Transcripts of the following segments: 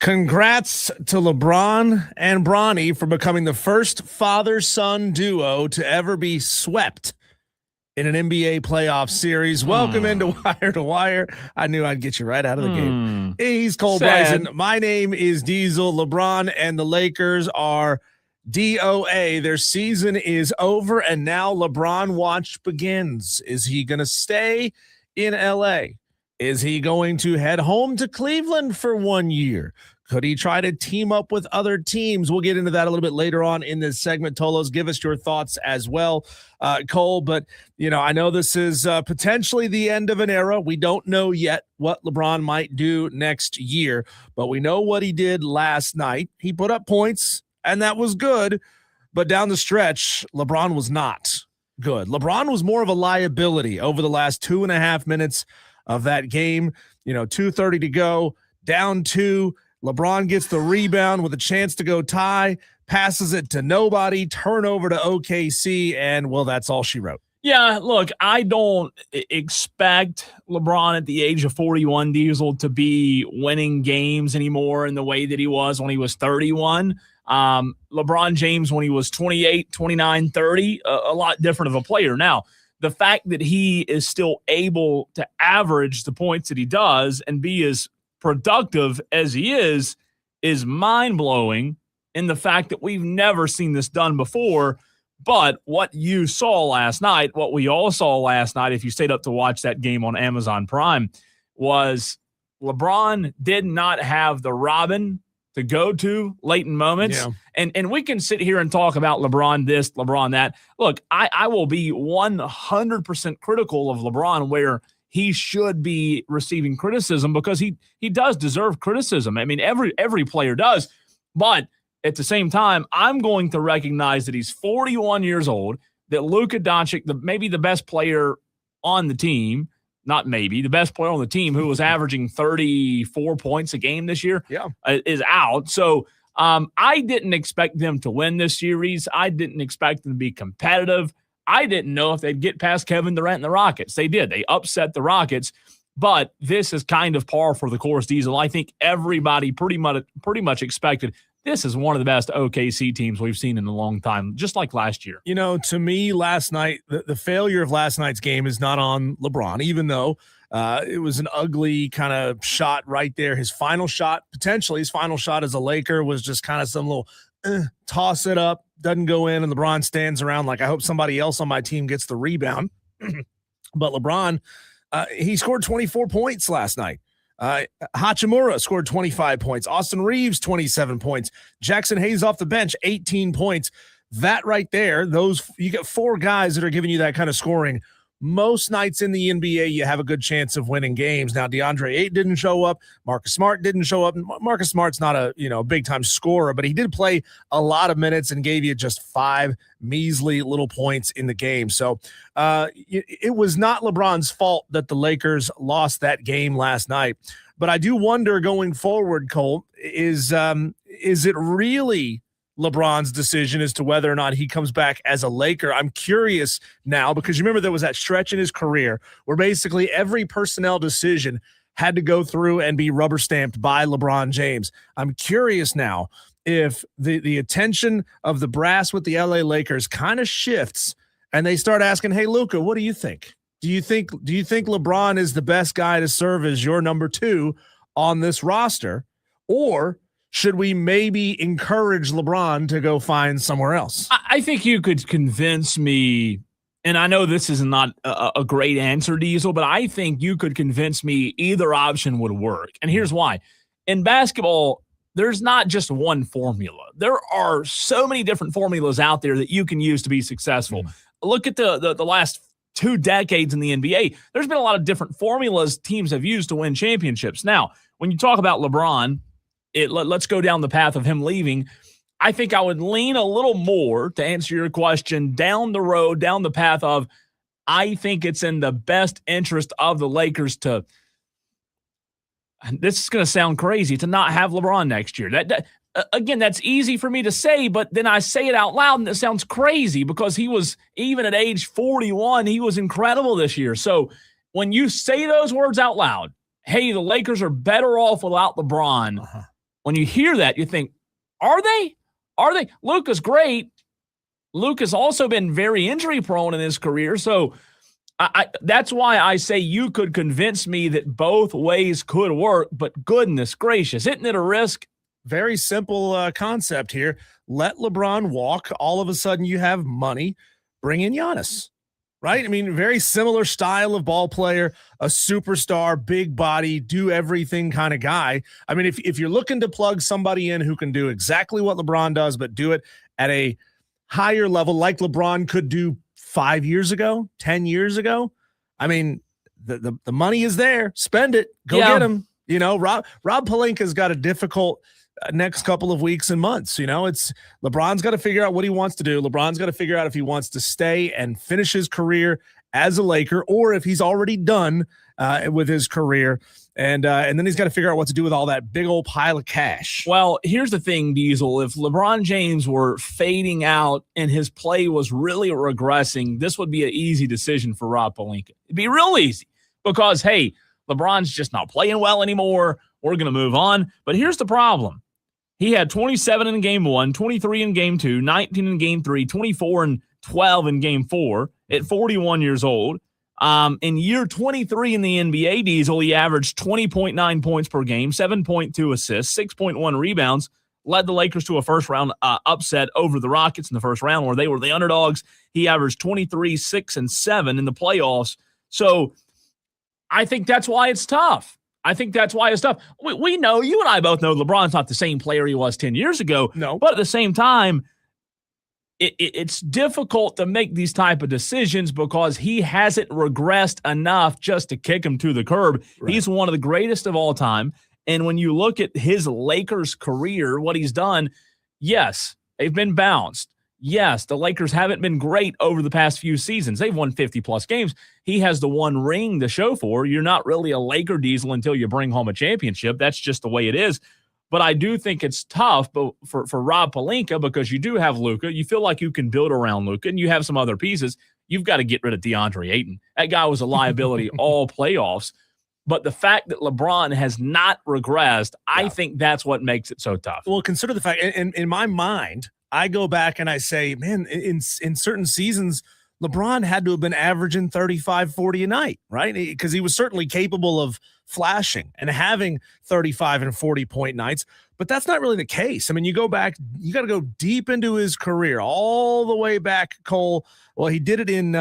Congrats to LeBron and Bronny for becoming the first father-son duo to ever be swept in an NBA playoff series. Welcome into Wire to Wire. I knew I'd get you right out of the game. He's Cole Bryson. My name is Diesel. LeBron and the Lakers are DOA. Their season is over, and now LeBron watch begins. Is he going to stay in LA? Is he going to head home to Cleveland for 1 year? Could he try to team up with other teams? We'll get into that a little bit later on in this segment. Tolos, give us your thoughts as well, Cole. But, I know this is potentially the end of an era. We don't know yet what LeBron might do next year, but we know what he did last night. He put up points, and that was good. But down the stretch, LeBron was not good. LeBron was more of a liability over the last 2.5 minutes of that game. 2:30 to go, down 2. LeBron gets the rebound with a chance to go tie, passes it to nobody, turnover to OKC, and, well, that's all she wrote. Yeah, look, I don't expect LeBron at the age of 41, Diesel, to be winning games anymore in the way that he was when he was 31. LeBron James, when he was 28, 29, 30, a lot different of a player. Now, the fact that he is still able to average the points that he does and be as productive as he is mind-blowing in the fact that we've never seen this done before. But what you saw last night, what we all saw last night, if you stayed up to watch that game on Amazon Prime, was LeBron did not have the Robin to go to late in moments. Yeah. And we can sit here and talk about LeBron this, LeBron that. Look, I will be 100% critical of LeBron where he should be receiving criticism because he does deserve criticism. I mean, every player does. But at the same time, I'm going to recognize that he's 41 years old, that Luka Doncic, maybe the best player on the team, not maybe, the best player on the team who was averaging 34 points a game this year, is out. So I didn't expect them to win this series. I didn't expect them to be competitive. I didn't know if they'd get past Kevin Durant and the Rockets. They did. They upset the Rockets. But this is kind of par for the course, Diesel. I think everybody pretty much expected this is one of the best OKC teams we've seen in a long time, just like last year. To me, last night, the failure of last night's game is not on LeBron, even though it was an ugly kind of shot right there. His final shot as a Laker was just kind of some little toss it up, doesn't go in, and LeBron stands around like, I hope somebody else on my team gets the rebound. But LeBron, he scored 24 points last night. Hachimura scored 25 points. Austin Reeves, 27 points. Jackson Hayes off the bench, 18 points. That right there, you get 4 guys that are giving you that kind of scoring. Most nights in the NBA, you have a good chance of winning games. Now, DeAndre Ayton didn't show up. Marcus Smart didn't show up. Marcus Smart's not a big-time scorer, but he did play a lot of minutes and gave you just 5 measly little points in the game. So it was not LeBron's fault that the Lakers lost that game last night. But I do wonder going forward, Cole, is it really LeBron's decision as to whether or not he comes back as a Laker? I'm curious now because you remember there was that stretch in his career where basically every personnel decision had to go through and be rubber stamped by LeBron James. I'm curious now if the attention of the brass with the LA Lakers kind of shifts and they start asking, hey, Luka, what do you think? Do you think LeBron is the best guy to serve as your number 2 on this roster? Or should we maybe encourage LeBron to go find somewhere else? I think you could convince me, and I know this is not a great answer, Diesel, but I think you could convince me either option would work. And here's why. In basketball, there's not just one formula. There are so many different formulas out there that you can use to be successful. Look at the last 2 decades in the NBA. There's been a lot of different formulas teams have used to win championships. Now, when you talk about LeBron, let's go down the path of him leaving. I think I would lean a little more, to answer your question, down the road, down the path of, I think it's in the best interest of the Lakers to, this is going to sound crazy, to not have LeBron next year. Again, that's easy for me to say, but then I say it out loud and it sounds crazy because he was, even at age 41, he was incredible this year. So when you say those words out loud, hey, the Lakers are better off without LeBron, When you hear that, you think, are they? Are they? Luka's great. Luka's also been very injury prone in his career. So that's why I say you could convince me that both ways could work, but goodness gracious, isn't it a risk? Very simple concept here. Let LeBron walk. All of a sudden you have money. Bring in Giannis, right? I mean, very similar style of ball player, a superstar, big body, do everything kind of guy. I mean, if you're looking to plug somebody in who can do exactly what LeBron does, but do it at a higher level like LeBron could do 5 years ago, 10 years ago. I mean, the money is there. Spend it. Go get him. You know, Rob Pelinka's got a difficult next couple of weeks and months. You know, it's LeBron's got to figure out what he wants to do. LeBron's got to figure out if he wants to stay and finish his career as a Laker or if he's already done with his career. And then he's got to figure out what to do with all that big old pile of cash. Well, here's the thing, Diesel. If LeBron James were fading out and his play was really regressing, this would be an easy decision for Rob Pelinka. It'd be real easy because, hey, LeBron's just not playing well anymore. We're going to move on. But here's the problem. He had 27 in game 1, 23 in game 2, 19 in game 3, 24 and 12 in game 4 at 41 years old. In year 23 in the NBA, Diesel, he averaged 20.9 points per game, 7.2 assists, 6.1 rebounds, led the Lakers to a first-round upset over the Rockets in the first round where they were the underdogs. He averaged 23, 6, and 7 in the playoffs. So I think that's why it's tough. We know, you and I both know LeBron's not the same player he was 10 years ago. No. But at the same time, it's difficult to make these type of decisions because he hasn't regressed enough just to kick him to the curb. Right. He's one of the greatest of all time. And when you look at his Lakers career, what he's done, yes, they've been bounced. Yes, the Lakers haven't been great over the past few seasons. They've won 50-plus games. He has the one ring to show for. You're not really a Laker, Diesel, until you bring home a championship. That's just the way it is. But I do think it's tough for Rob Pelinka because you do have Luka. You feel like you can build around Luka, and you have some other pieces. You've got to get rid of DeAndre Ayton. That guy was a liability all playoffs. But the fact that LeBron has not regressed, I think that's what makes it so tough. Well, consider the fact, in my mind, I go back and I say, man, in certain seasons, LeBron had to have been averaging 35, 40 a night, right? Because he was certainly capable of flashing and having 35 and 40-point nights, but that's not really the case. I mean, you go back, you got to go deep into his career, all the way back, Cole. Well, he did it in,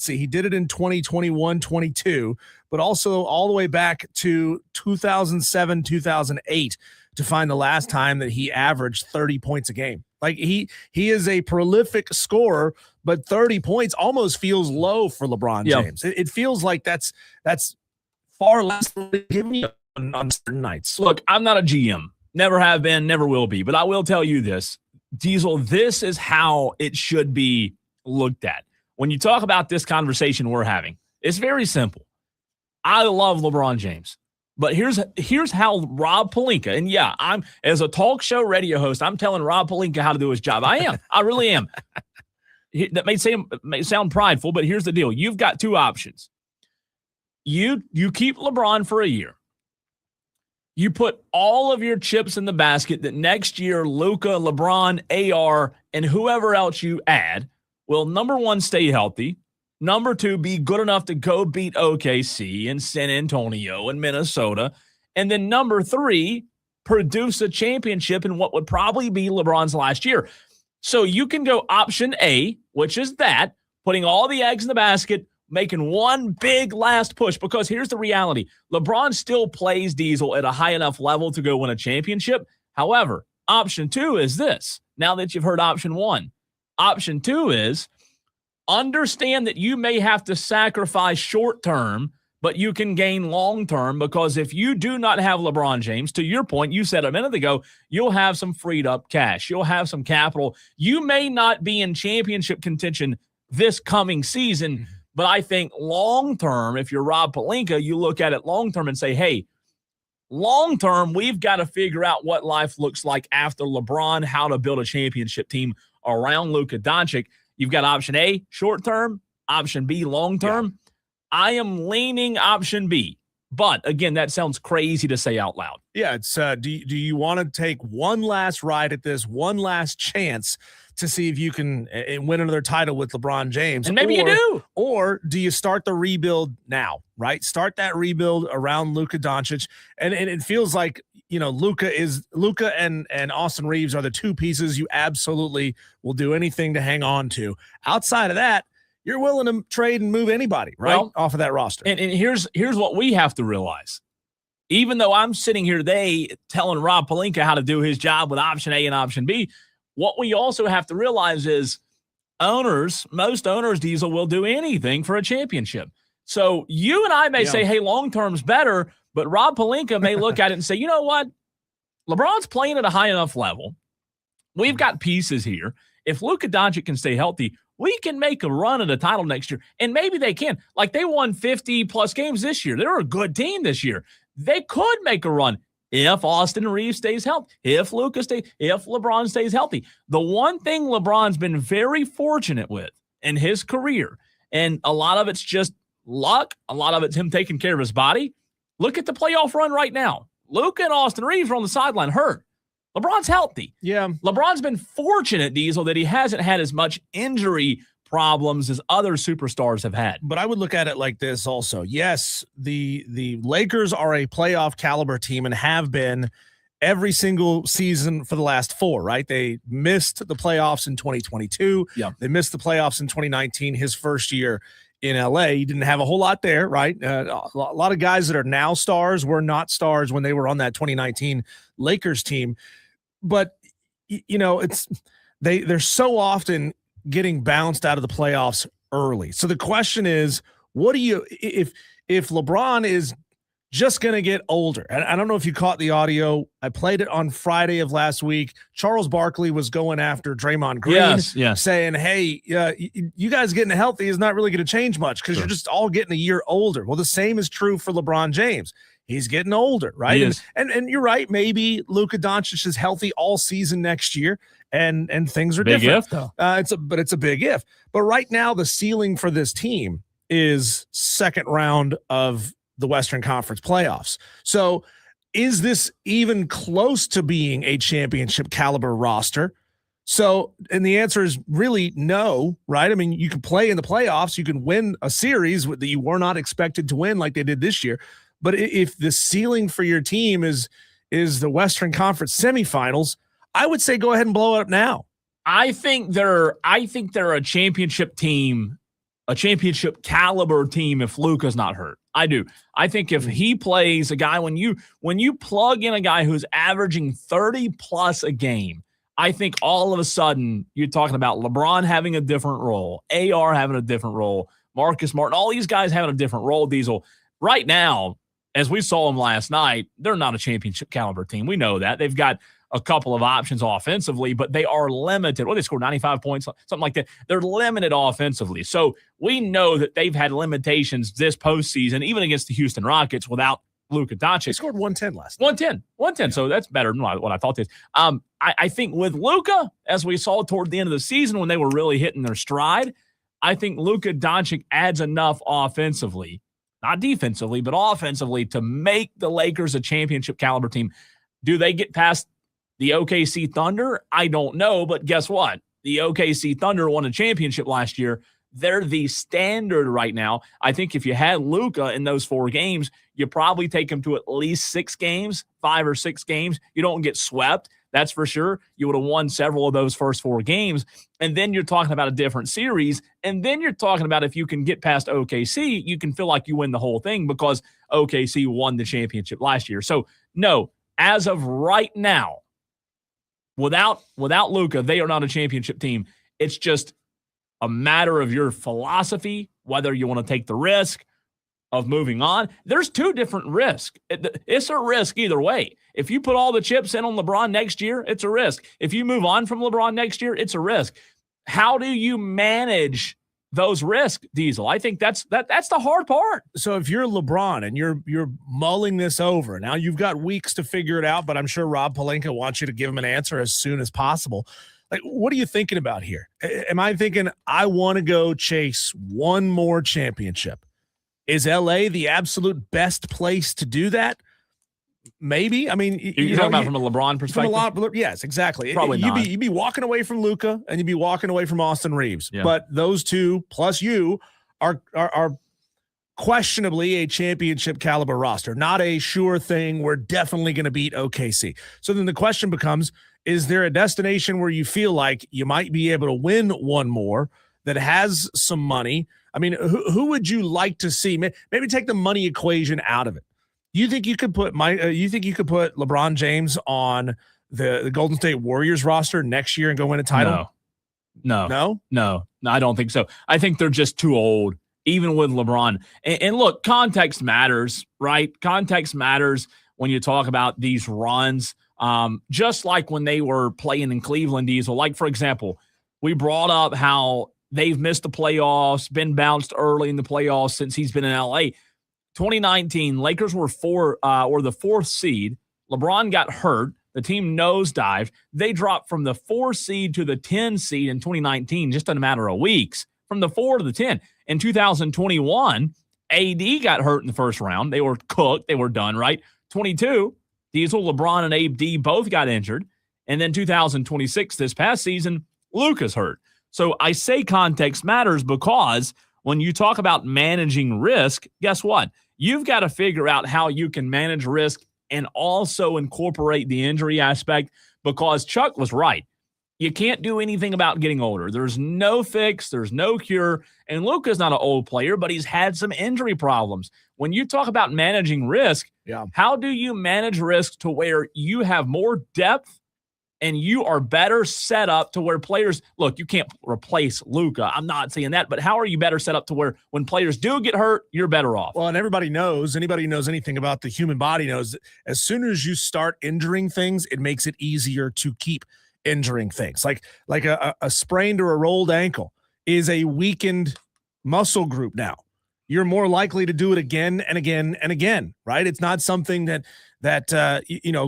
he did it in 2021, 22, but also all the way back to 2007, 2008 to find the last time that he averaged 30 points a game. Like he is a prolific scorer, but 30 points almost feels low for LeBron James. It feels like that's far less than they're giving you on certain nights. Look, I'm not a GM. Never have been, never will be. But I will tell you this, Diesel, this is how it should be looked at. When you talk about this conversation we're having, it's very simple. I love LeBron James. But here's how Rob Pelinka, and yeah, I'm as a talk show radio host, I'm telling Rob Pelinka how to do his job. I am. I really am. That may sound prideful, but here's the deal. You've got two options. You keep LeBron for a year. You put all of your chips in the basket that next year Luka, LeBron, AR, and whoever else you add will, number one, stay healthy. Number two, be good enough to go beat OKC and San Antonio and Minnesota. And then number three, produce a championship in what would probably be LeBron's last year. So you can go option A, which is that, putting all the eggs in the basket, making one big last push. Because here's the reality. LeBron still plays Diesel at a high enough level to go win a championship. However, option two is this. Now that you've heard option one, option two is understand that you may have to sacrifice short-term, but you can gain long-term, because if you do not have LeBron James, to your point, you said a minute ago, you'll have some freed up cash. You'll have some capital. You may not be in championship contention this coming season, but I think long-term, if you're Rob Pelinka, you look at it long-term and say, hey, long-term, we've got to figure out what life looks like after LeBron, how to build a championship team around Luka Doncic. You've got option A, short-term, option B, long-term. Yeah. I am leaning option B. But again, that sounds crazy to say out loud. Yeah, it's do you want to take one last ride at this, one last chance to see if you can win another title with LeBron James? And maybe you do. Or do you start the rebuild now, right? Start that rebuild around Luka Doncic. And it feels like, Luka and Austin Reeves are the two pieces you absolutely will do anything to hang on to. Outside of that, you're willing to trade and move anybody, right? Off of that roster. And here's what we have to realize. Even though I'm sitting here today telling Rob Pelinka how to do his job with option A and option B, what we also have to realize is most owners, Diesel, will do anything for a championship. So you and I may say, hey, long-term's better, but Rob Pelinka may look at it and say, you know what? LeBron's playing at a high enough level. We've got pieces here. If Luka Doncic can stay healthy, we can make a run at a title next year. And maybe they can. Like, they won 50-plus games this year. They're a good team this year. They could make a run if Austin Reeves stays healthy, if LeBron stays healthy. The one thing LeBron's been very fortunate with in his career, and a lot of it's just luck, a lot of it's him taking care of his body. Look at the playoff run right now. Luka and Austin Reeves are on the sideline hurt. LeBron's healthy. Yeah. LeBron's been fortunate, Diesel, that he hasn't had as much injury problems as other superstars have had. But I would look at it like this also. Yes, the Lakers are a playoff caliber team and have been every single season for the last 4, right? They missed the playoffs in 2022. Yeah. They missed the playoffs in 2019, his first year in LA. He didn't have a whole lot there, right? A lot of guys that are now stars were not stars when they were on that 2019 Lakers team. But they're so often getting bounced out of the playoffs early. So the question is, what do you if LeBron is just going to get older? And I don't know if you caught the audio. I played it on Friday of last week. Charles Barkley was going after Draymond Green, saying, hey, you guys getting healthy is not really going to change much because you're just all getting a year older. Well, the same is true for LeBron James. He's getting older, right? And you're right. Maybe Luka Doncic is healthy all season next year, and things are big different. If, though. It's a big if. But right now, the ceiling for this team is second round of the Western Conference playoffs. So is this even close to being a championship caliber roster? So, and the answer is really no, right? I mean, you can play in the playoffs. You can win a series that you were not expected to win like they did this year. But if the ceiling for your team is the Western Conference semifinals, I would say go ahead and blow it up now. I think they're a championship team, a championship caliber team if Luka's not hurt. I do. I think if he plays a guy, when you plug in a guy who's averaging 30 plus a game, I think all of a sudden you're talking about LeBron having a different role, AR having a different role, Marcus Martin, all these guys having a different role, Diesel. Right now, as we saw them last night, they're not a championship caliber team. We know that. They've got a couple of options offensively, but they are limited. Well, they scored 95 points, something like that. They're limited offensively. So we know that they've had limitations this postseason, even against the Houston Rockets without Luka Doncic. They scored 110 last night. 110. Yeah. So that's better than what I thought it is. I think with Luka, as we saw toward the end of the season when they were really hitting their stride, I think Luka Doncic adds enough offensively, not defensively, but offensively, to make the Lakers a championship caliber team. Do they get past the OKC Thunder? I don't know, but guess what? The OKC Thunder won a championship last year. They're the standard right now. I think if you had Luka in those 4 games, you probably take him to at least 6 games, 5 or 6 games. You don't get swept. That's for sure. You would have won several of those first 4 games. And then you're talking about a different series. And then you're talking about if you can get past OKC, you can feel like you win the whole thing because OKC won the championship last year. So, no, as of right now, without Luka, they are not a championship team. It's just a matter of your philosophy, whether you want to take the risk of moving on. There's 2 different risks. It's a risk either way. If you put all the chips in on LeBron next year, it's a risk. If you move on from LeBron next year, it's a risk. How do you manage those risks, Diesel? I think that's the hard part. So if you're LeBron and you're mulling this over, now you've got weeks to figure it out, but I'm sure Rob Pelinka wants you to give him an answer as soon as possible. Like, what are you thinking about here? Am I thinking I want to go chase one more championship? Is LA the absolute best place to do that? Maybe. I mean, you're talking about from a LeBron perspective? Yes, exactly. Probably not. You'd be walking away from Luka and you'd be walking away from Austin Reeves. Yeah. But those two plus you are questionably a championship caliber roster, not a sure thing. We're definitely going to beat OKC. So then the question becomes, is there a destination where you feel like you might be able to win one more that has some money? I mean, who would you like to see? Maybe take the money equation out of it. You think you could put LeBron James on the Golden State Warriors roster next year and go win a title? No, I don't think so. I think they're just too old, even with LeBron. And look, context matters, right? Context matters when you talk about these runs. Just like when they were playing in Cleveland, Diesel. Like, for example, we brought up how they've missed the playoffs, been bounced early in the playoffs since he's been in LA. 2019, Lakers were the fourth seed. LeBron got hurt. The team nosedived. They dropped from the 4 seed to the 10 seed in 2019, just in a matter of weeks, from the 4 to the 10. In 2021, AD got hurt in the first round. They were cooked. They were done, right? 22, Diesel, LeBron, and AD both got injured. And then 2026, this past season, Luka's hurt. So I say context matters because when you talk about managing risk, guess what? You've got to figure out how you can manage risk and also incorporate the injury aspect, because Chuck was right. You can't do anything about getting older. There's no fix. There's no cure. And Luka's not an old player, but he's had some injury problems. When you talk about managing risk, how do you manage risk to where you have more depth and you are better set up to where players – look, you can't replace Luka. I'm not saying that, but how are you better set up to where when players do get hurt, you're better off? Well, and anybody who knows anything about the human body knows that as soon as you start injuring things, it makes it easier to keep injuring things. Like a sprained or a rolled ankle is a weakened muscle group now. You're more likely to do it again and again and again, right? It's not something that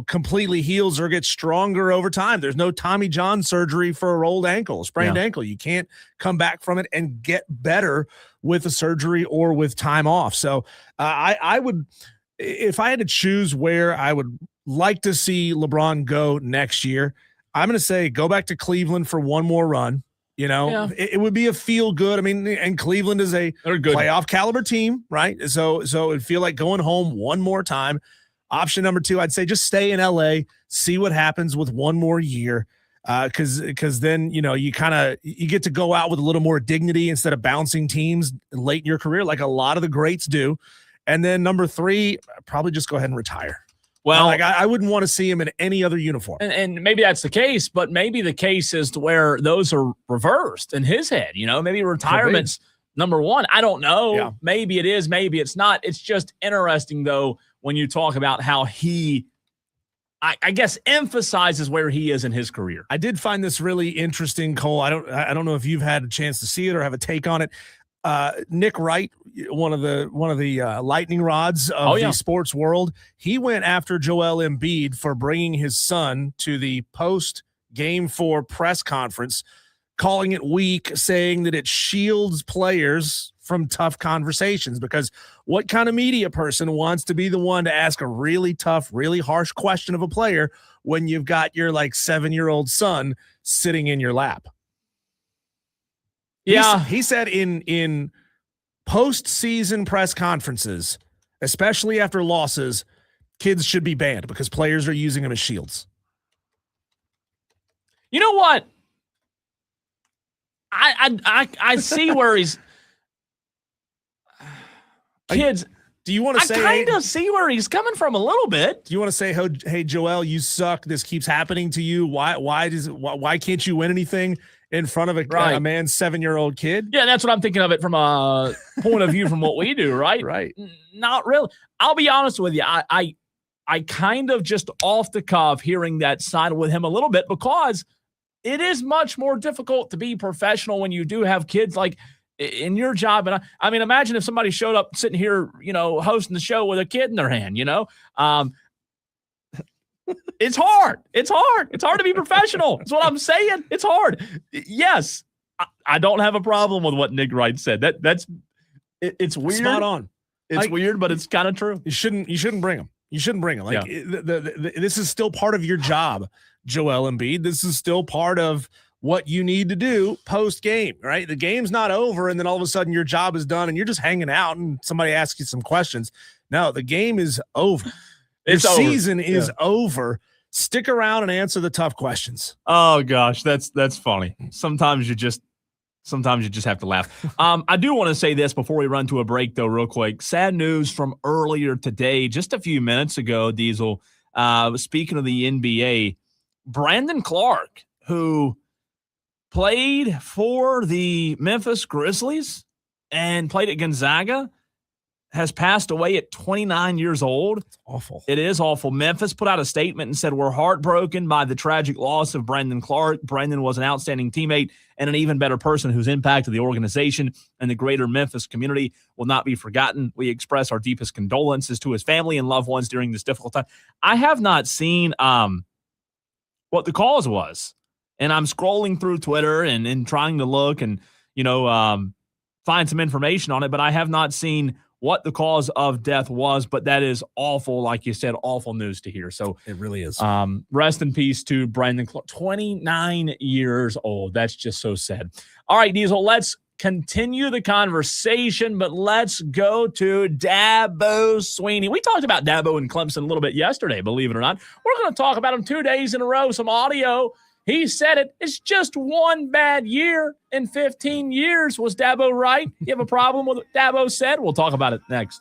completely heals or gets stronger over time. There's no Tommy John surgery for a rolled ankle, a sprained ankle. You can't come back from it and get better with a surgery or with time off. So I would, if I had to choose where I would like to see LeBron go next year, I'm going to say go back to Cleveland for one more run. It would be a feel good. I mean, and Cleveland is a playoff caliber team, right? So it'd feel like going home one more time. Option number 2, I'd say just stay in LA, see what happens with one more year. Because then, you get to go out with a little more dignity instead of bouncing teams late in your career, like a lot of the greats do. And then number 3, probably just go ahead and retire. Well, I wouldn't want to see him in any other uniform. And maybe that's the case, but maybe the case is to where those are reversed in his head. Maybe retirement's number 1. I don't know. Yeah. Maybe it is. Maybe it's not. It's just interesting, though, when you talk about how he, I guess, emphasizes where he is in his career. I did find this really interesting, Cole. I don't know if you've had a chance to see it or have a take on it. Nick Wright, one of the lightning rods of the sports world, he went after Joel Embiid for bringing his son to the post Game 4 press conference, calling it weak, saying that it shields players from tough conversations, because what kind of media person wants to be the one to ask a really tough, really harsh question of a player when you've got your 7-year-old son sitting in your lap? Yeah. He said in postseason press conferences, especially after losses, kids should be banned because players are using them as shields. You know what? I see where he's kids. Do you want to say? I kind of see where he's coming from a little bit. Do you want to say, "Hey, Joel, you suck. This keeps happening to you. Why can't you win anything in front of a man's 7-year-old kid?" Yeah, that's what I'm thinking of it from a point of view from what we do, right? Right. Not really. I'll be honest with you. I kind of just off the cuff hearing that side with him a little bit, because it is much more difficult to be professional when you do have kids like in your job. And I mean, imagine if somebody showed up sitting here, hosting the show with a kid in their hand, it's hard. It's hard to be professional. That's what I'm saying. It's hard. Yes. I don't have a problem with what Nick Wright said. It's weird. Spot on. It's weird, but it's kind of true. You shouldn't bring him. You shouldn't bring him. Like this is still part of your job, Joel Embiid. This is still part of what you need to do post game, right? The game's not over, and then all of a sudden your job is done, and you're just hanging out, and somebody asks you some questions. No, the game is over. Your season is over. Stick around and answer the tough questions. Oh gosh, that's funny. Sometimes you just have to laugh. I do want to say this before we run to a break, though, real quick. Sad news from earlier today, just a few minutes ago, Diesel. Speaking of the NBA, Brandon Clark, who played for the Memphis Grizzlies and played at Gonzaga, has passed away at 29 years old. It's awful. It is awful. Memphis put out a statement and said, "We're heartbroken by the tragic loss of Brandon Clark. Brandon was an outstanding teammate and an even better person whose impact to the organization and the greater Memphis community will not be forgotten. We express our deepest condolences to his family and loved ones during this difficult time." I have not seen what the cause was. And I'm scrolling through Twitter and trying to look and, find some information on it, but I have not seen what the cause of death was, but that is awful. Like you said, awful news to hear. So it really is. Rest in peace to Brandon Clark, 29 years old. That's just so sad. All right, Diesel, let's continue the conversation, but let's go to Dabo Swinney. We talked about Dabo and Clemson a little bit yesterday, believe it or not. We're going to talk about him 2 days in a row, some audio. He said it. It's just one bad year in 15 years. Was Dabo right? You have a problem with what Dabo said? We'll talk about it next.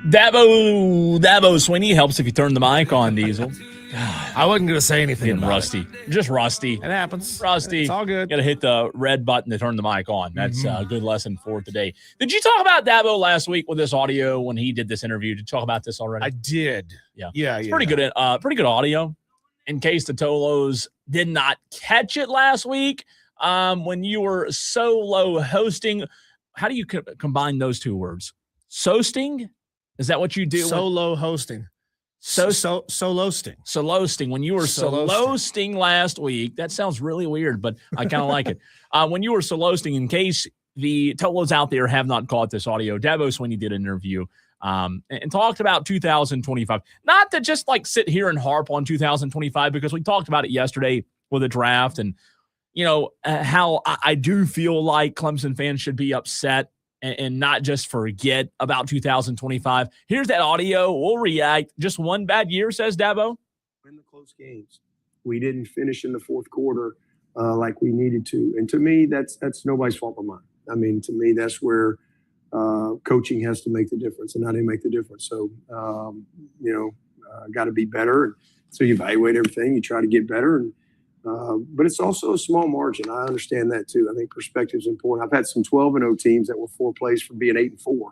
Dabo Sweeney helps if you turn the mic on, Diesel. I wasn't going to say anything Getting about rusty. it. Just rusty. It happens. Rusty. It's all good. Got to hit the red button to turn the mic on. That's a good lesson for today. Did you talk about Dabo last week with this audio when he did this interview? Did you talk about this already? I did. Yeah. It's pretty good audio. In case the Tolos did not catch it last week, when you were solo hosting, how do you combine those two words? Soasting? Is that what you do? Solo hosting. Solosting. Solosting. When you were solosting last week, that sounds really weird, but I kind of like it. When you were solosting, in case the Tolos out there have not caught this audio, Dabo Sweeney did an interview and talked about 2025. Not to just like sit here and harp on 2025, because we talked about it yesterday with the draft and, how I do feel like Clemson fans should be upset and not just forget about 2025. Here's that audio. We'll react. Just one bad year, says Dabo. In the close games, we didn't finish in the fourth quarter like we needed to. And to me, that's nobody's fault but mine. I mean, to me, that's where coaching has to make the difference, and I didn't make the difference. So, got to be better. So you evaluate everything. You try to get better. But it's also a small margin. I understand that too. I think perspective is important. I've had some 12-0 teams that were 4 plays from being 8-4.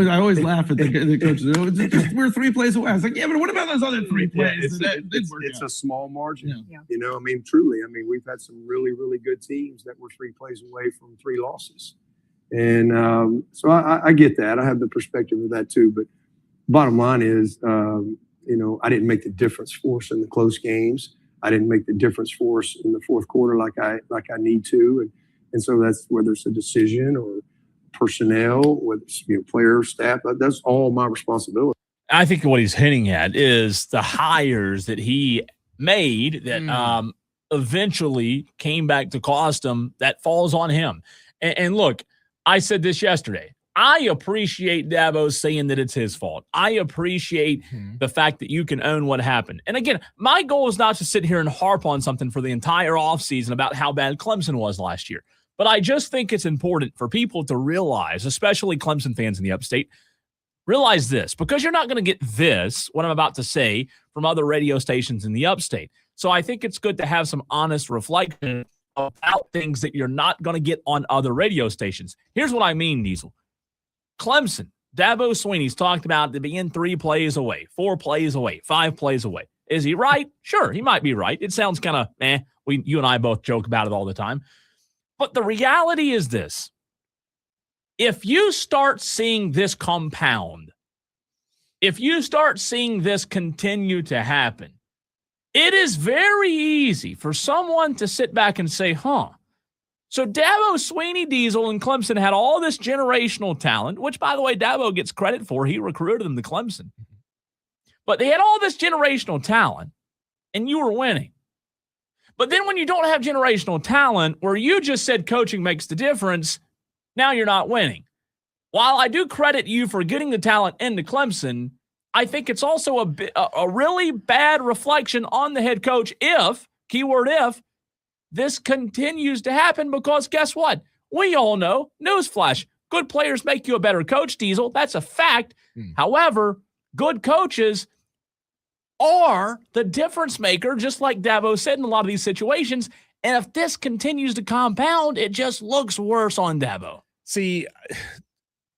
I always laugh at the coaches. We're 3 plays away. I was like, yeah, but what about those other 3 plays? It's a small margin. Yeah. I mean, truly. I mean, we've had some really, really good teams that were 3 plays away from 3 losses. And so I get that. I have the perspective of that too. But bottom line is, I didn't make the difference for us in the close games. I didn't make the difference for us in the fourth quarter like I need to. And so that's whether it's a decision or personnel, whether it's player, staff, that's all my responsibility. I think what he's hinting at is the hires that he made that eventually came back to cost him. That falls on him. And look, I said this yesterday. I appreciate Dabo saying that it's his fault. I appreciate the fact that you can own what happened. And again, my goal is not to sit here and harp on something for the entire offseason about how bad Clemson was last year. But I just think it's important for people to realize, especially Clemson fans in the upstate, realize this, because you're not going to get this, what I'm about to say, from other radio stations in the upstate. So I think it's good to have some honest reflection about things that you're not going to get on other radio stations. Here's what I mean, Diesel. Clemson, Dabo Sweeney's talked about it being 3 plays away, 4 plays away, 5 plays away. Is he right? Sure, he might be right. It sounds kind of you and I both joke about it all the time. But the reality is this. If you start seeing this compound, if you start seeing this continue to happen, it is very easy for someone to sit back and say, so Dabo Sweeney, Diesel, and Clemson had all this generational talent, which, by the way, Dabo gets credit for. He recruited them to Clemson. But they had all this generational talent, and you were winning. But then when you don't have generational talent, where you just said coaching makes the difference, now you're not winning. While I do credit you for getting the talent into Clemson, I think it's also a really bad reflection on the head coach if, keyword if, this continues to happen, because guess what? We all know, newsflash, good players make you a better coach, Diesel. That's a fact. However, good coaches are the difference maker, just like Dabo said in a lot of these situations. And if this continues to compound, it just looks worse on Dabo. See,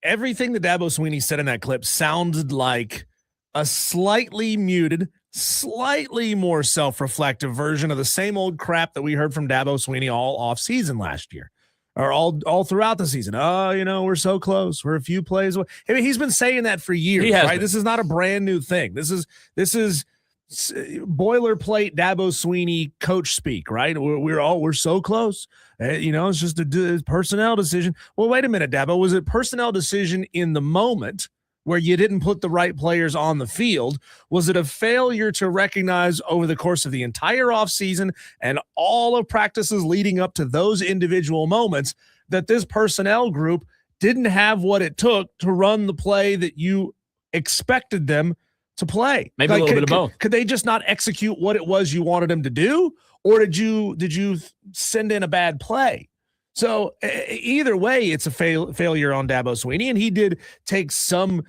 everything that Dabo Sweeney said in that clip sounded like a slightly muted, slightly more self-reflective version of the same old crap that we heard from Dabo Sweeney all off season last year, or all throughout the season. We're so close. We're a few plays away. I mean, he's been saying that for years, right? This is not a brand new thing. This is boilerplate Dabo Sweeney coach speak, right? We're so close. It's just a personnel decision. Well, wait a minute, Dabo. Was it personnel decision in the moment where you didn't put the right players on the field? Was it a failure to recognize over the course of the entire offseason and all of practices leading up to those individual moments that this personnel group didn't have what it took to run the play that you expected them to play? Maybe a little bit of both. Could they just not execute what it was you wanted them to do? Or did you send in a bad play? So either way, it's a failure on Dabo Sweeney, and he did take some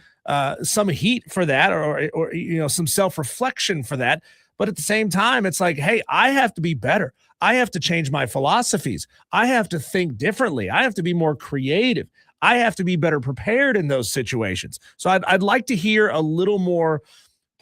some heat for that, or some self-reflection for that. But at the same time, it's like, hey, I have to be better. I have to change my philosophies. I have to think differently. I have to be more creative. I have to be better prepared in those situations. So I'd like to hear a little more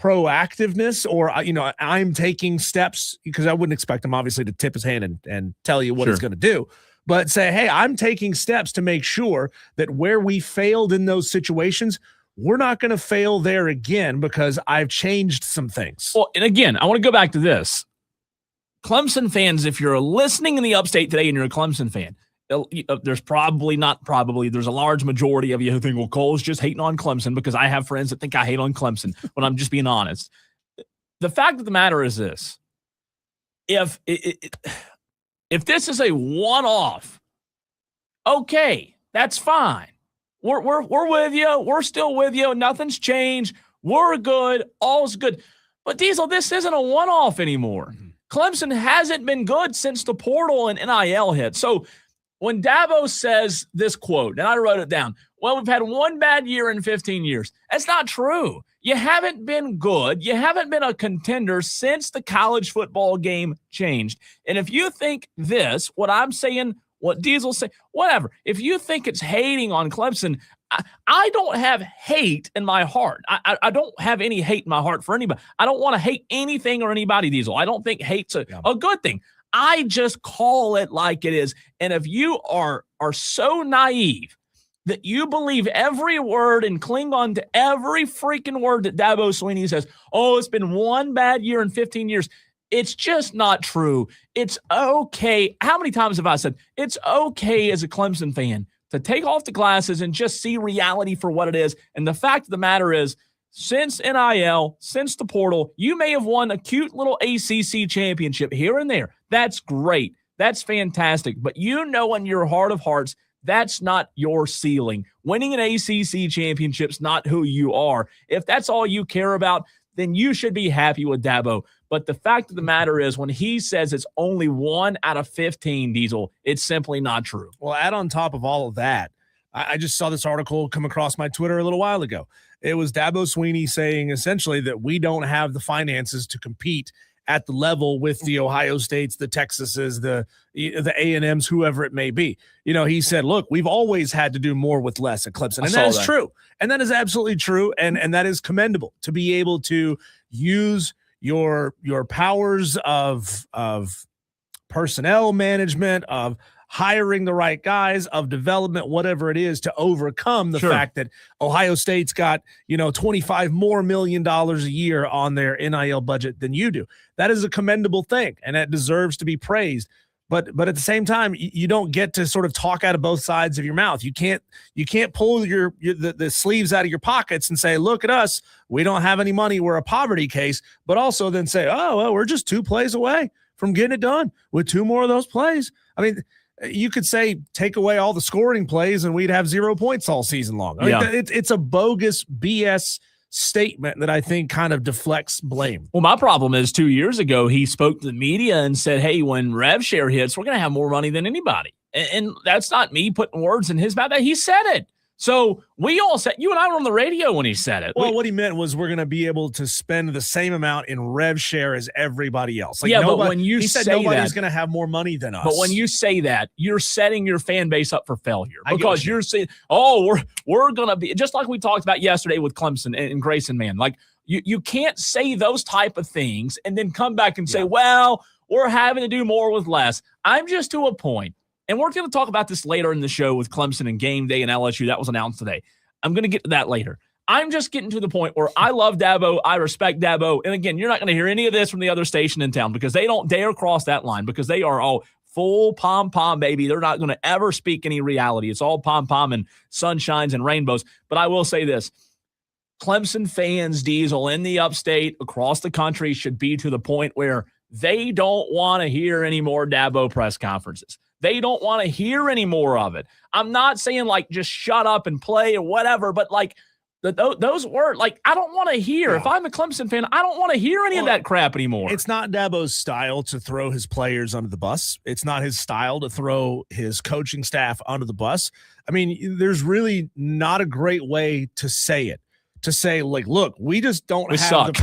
proactiveness, or I'm taking steps, because I wouldn't expect him obviously to tip his hand and tell you what he's going to do, but say, hey, I'm taking steps to make sure that where we failed in those situations, we're not going to fail there again because I've changed some things. Well, and again, I want to go back to this. Clemson fans, if you're listening in the upstate today and you're a Clemson fan, there's there's a large majority of you who think, well, Cole's just hating on Clemson, because I have friends that think I hate on Clemson when I'm just being honest. The fact of the matter is this. If this is a one-off, okay, that's fine. We're with you. We're still with you. Nothing's changed. We're good. All's good. But Diesel, this isn't a one-off anymore. Clemson hasn't been good since the portal and NIL hit. So when Dabo says this quote, and I wrote it down, well, we've had one bad year in 15 years. That's not true. You haven't been good. You haven't been a contender since the college football game changed. And if you think this, what I'm saying, what Diesel say, whatever, if you think it's hating on Clemson, I don't have hate in my heart. I don't have any hate in my heart for anybody. I don't want to hate anything or anybody, Diesel. I don't think hate's a good thing. I just call it like it is. And if you are so naive that you believe every word and cling on to every freaking word that Dabo Swinney says, oh, it's been one bad year in 15 years, it's just not true. It's okay. How many times have I said it's okay as a Clemson fan to take off the glasses and just see reality for what it is? And the fact of the matter is, since NIL, since the portal, you may have won a cute little ACC championship here and there. That's great. That's fantastic. But you know in your heart of hearts, that's not your ceiling. Winning an ACC championship's not who you are. If that's all you care about, then you should be happy with Dabo. But the fact of the matter is, when he says it's only 1 out of 15, Diesel, it's simply not true. Well, add on top of all of that, I just saw this article come across my Twitter a little while ago. It was Dabo Swinney saying essentially that we don't have the finances to compete at the level with the Ohio States, the Texases, the A&Ms, whoever it may be. He said, look, we've always had to do more with less at Clemson. And that is true. And that is absolutely true. And that is commendable, to be able to use your powers of personnel management, of hiring the right guys, of development, whatever it is, to overcome the fact that Ohio State's got, $25 more million a year on their NIL budget than you do. That is a commendable thing, and that deserves to be praised. But at the same time, you don't get to sort of talk out of both sides of your mouth. You can't pull the sleeves out of your pockets and say, look at us, we don't have any money, we're a poverty case, but also then say, oh, well, we're just 2 plays away from getting it done with 2 more of those plays. I mean, you could say take away all the scoring plays and we'd have 0 points all season long. I mean, it's a bogus BS statement that I think kind of deflects blame. Well, my problem is 2 years ago, he spoke to the media and said, hey, when rev share hits, we're going to have more money than anybody. And that's not me putting words in his mouth. He said it. So we all said, you and I were on the radio when he said it. Well, what he meant was we're going to be able to spend the same amount in rev share as everybody else. But when you he said nobody's going to have more money than us. But when you say that, you're setting your fan base up for failure, because you're saying, oh, we're going to be just like we talked about yesterday with Clemson and Grayson, man. Like you can't say those type of things and then come back and say, well, we're having to do more with less. I'm just to a point. And we're going to talk about this later in the show with Clemson and GameDay and LSU. That was announced today. I'm going to get to that later. I'm just getting to the point where I love Dabo. I respect Dabo. And again, you're not going to hear any of this from the other station in town, because they don't dare cross that line, because they are all full pom-pom, baby. They're not going to ever speak any reality. It's all pom-pom and sunshines and rainbows. But I will say this. Clemson fans, Diesel, in the upstate, across the country, should be to the point where they don't want to hear any more Dabo press conferences. They don't want to hear any more of it. I'm not saying like just shut up and play or whatever, but like those words, like I don't want to hear. If I'm a Clemson fan, I don't want to hear any of that crap anymore. It's not Dabo's style to throw his players under the bus. It's not his style to throw his coaching staff under the bus. I mean, there's really not a great way to say it. to say, like, look, we just don't we have suck.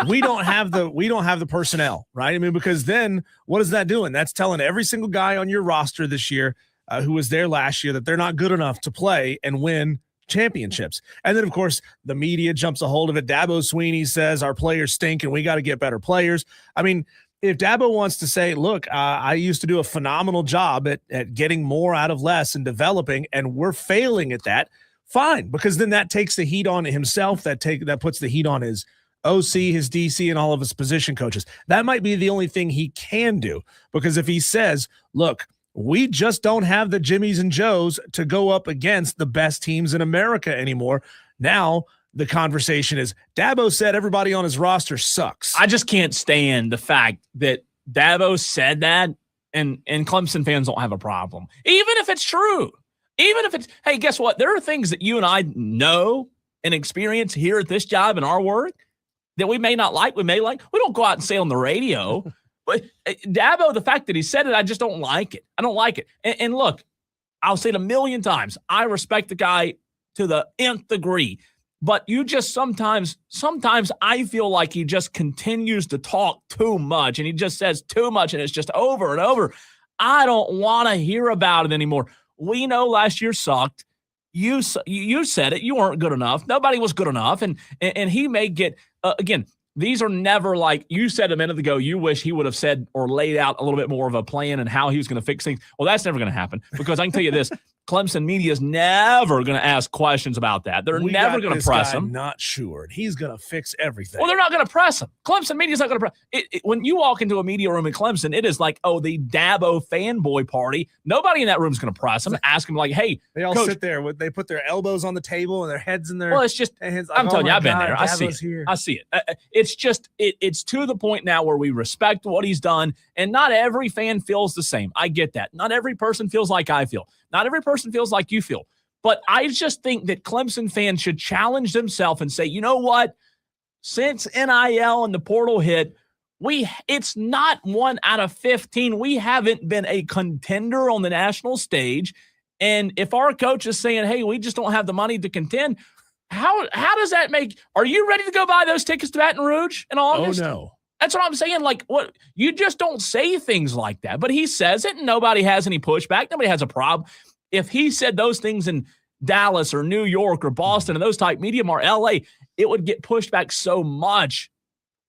we don't have the personnel, right? I mean, because then what is that doing? That's telling every single guy on your roster this year who was there last year that they're not good enough to play and win championships. And then, of course, the media jumps a hold of it. Dabo Swinney says our players stink and we got to get better players. I mean, if Dabo wants to say, look, I used to do a phenomenal job at getting more out of less and developing, and we're failing at that, fine, because then that takes the heat on himself. That puts the heat on his OC, his DC, and all of his position coaches. That might be the only thing he can do, because if he says, look, we just don't have the Jimmies and Joes to go up against the best teams in America anymore. Now the conversation is Dabo said everybody on his roster sucks. I just can't stand the fact that Dabo said that and Clemson fans don't have a problem. Even if it's true. Even if it's, hey, guess what? There are things that you and I know and experience here at this job in our work that we may not like, we may like. We don't go out and say on the radio. But Dabo, the fact that he said it, I just don't like it. I don't like it. And look, I'll say it a million times. I respect the guy to the nth degree. But you just sometimes I feel like he just continues to talk too much, and he just says too much, and it's just over and over. I don't want to hear about it anymore. We know last year sucked. You said it. You weren't good enough. Nobody was good enough. And he may get, again, these are never like you said a minute ago, you wish he would have said or laid out a little bit more of a plan and how he was going to fix things. Well, that's never going to happen, because I can tell you this, Clemson media is never going to ask questions about that. They're never going to press him. Not sure. He's going to fix everything. Well, they're not going to press him. Clemson media is not going to press. When you walk into a media room in Clemson, it is like, oh, the Dabo fanboy party. Nobody in that room is going to press him, ask him like, hey, they all Coach, sit there. They put their elbows on the table and their heads in their. Well, it's just. Hands, like, I'm telling you, I've been God, there. I see it. Here. I see it. It's just it's to the point now where we respect what he's done, and not every fan feels the same. I get that. Not every person feels like I feel. Not every person feels like you feel. But I just think that Clemson fans should challenge themselves and say, you know what? Since NIL and the portal hit, it's not 1 out of 15. We haven't been a contender on the national stage. And if our coach is saying, hey, we just don't have the money to contend, how does that make – are you ready to go buy those tickets to Baton Rouge in August? Oh, no. That's what I'm saying. Like, what? You just don't say things like that. But he says it, and nobody has any pushback. Nobody has a problem. If he said those things in Dallas or New York or Boston and those type media or LA, it would get pushed back so much.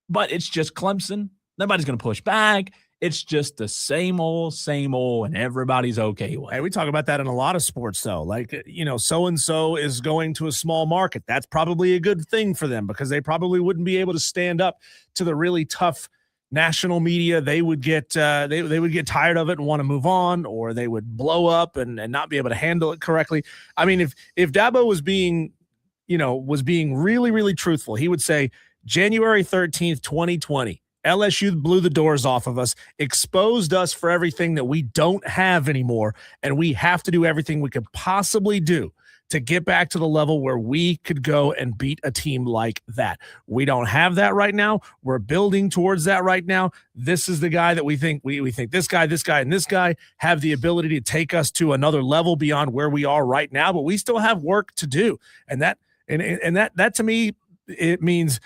But it's just Clemson. Nobody's going to push back. It's just the same old, and everybody's okay with it. Hey, we talk about that in a lot of sports, though. Like, so-and-so is going to a small market. That's probably a good thing for them, because they probably wouldn't be able to stand up to the really tough national media. They would get they would get tired of it and want to move on, or they would blow up and not be able to handle it correctly. I mean, if Dabo was being really, really truthful, he would say January 13th, 2020, LSU blew the doors off of us, exposed us for everything that we don't have anymore, and we have to do everything we could possibly do to get back to the level where we could go and beat a team like that. We don't have that right now. We're building towards that right now. This is the guy that we think this guy, and this guy have the ability to take us to another level beyond where we are right now, but we still have work to do. And that to me, it means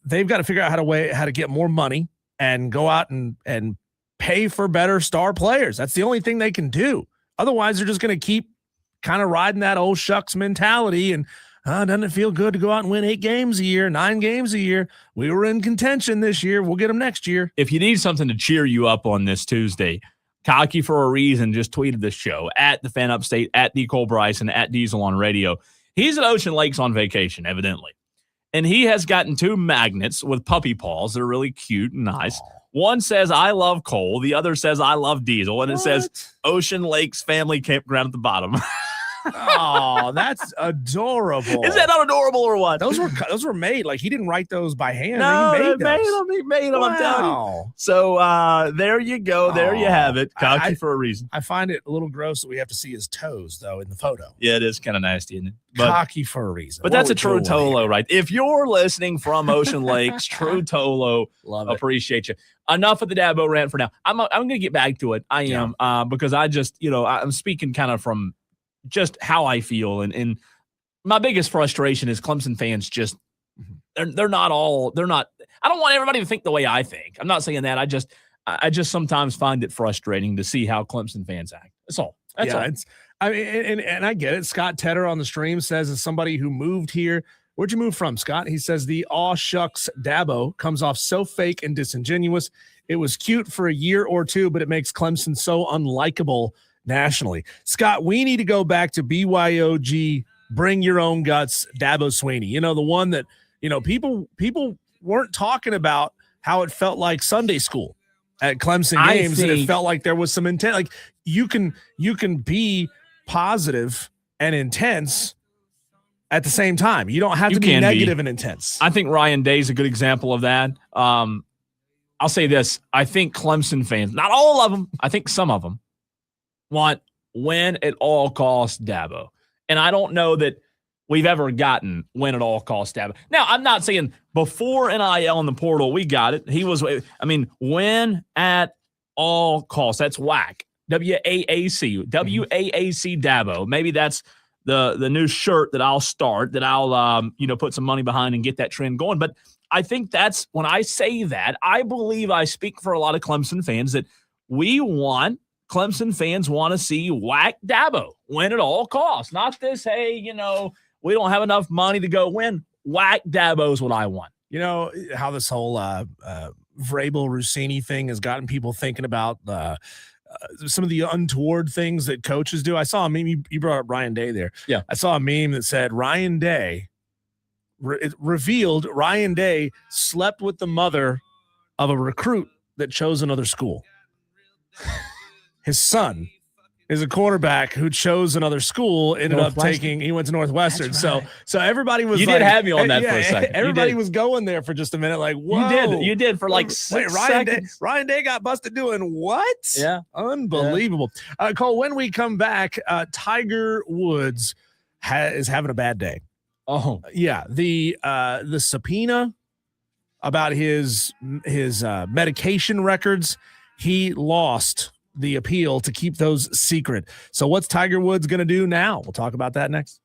they've got to figure out how to get more money and go out and pay for better star players. That's the only thing they can do. Otherwise, they're just going to keep kind of riding that old shucks mentality. And doesn't it feel good to go out and win 8 games a year, 9 games a year? We were in contention this year. We'll get them next year. If you need something to cheer you up on this Tuesday, Cocky for a Reason just tweeted the show at the Fan Upstate, at Nicole Bryson, at Diesel on Radio. He's at Ocean Lakes on vacation, evidently. And he has gotten 2 magnets with puppy paws. They're really cute and nice. Aww. One says, I love Cole. The other says, I love Diesel. And it says, Ocean Lakes Family Campground at the bottom. Oh, that's adorable. Is that not adorable or what? Those were made. Like, he didn't write those by hand. No, he made them. Wow. I'm telling you. So there you go. There you have it. Cocky for a reason. I find it a little gross that we have to see his toes, though, in the photo. Yeah, it is kind of nasty, isn't it? Cocky for a reason. But that's a true Tolo, right? If you're listening from Ocean Lakes, true Tolo, love it. Appreciate you. Enough of the Dabo rant for now. I'm going to get back to it. I am because I just, I'm speaking kind of from just how I feel. And my biggest frustration is Clemson fans just they're not. I don't want everybody to think the way I think. I'm not saying that. I just sometimes find it frustrating to see how Clemson fans act. That's all. That's all. I mean, and I get it. Scott Tedder on the stream says, as somebody who moved here, where'd you move from, Scott? He says the aw shucks Dabo comes off so fake and disingenuous. It was cute for a year or two, but it makes Clemson so unlikable nationally. Scott, we need to go back to BYOG, bring your own guts, Dabo Swinney. You know, the one that, you know, people weren't talking about how it felt like Sunday school at Clemson games, and it felt like there was some intent. Like you can be positive and intense at the same time. You don't have to be negative and intense. I think Ryan Day is a good example of that. I'll say this. I think Clemson fans, not all of them, I think some of them, want win at all costs Dabo. And I don't know that we've ever gotten win at all costs Dabo. Now, I'm not saying before NIL in the portal, we got it. He was, win at all costs. That's whack. WAAC Dabo. Maybe that's the new shirt that I'll start, that I'll put some money behind and get that trend going. But I think that's, when I say that, I believe I speak for a lot of Clemson fans, that Clemson fans want to see whack Dabo, win at all costs. Not this, hey, we don't have enough money to go win. Whack Dabo is what I want. You know how this whole Vrabel Rossini thing has gotten people thinking about some of the untoward things that coaches do. I saw a meme. You brought up Ryan Day there. Yeah. I saw a meme that said Ryan Day revealed Ryan Day slept with the mother of a recruit that chose another school. His son is a quarterback who chose another school, ended up he went to Northwestern. Right. So everybody was you did have me on that for a second. Everybody was going there for just a minute. Like, whoa. You did for like 6 seconds. Ryan Day got busted doing what? Yeah. Unbelievable. Yeah. Cole, when we come back, Tiger Woods is having a bad day. Oh. Yeah. The subpoena about his medication records, he lost the appeal to keep those secret. So what's Tiger Woods going to do now? We'll talk about that next.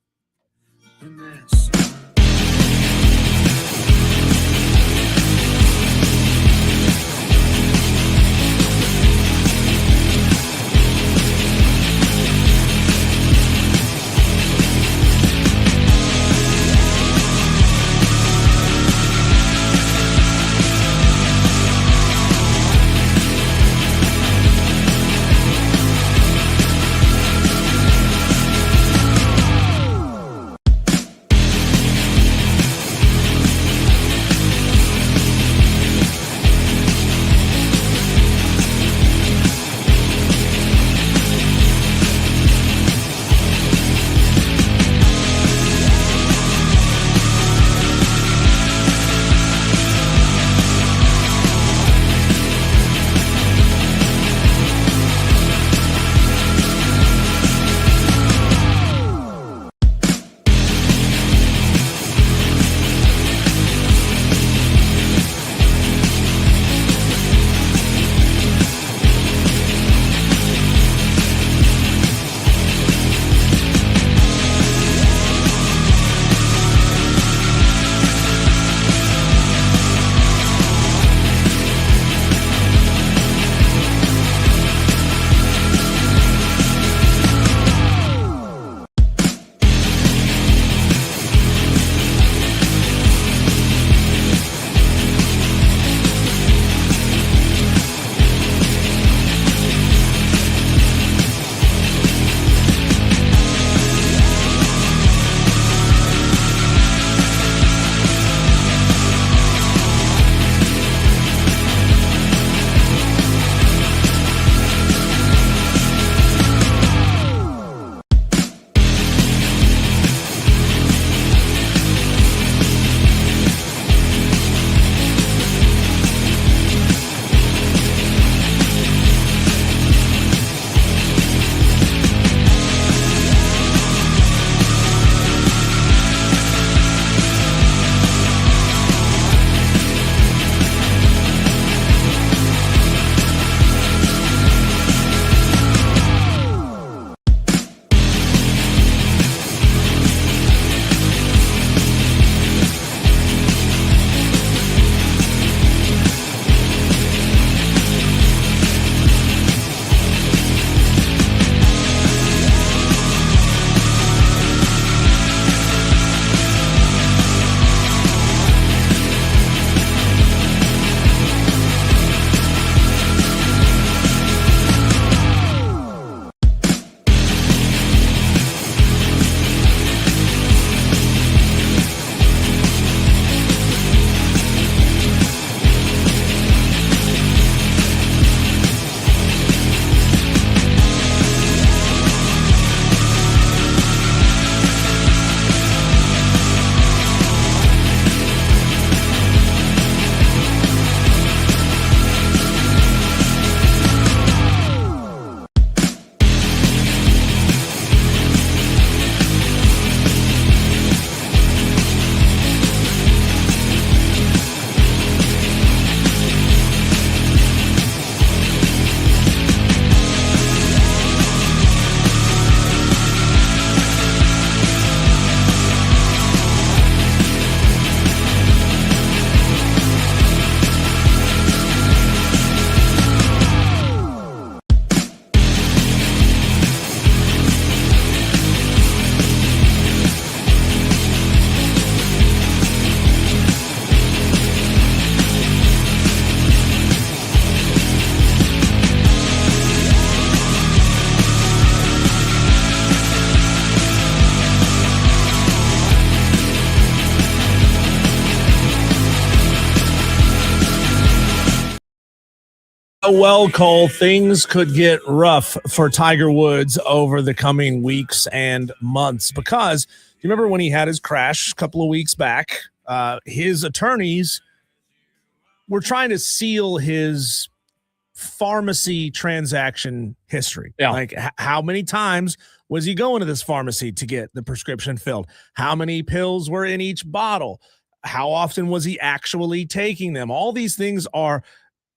Well, Cole, things could get rough for Tiger Woods over the coming weeks and months because you remember when he had his crash a couple of weeks back, his attorneys were trying to seal his pharmacy transaction history. Yeah. Like how many times was he going to this pharmacy to get the prescription filled? How many pills were in each bottle? How often was he actually taking them? All these things are,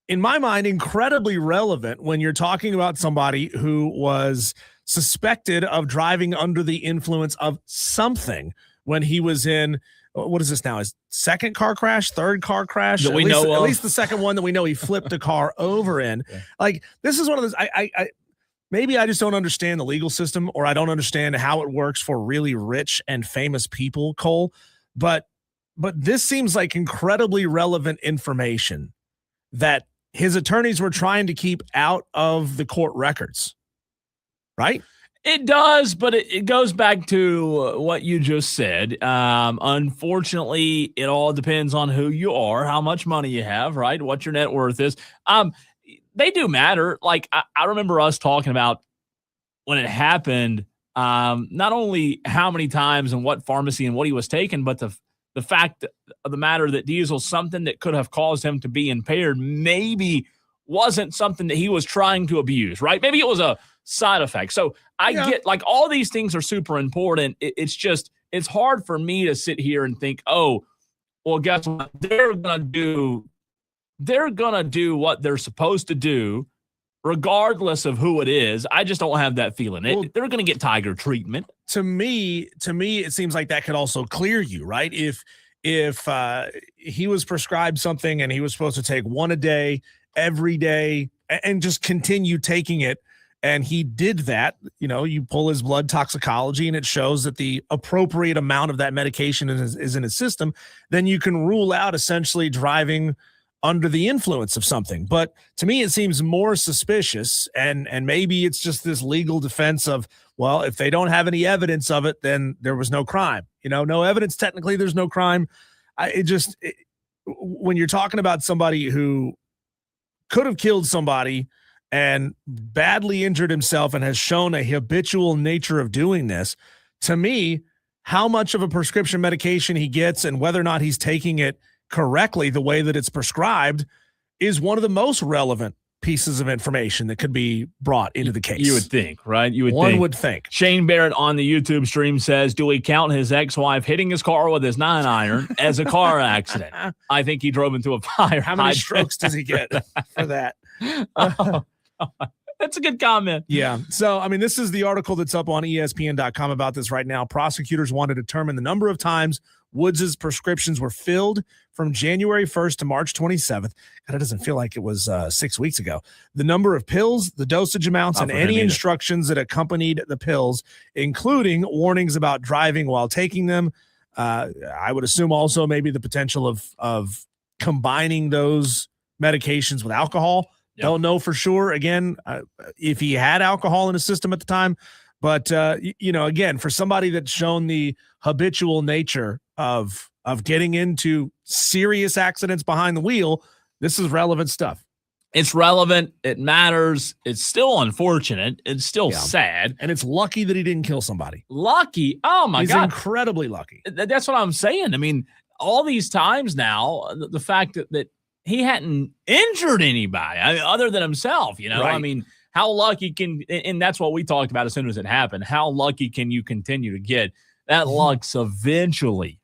in my mind, incredibly relevant when you're talking about somebody who was suspected of driving under the influence of something when he was in, what is this now, his second car crash, third car crash? That we know of. At least the second one that we know he flipped a car over in. Yeah. Like, this is one of those, I maybe I just don't understand the legal system, or I don't understand how it works for really rich and famous people, Cole, but this seems like incredibly relevant information that his attorneys were trying to keep out of the court records, right? It does, but it goes back to what you just said. Unfortunately, it all depends on who you are, how much money you have, right? What your net worth is. They do matter. Like, I remember us talking about when it happened, not only how many times and what pharmacy and what he was taking, but the fact of the matter that Diesel, something that could have caused him to be impaired, maybe wasn't something that he was trying to abuse, right? Maybe it was a side effect. So I get, like, all these things are super important. It's just, it's hard for me to sit here and think, oh, well, guess what? They're going to do what they're supposed to do, regardless of who it is. I just don't have that feeling. Well, they're going to get Tiger treatment. To me, it seems like that could also clear you, right? If he was prescribed something and he was supposed to take one a day, every day, and just continue taking it, and he did that, you pull his blood toxicology and it shows that the appropriate amount of that medication is in his system, then you can rule out essentially driving under the influence of something. But to me, it seems more suspicious, and maybe it's just this legal defense of, well, if they don't have any evidence of it, then there was no crime. No evidence, technically there's no crime. When you're talking about somebody who could have killed somebody and badly injured himself and has shown a habitual nature of doing this, to me, how much of a prescription medication he gets and whether or not he's taking it correctly the way that it's prescribed is one of the most relevant pieces of information that could be brought into the case. You would think, right? One would think. Shane Barrett on the YouTube stream says, do we count his ex-wife hitting his car with his 9-iron as a car accident? I think he drove into a fire. How many strokes does he get for that? That's a good comment. Yeah. So, this is the article that's up on ESPN.com about this right now. Prosecutors want to determine the number of times Woods' prescriptions were filled from January 1st to March 27th. God, it doesn't feel like it was 6 weeks ago. The number of pills, the dosage amounts, and any instructions that accompanied the pills, including warnings about driving while taking them. I would assume also maybe the potential of combining those medications with alcohol. Yep. Don't know for sure, again, if he had alcohol in his system at the time. But, again, for somebody that's shown the habitual nature of getting into serious accidents behind the wheel, this is relevant stuff. It's relevant. It matters. It's still unfortunate. It's still sad. And it's lucky that he didn't kill somebody. Lucky? Oh, my God. He's incredibly lucky. That's what I'm saying. All these times now, the fact that he hadn't injured anybody other than himself, Right. How lucky and that's what we talked about as soon as it happened. How lucky can you continue to get? That luck's eventually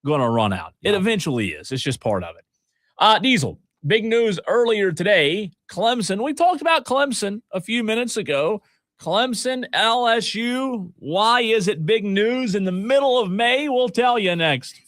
going to run out. It eventually is. It's just part of it. Diesel, big news earlier today. Clemson. We talked about Clemson a few minutes ago. Clemson, LSU. Why is it big news in the middle of May? We'll tell you next.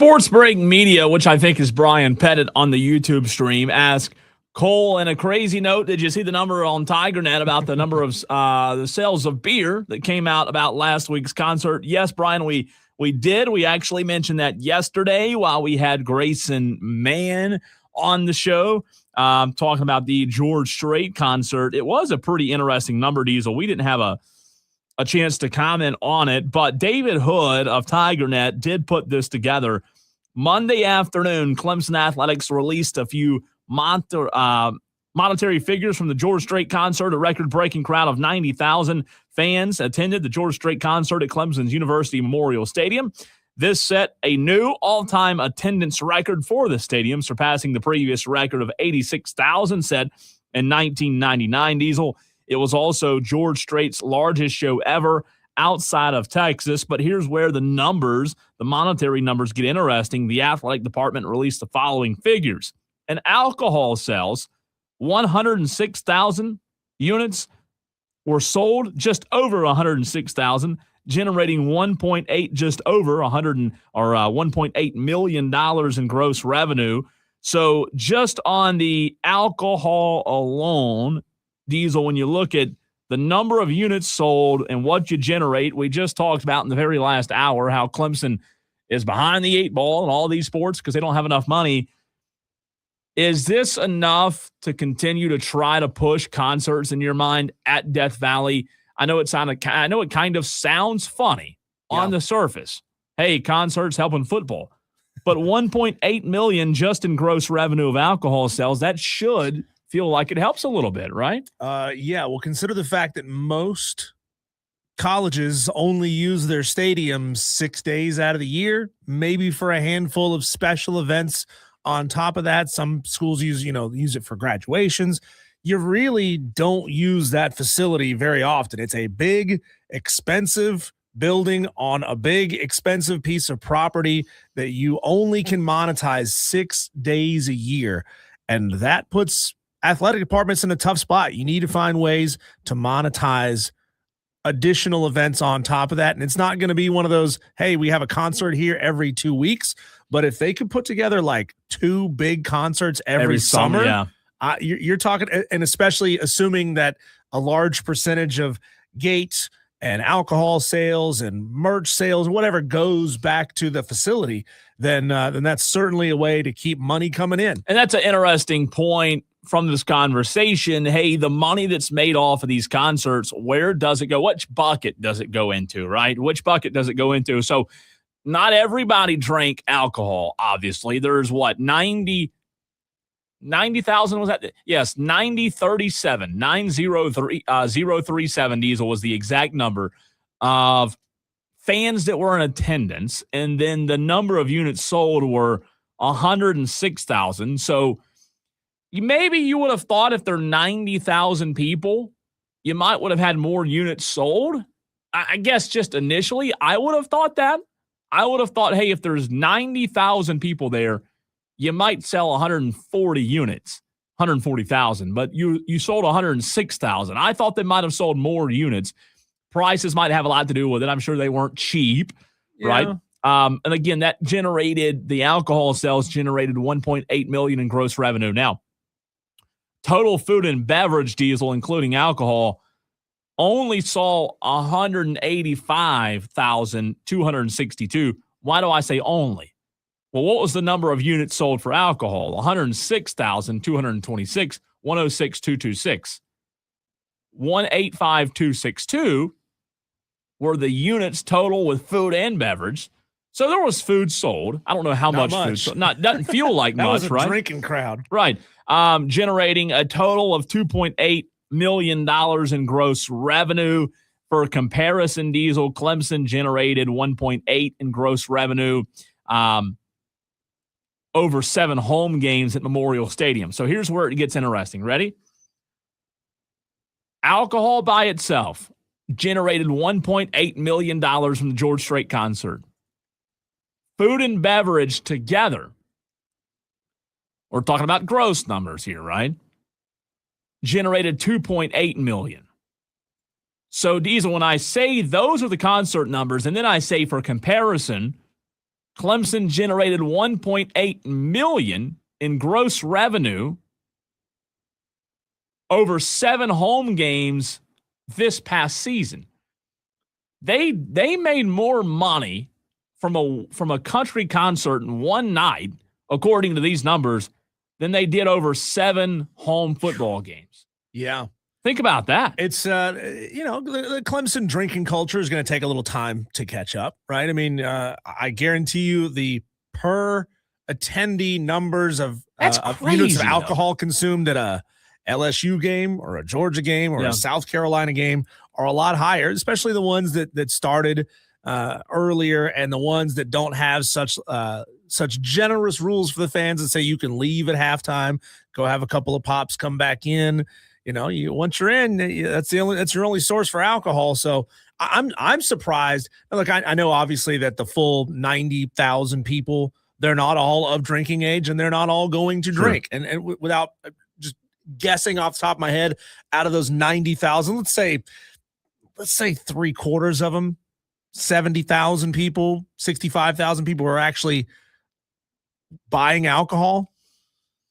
Sports Break Media, which I think is Brian Pettit on the YouTube stream, asked Cole, in a crazy note, did you see the number on TigerNet about the number of the sales of beer that came out about last week's concert? Yes, Brian, we did. We actually mentioned that yesterday while we had Grayson Mann on the show talking about the George Strait concert. It was a pretty interesting number, Diesel. We didn't have a chance to comment on it, but David Hood of TigerNet did put this together. Monday afternoon, Clemson Athletics released a few monetary figures from the George Strait concert. A record-breaking crowd of 90,000 fans attended the George Strait concert at Clemson's University Memorial Stadium. This set a new all-time attendance record for the stadium, surpassing the previous record of 86,000 set in 1999, Diesel. It was also George Strait's largest show ever outside of Texas. But here's where the monetary numbers get interesting. The athletic department released the following figures. And alcohol sales, 106,000 units were sold, just over 106,000, generating $1.8 million in gross revenue. So just on the alcohol alone, Diesel, when you look at the number of units sold and what you generate, we just talked about in the very last hour how Clemson is behind the eight ball in all these sports because they don't have enough money. Is this enough to continue to try to push concerts in your mind at Death Valley? I know it kind of sounds funny on the surface. Hey, concerts helping football. But $1.8 million just in gross revenue of alcohol sales, that should feel like it helps a little bit, right? Yeah, well, consider the fact that most colleges only use their stadiums 6 days out of the year, maybe for a handful of special events. On top of that, some schools use it for graduations. You really don't use that facility very often. It's a big, expensive building on a big, expensive piece of property that you only can monetize 6 days a year. And that puts athletic departments in a tough spot. You need to find ways to monetize additional events on top of that. And it's not going to be one of those, hey, we have a concert here every 2 weeks. But if they could put together like 2 big concerts every summer, you're talking, and especially assuming that a large percentage of gate and alcohol sales and merch sales, whatever goes back to the facility, then that's certainly a way to keep money coming in. And that's an interesting point from this conversation. Hey, the money that's made off of these concerts, where does it go? Which bucket does it go into, right? Which bucket does it go into? So not everybody drank alcohol, obviously. There's 90,000 was that? Yes, 9037, 037 Diesel was the exact number of fans that were in attendance. And then the number of units sold were 106,000. So maybe you would have thought if there are 90,000 people, you might would have had more units sold. I guess just initially, I would have thought that. I would have thought, hey, if there's 90,000 people there, you might sell 140 units, 140,000, but you sold 106,000. I thought they might have sold more units. Prices might have a lot to do with it. I'm sure they weren't cheap, right? And again, the alcohol sales generated $1.8 million in gross revenue. Now, total food and beverage, Diesel, including alcohol, only saw 185,262. Why do I say only? Well, what was the number of units sold for alcohol? 106,226, 106,226. 185,262 were the units total with food and beverage. So there was food sold. I don't know how much food sold. Doesn't feel like that much, was a right? Drinking crowd. Right. Generating a total of $2.8 million in gross revenue. For comparison, Diesel, Clemson generated 1.8 in gross revenue over 7 home games at Memorial Stadium. So here's where it gets interesting. Ready? Alcohol by itself generated $1.8 million from the George Strait concert. Food and beverage together, we're talking about gross numbers here, right? Generated $2.8 million. So, Diesel, when I say those are the concert numbers, and then I say for comparison, Clemson generated $1.8 million in gross revenue over 7 home games this past season. They made more money from a country concert in one night, according to these numbers, than they did over 7 home football games. Yeah. Think about that. It's, the Clemson drinking culture is going to take a little time to catch up, right? I mean, I guarantee you the per attendee numbers of units of alcohol consumed at a LSU game or a Georgia game or a South Carolina game are a lot higher, especially the ones that started earlier and the ones that don't have such generous rules for the fans that say you can leave at halftime, go have a couple of pops, come back in. Once you're in, that's your only source for alcohol. So I'm surprised. Look, I know obviously that the full 90,000 people, they're not all of drinking age and they're not all going to drink. Sure. And without just guessing off the top of my head, out of those 90,000, let's say 3/4 of them, 70,000 people, 65,000 people are actually buying alcohol.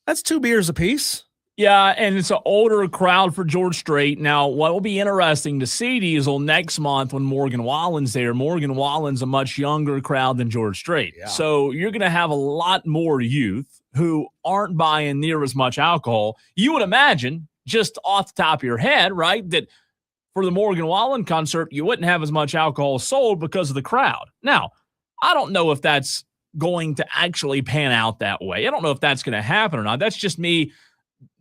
That's 2 beers a piece. Yeah, and it's an older crowd for George Strait. Now, what will be interesting to see, Diesel, next month when Morgan Wallen's there, Morgan Wallen's a much younger crowd than George Strait. Yeah. So you're going to have a lot more youth who aren't buying near as much alcohol. You would imagine, just off the top of your head, right, that for the Morgan Wallen concert, you wouldn't have as much alcohol sold because of the crowd. Now, I don't know if that's going to actually pan out that way. I don't know if that's going to happen or not. That's just me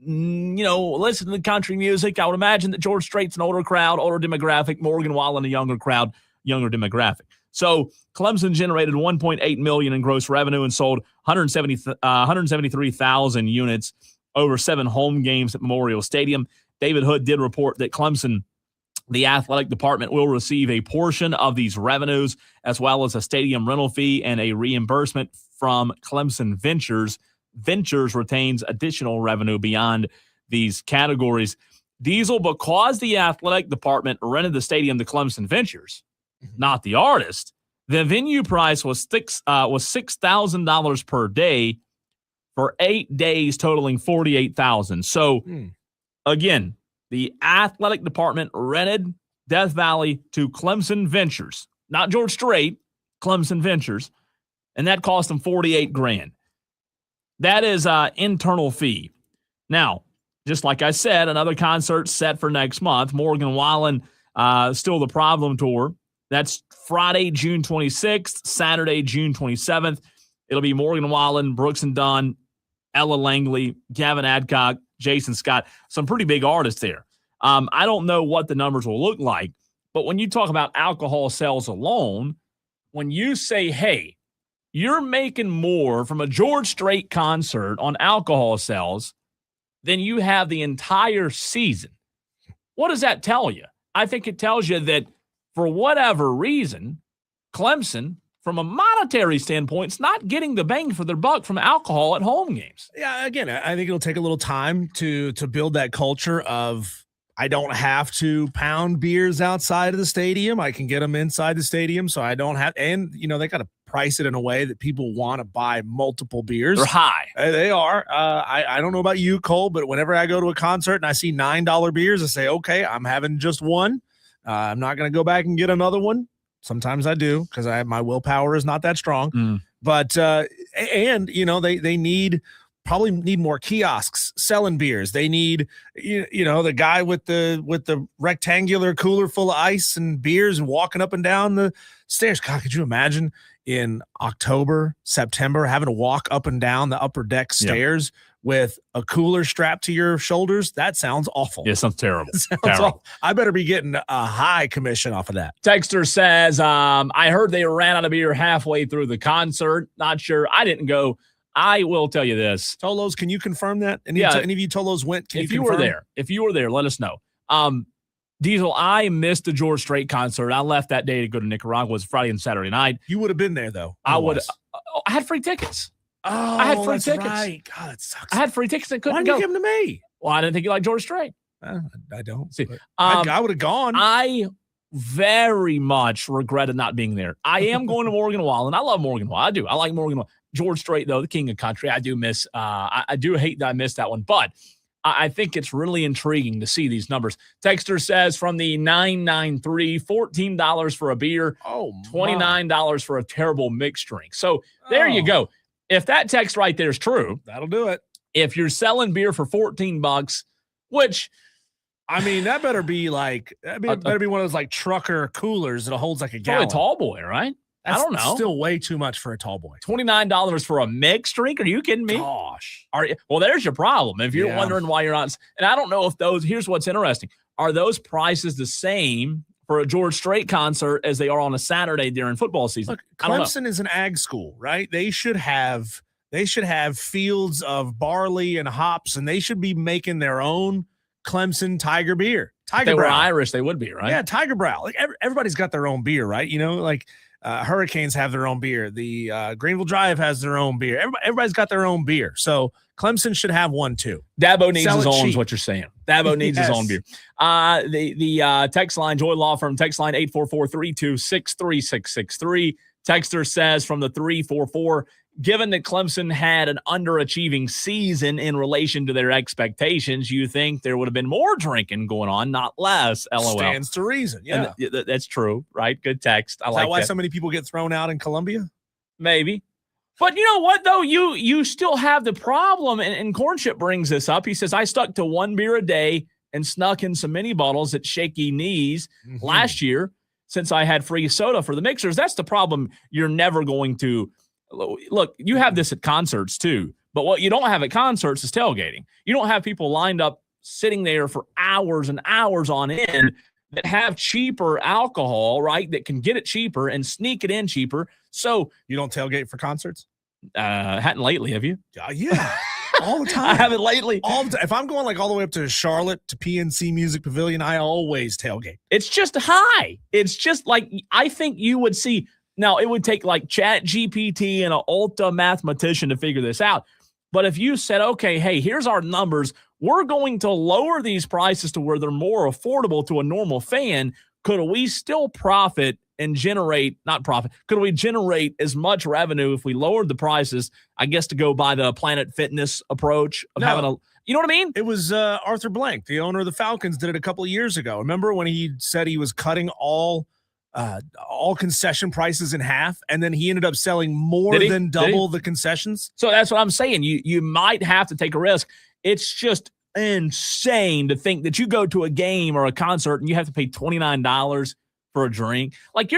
listen to the country music. I would imagine that George Strait's an older crowd, older demographic, Morgan Wallen a younger crowd, younger demographic. So Clemson generated $1.8 million in gross revenue and sold 173,000 units over 7 home games at Memorial Stadium. David Hood did report that Clemson, the athletic department, will receive a portion of these revenues as well as a stadium rental fee and a reimbursement from Clemson Ventures. Ventures retains additional revenue beyond these categories. Diesel, because the athletic department rented the stadium to Clemson Ventures, not the artist, the venue price was $6,000 per day for 8 days, totaling $48,000. So, again, the athletic department rented Death Valley to Clemson Ventures, not George Strait, Clemson Ventures, and that cost them $48,000. That is an internal fee. Now, just like I said, another concert set for next month. Morgan Wallen, Still the Problem Tour. That's Friday, June 26th, Saturday, June 27th. It'll be Morgan Wallen, Brooks and Dunn, Ella Langley, Gavin Adcock, Jason Scott. Some pretty big artists there. I don't know what the numbers will look like, but when you talk about alcohol sales alone, when you say, hey, you're making more from a George Strait concert on alcohol sales than you have the entire season. What does that tell you? I think it tells you that for whatever reason, Clemson, from a monetary standpoint, is not getting the bang for their buck from alcohol at home games. Yeah, again, I think it'll take a little time to build that culture of I don't have to pound beers outside of the stadium. I can get them inside the stadium, so I don't have – and, they got to price it in a way that people want to buy multiple beers. They're high. They are. I don't know about you, Cole, but whenever I go to a concert and I see $9 beers, I say, okay, I'm having just one. I'm not going to go back and get another one. Sometimes I do because my willpower is not that strong. But they probably need more kiosks selling beers. They need the guy with the rectangular cooler full of ice and beers and walking up and down the stairs. God, could you imagine in October, September having to walk up and down the upper deck stairs with a cooler strapped to your shoulders? That sounds awful. Yeah, sounds terrible. Awful. I better be getting a high commission off of that. Texter says, I heard they ran out of beer halfway through the concert. Not sure. I didn't go. I will tell you this. Tolos, can you confirm that? Any of you Tolos went? If you were there, let us know. Diesel, I missed the George Strait concert. I left that day to go to Nicaragua. It was Friday and Saturday night. You would have been there, though. I would. I had free tickets. Oh, I had free tickets. Right. God, that sucks. I had free tickets. I couldn't Why go. didn't you give them to me? Well, I didn't think you liked George Strait. I don't. See, I would have gone. I very much regretted not being there. I am going to Morgan Wallen. I love Morgan Wallen. I do. I like Morgan Wallen. George Strait, though, the king of country. I do miss. I do hate that I missed that one, but I think it's really intriguing to see these numbers. Texter says from the 993, $14 for a beer, $29 for a terrible mixed drink. So there you go. If that text right there is true, that'll do it. If you're selling beer for $14, which I mean, that better be like better be one of those like trucker coolers that holds like a gallon. A tall boy, right? That's I don't know. Still way too much for a tall boy. $29 for a mixed drink? Are you kidding me? Gosh. Well, there's your problem. If you're wondering why you're not, and I don't know if those. Here's what's interesting: are those prices the same for a George Strait concert as they are on a Saturday during football season? Look, Clemson is an ag school, right? They should have fields of barley and hops, and they should be making their own Clemson Tiger beer. If they were Irish, they would be, right? Yeah, Tiger Brow. Like everybody's got their own beer, right? You know, like Hurricanes have their own beer. The Greenville Drive has their own beer. Everybody's got their own beer. So Clemson should have one too. Dabo needs his own, is what you're saying. Dabo needs his own beer. The text line, Joy Law Firm, text line 844-326-3663. Texter says from the 344, given that Clemson had an underachieving season in relation to their expectations, you think there would have been more drinking going on, not less. LOL. Stands to reason. Yeah, that's true. Right? Good text. Is that why so many people get thrown out in Columbia? Maybe. But you know what, though? You still have the problem, and Cornship brings this up. He says, I stuck to one beer a day and snuck in some mini bottles at Shaky Knees last year since I had free soda for the mixers. That's the problem. You're never going to – look, you have this at concerts too, but what you don't have at concerts is tailgating. You don't have people lined up sitting there for hours and hours on end that have cheaper alcohol, right, that can get it cheaper and sneak it in cheaper. So you don't tailgate for concerts? Hadn't lately, have you? Yeah, all the time. I haven't lately. All the time. If I'm going like all the way up to Charlotte to PNC Music Pavilion, I always tailgate. It's just high. It's just like I think you would see. Now, it would take like Chat GPT and an ultra mathematician to figure this out. But if you said, okay, hey, here's our numbers, we're going to lower these prices to where they're more affordable to a normal fan, could we still profit and could we generate as much revenue if we lowered the prices, I guess, to go by the Planet Fitness approach of having you know what I mean? It was Arthur Blank, the owner of the Falcons, did it a couple of years ago. Remember when he said he was cutting all concession prices in half, and then he ended up selling more than double the concessions? So that's what I'm saying. You might have to take a risk. It's just insane to think that you go to a game or a concert and you have to pay $29 for a drink. Like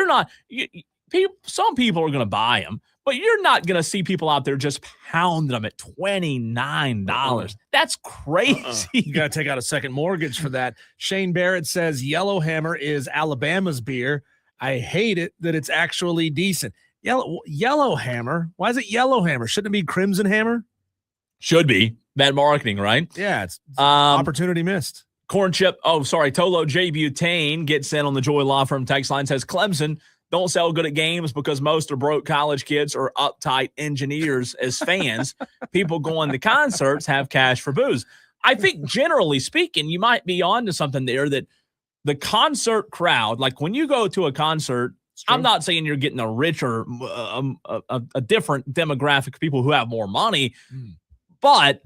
some people are going to buy them, but you're not going to see people out there just pounding them at $29. That's crazy. You got to take out a second mortgage for that. Shane Barrett says Yellowhammer is Alabama's beer. I hate it that it's actually decent. Yellowhammer? Why is it Yellowhammer? Shouldn't it be Crimson Hammer? Should be. Bad marketing, right? Yeah, it's opportunity missed. Tolo J. Butane gets in on the Joy Law Firm text line, says Clemson don't sell good at games because most are broke college kids or uptight engineers as fans. People going to concerts have cash for booze. I think generally speaking, you might be onto something there, that the concert crowd, like when you go to a concert, I'm not saying you're getting a richer, a different demographic of people who have more money, but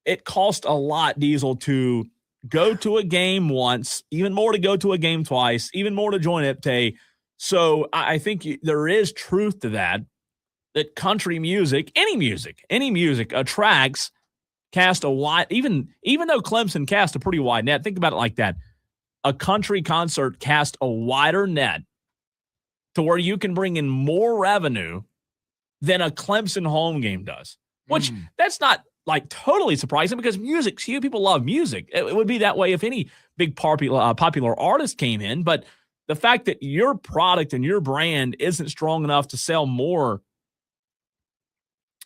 it costs a lot, Diesel, to go to a game once, even more to go to a game twice, even more to join IPTAY. So I think there is truth to that country music, any music attracts, cast a wide, even though Clemson cast a pretty wide net, think about it like that. A country concert cast a wider net to where you can bring in more revenue than a Clemson home game does, which that's not like totally surprising because music, people love music. It would be that way if any big popular artist came in, but the fact that your product and your brand isn't strong enough to sell more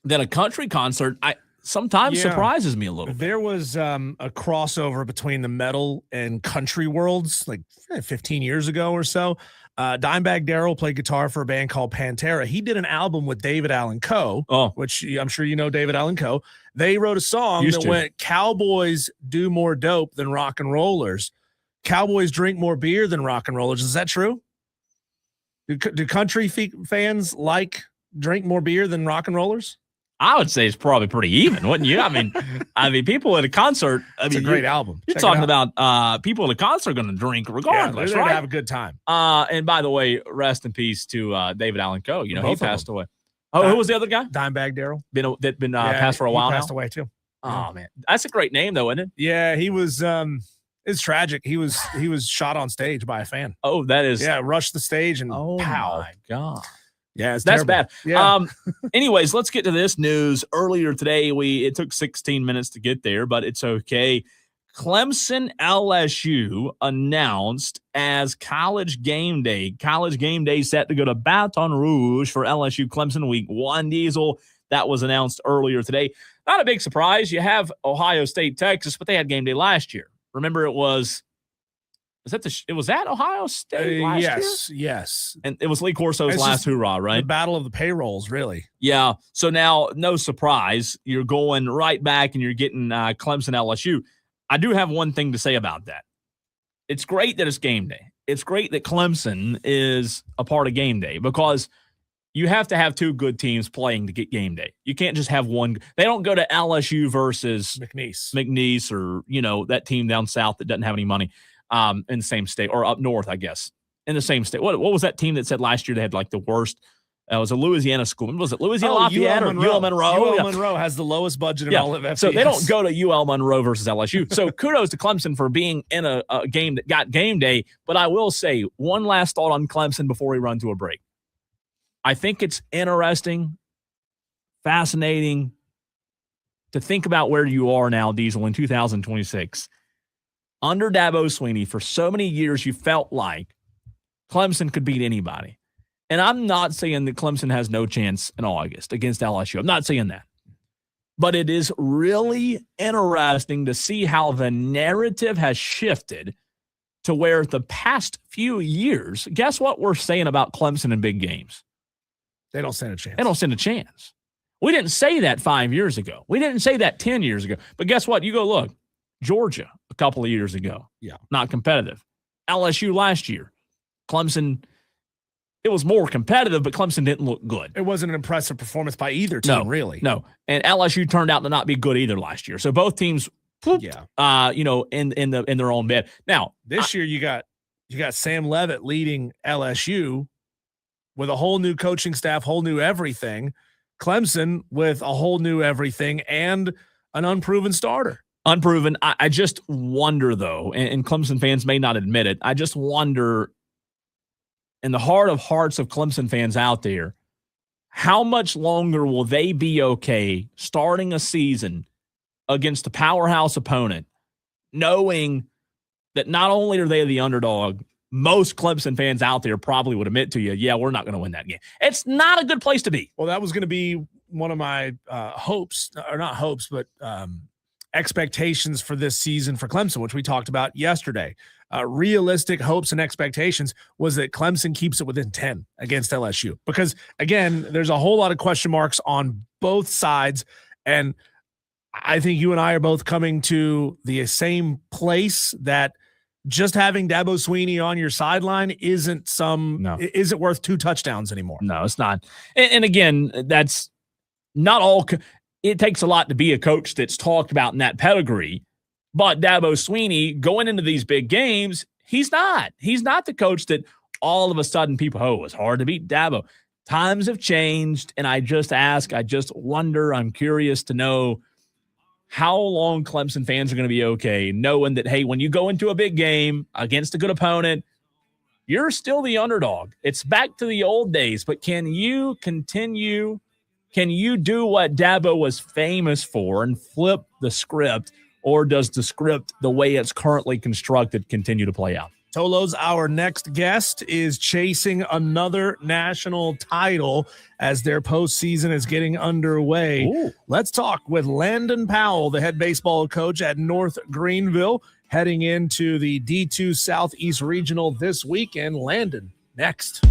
than a country concert, sometimes surprises me a little bit. There was a crossover between the metal and country worlds like 15 years ago or so. Dimebag Darrell played guitar for a band called Pantera. He did an album with David Allan Coe, which I'm sure you know David Allan Coe. They wrote a song that went, "Cowboys do more dope than rock and rollers." Cowboys drink more beer than rock and rollers. Is that true? Do country fans drink more beer than rock and rollers? I would say it's probably pretty even, wouldn't you? I mean, people at a concert. It's a great album. You're talking about people at a concert are going to drink regardless, they're right? Gonna have a good time. And by the way, rest in peace to David Allen Coe. You know, he passed away. Oh, who was the other guy? Dimebag Darrell. Been passed for a while now. He passed away too. Oh man, that's a great name though, isn't it? Yeah, he was. It's tragic. He was shot on stage by a fan. Oh, that is. Yeah, rushed the stage and pow. My God. Yeah, that's bad. Yeah. Anyways, let's get to this news. Earlier today, it took 16 minutes to get there, but it's okay. Clemson LSU announced as College Game Day. College Game Day set to go to Baton Rouge for LSU Clemson Week 1. Diesel, that was announced earlier today. Not a big surprise. You have Ohio State, Texas, but they had game day last year. Remember, it was that Ohio State last year? Yes. And it was Lee Corso's last hurrah, right? The battle of the payrolls, really. Yeah. So now, no surprise, you're going right back and you're getting Clemson LSU. I do have one thing to say about that. It's great that it's game day. It's great that Clemson is a part of game day because you have to have two good teams playing to get game day. You can't just have one. They don't go to LSU versus McNeese or, that team down south that doesn't have any money. In the same state or up north, I guess, in the same state. What was that team that said last year they had the worst? It was a Louisiana school. Was it Louisiana Lafayette or UL Monroe? UL Monroe has the lowest budget in all of FBS. So they don't go to UL Monroe versus LSU. So kudos to Clemson for being in a game that got game day. But I will say one last thought on Clemson before we run to a break. I think it's interesting, fascinating to think about where you are now, Diesel, in 2026. Under Dabo Swinney, for so many years, you felt like Clemson could beat anybody. And I'm not saying that Clemson has no chance in August against LSU. I'm not saying that. But it is really interesting to see how the narrative has shifted to where the past few years, guess what we're saying about Clemson in big games? They don't stand a chance. They don't stand a chance. We didn't say that 5 years ago. We didn't say that 10 years ago. But guess what? You go look. Georgia a couple of years ago. Yeah. Not competitive. LSU last year. Clemson, it was more competitive, but Clemson didn't look good. It wasn't an impressive performance by either team, really. No. And LSU turned out to not be good either last year. So both teams, in their own bed. Now, this year you got Sam Leavitt leading LSU with a whole new coaching staff, whole new everything. Clemson with a whole new everything and an unproven starter. Unproven. I just wonder, though, and Clemson fans may not admit it, I just wonder, in the heart of hearts of Clemson fans out there, how much longer will they be okay starting a season against a powerhouse opponent, knowing that not only are they the underdog, most Clemson fans out there probably would admit to you, yeah, we're not going to win that game. It's not a good place to be. Well, that was going to be one of my expectations for this season for Clemson, which we talked about yesterday. Realistic hopes and expectations was that Clemson keeps it within 10 against LSU. Because, again, there's a whole lot of question marks on both sides, and I think you and I are both coming to the same place that just having Dabo Swinney on your sideline isn't worth 2 touchdowns anymore. No, it's not. And again, that's not all – it takes a lot to be a coach that's talked about in that pedigree. But Dabo Swinney, going into these big games, he's not. He's not the coach that all of a sudden people, it's hard to beat Dabo. Times have changed, and I just wonder, I'm curious to know how long Clemson fans are going to be okay, knowing that, hey, when you go into a big game against a good opponent, you're still the underdog. It's back to the old days, but can you continue? Can you do what Dabo was famous for and flip the script, or does the script, the way it's currently constructed, continue to play out? Tolos, our next guest, is chasing another national title as their postseason is getting underway. Ooh. Let's talk with Landon Powell, the head baseball coach at North Greenville, heading into the D2 Southeast Regional this weekend. Landon, next.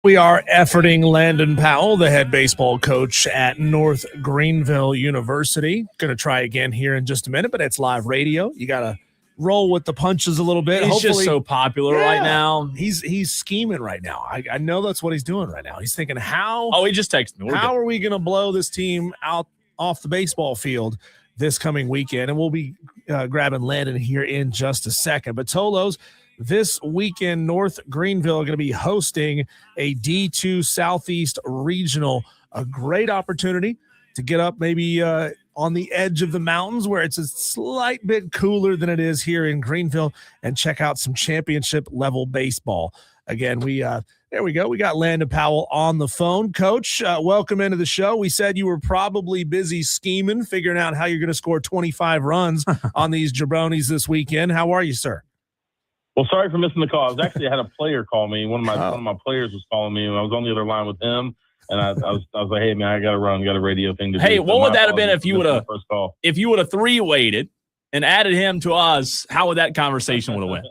We are efforting Landon Powell, the head baseball coach at North Greenville University. Going to try again here in just a minute, but it's live radio. You got to roll with the punches a little bit. He's just so popular right now. He's scheming right now. I know that's what he's doing right now. He's thinking, he just texted me. How are we going to blow this team out off the baseball field this coming weekend? And we'll be grabbing Landon here in just a second. But Tolos, this weekend, North Greenville are going to be hosting a D2 Southeast Regional, a great opportunity to get up maybe on the edge of the mountains where it's a slight bit cooler than it is here in Greenville and check out some championship level baseball. Again, there we go. We got Landon Powell on the phone. Coach, welcome into the show. We said you were probably busy scheming, figuring out how you're going to score 25 runs on these jabronis this weekend. How are you, sir? Well, sorry for missing the call. I had a player call me. One of my players was calling me, and I was on the other line with him. And I was like, "Hey man, I got to run. Got a radio thing to do." Hey, what would that have been if you would have three-weighted and added him to us? How would that conversation would have went?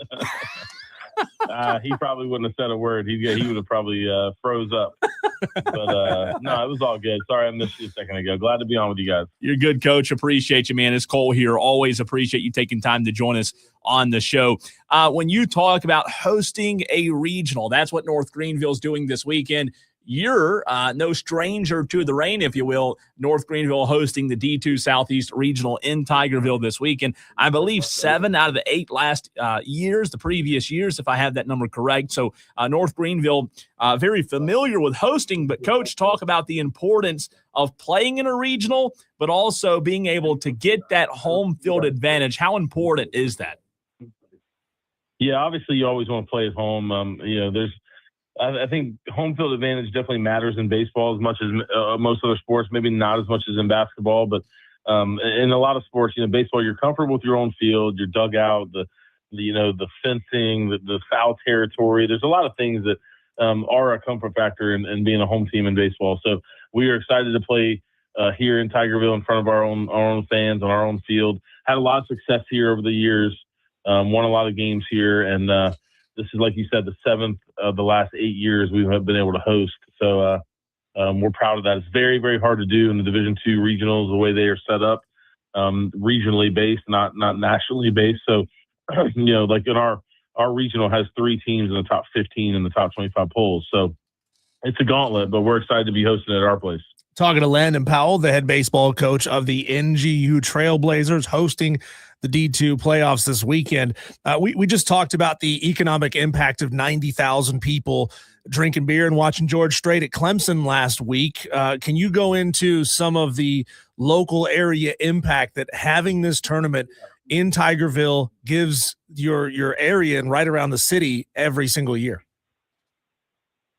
He probably wouldn't have said a word. He would have probably froze up. But no, it was all good. Sorry I missed you a second ago. Glad to be on with you guys. You're good, Coach. Appreciate you, man. It's Cole here. Always appreciate you taking time to join us on the show. When you talk about hosting a regional, that's what North Greenville's doing this weekend. You're no stranger to the rain, if you will. North Greenville hosting the D2 Southeast Regional in Tigerville this weekend. I believe 7 out of the 8 last years, the previous years, if I have that number correct. So North Greenville, very familiar with hosting. But, Coach, talk about the importance of playing in a regional, but also being able to get that home field advantage. How important is that? Yeah, obviously you always want to play at home. I think home field advantage definitely matters in baseball as much as most other sports, maybe not as much as in basketball, but in a lot of sports, baseball, you're comfortable with your own field, your dugout, the fencing, the foul territory. There's a lot of things that are a comfort factor in being a home team in baseball. So we are excited to play here in Tigerville in front of our own fans on our own field. Had a lot of success here over the years, won a lot of games here, and this is, like you said, the 7th of the last 8 years we have been able to host. So we're proud of that. It's very, very hard to do in the Division II regionals, the way they are set up, regionally based, not nationally based. So, like in our regional has 3 teams in the top 15 in the top 25 polls. So it's a gauntlet, but we're excited to be hosting it at our place. Talking to Landon Powell, the head baseball coach of the NGU Trailblazers, hosting the D2 playoffs this weekend. We just talked about the economic impact of 90,000 people drinking beer and watching George Strait at Clemson last week. Can you go into some of the local area impact that having this tournament in Tigerville gives your area and right around the city every single year?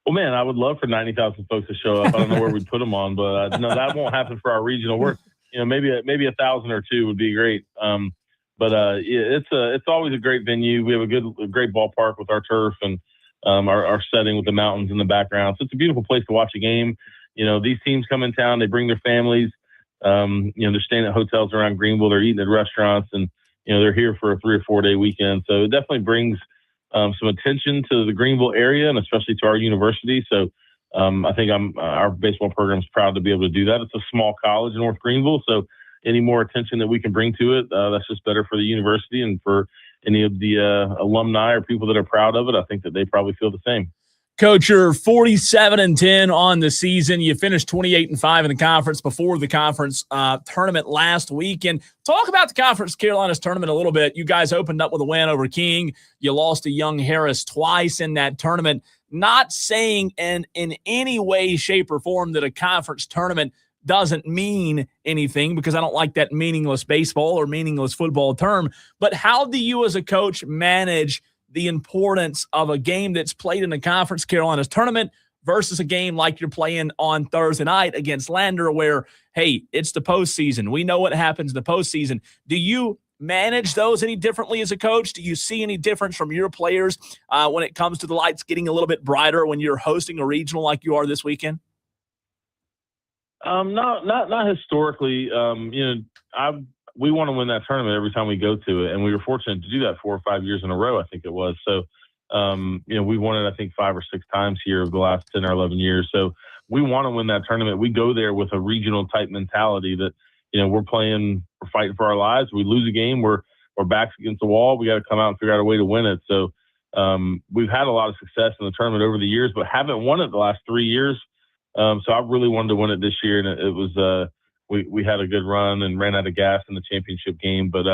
Well, man, I would love for 90,000 folks to show up. I don't know where we'd put them on, but no, that won't happen for our regional. We're, maybe 1,000 or 2 would be great. But it's always a great venue. We have a great ballpark with our turf and our setting with the mountains in the background. So it's a beautiful place to watch a game. These teams come in town, they bring their families. They're staying at hotels around Greenville, they're eating at restaurants, and they're here for a 3 or 4 day weekend. So it definitely brings some attention to the Greenville area and especially to our university. So I think our baseball program is proud to be able to do that. It's a small college in North Greenville, so any more attention that we can bring to it, that's just better for the university and for any of the alumni or people that are proud of it. I think that they probably feel the same. Coach, you're 47-10 on the season. You finished 28-5 in the conference before the conference tournament last week. And talk about the Conference Carolinas tournament a little bit. You guys opened up with a win over King. You lost to Young Harris twice in that tournament. Not saying in any way, shape, or form that a conference tournament doesn't mean anything, because I don't like that meaningless baseball or meaningless football term. But how do you as a coach manage the importance of a game that's played in the Conference Carolinas tournament versus a game like you're playing on Thursday night against Lander, where, hey, it's the postseason. We know what happens in the postseason. Do you manage those any differently as a coach? Do you see any difference from your players when it comes to the lights getting a little bit brighter when you're hosting a regional like you are this weekend? Not historically. We want to win that tournament every time we go to it, and we were fortunate to do that 4 or 5 years in a row, I think it was. So We've won it, I think, 5 or 6 times here over the last 10 or 11 years. So we want to win that tournament. We go there with a regional type mentality that, we're fighting for our lives. We lose a game, we're backs against the wall. We got to come out and figure out a way to win it. So we've had a lot of success in the tournament over the years, but haven't won it the last 3 years. So I really wanted to win it this year, and it was we had a good run and ran out of gas in the championship game, but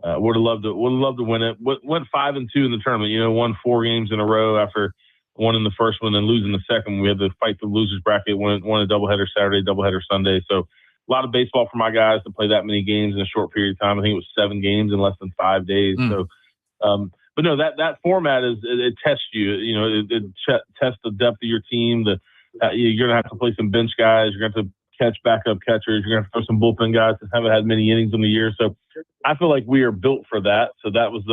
would have loved to win it. Went 5-2 in the tournament. Won 4 games in a row after winning the first one and losing the second. We had to fight the losers bracket. Won a doubleheader Saturday, doubleheader Sunday. So a lot of baseball for my guys to play that many games in a short period of time. I think it was 7 games in less than 5 days. So, but no, that format it tests you. It tests the depth of your team. You're gonna have to play some bench guys. You're gonna have to catch backup catchers. You're gonna have to throw some bullpen guys that haven't had many innings in the year. So I feel like we are built for that. So that was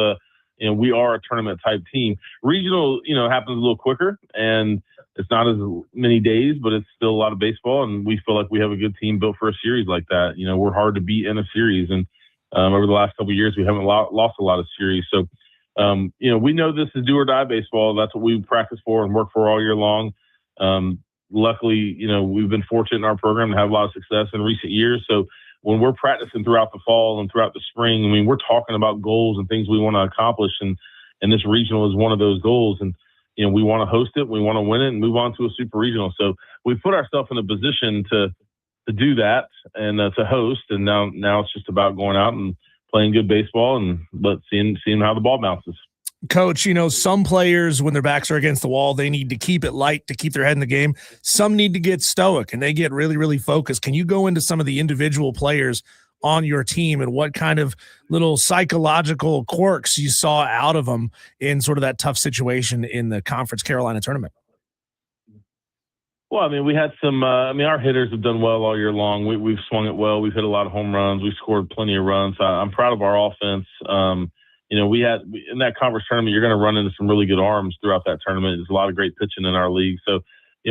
we are a tournament type team. Regional, happens a little quicker, and it's not as many days, but it's still a lot of baseball. And we feel like we have a good team built for a series like that. We're hard to beat in a series, and over the last couple of years, we haven't lost a lot of series. So, we know this is do or die baseball. That's what we practice for and work for all year long. Luckily, we've been fortunate in our program to have a lot of success in recent years. So when we're practicing throughout the fall and throughout the spring, we're talking about goals and things we want to accomplish. And this regional is one of those goals. And, we want to host it, we want to win it, and move on to a super regional. So we put ourselves in a position to do that and to host. And now it's just about going out and playing good baseball and seeing how the ball bounces. Coach, some players, when their backs are against the wall, they need to keep it light to keep their head in the game. Some need to get stoic and they get really, really focused. Can you go into some of the individual players on your team and what kind of little psychological quirks you saw out of them in sort of that tough situation in the Conference Carolina tournament? Well, we had some, our hitters have done well all year long. We've swung it well. We've hit a lot of home runs. We've scored plenty of runs. I'm proud of our offense. We had in that conference tournament, you're going to run into some really good arms throughout that tournament. There's a lot of great pitching in our league. So,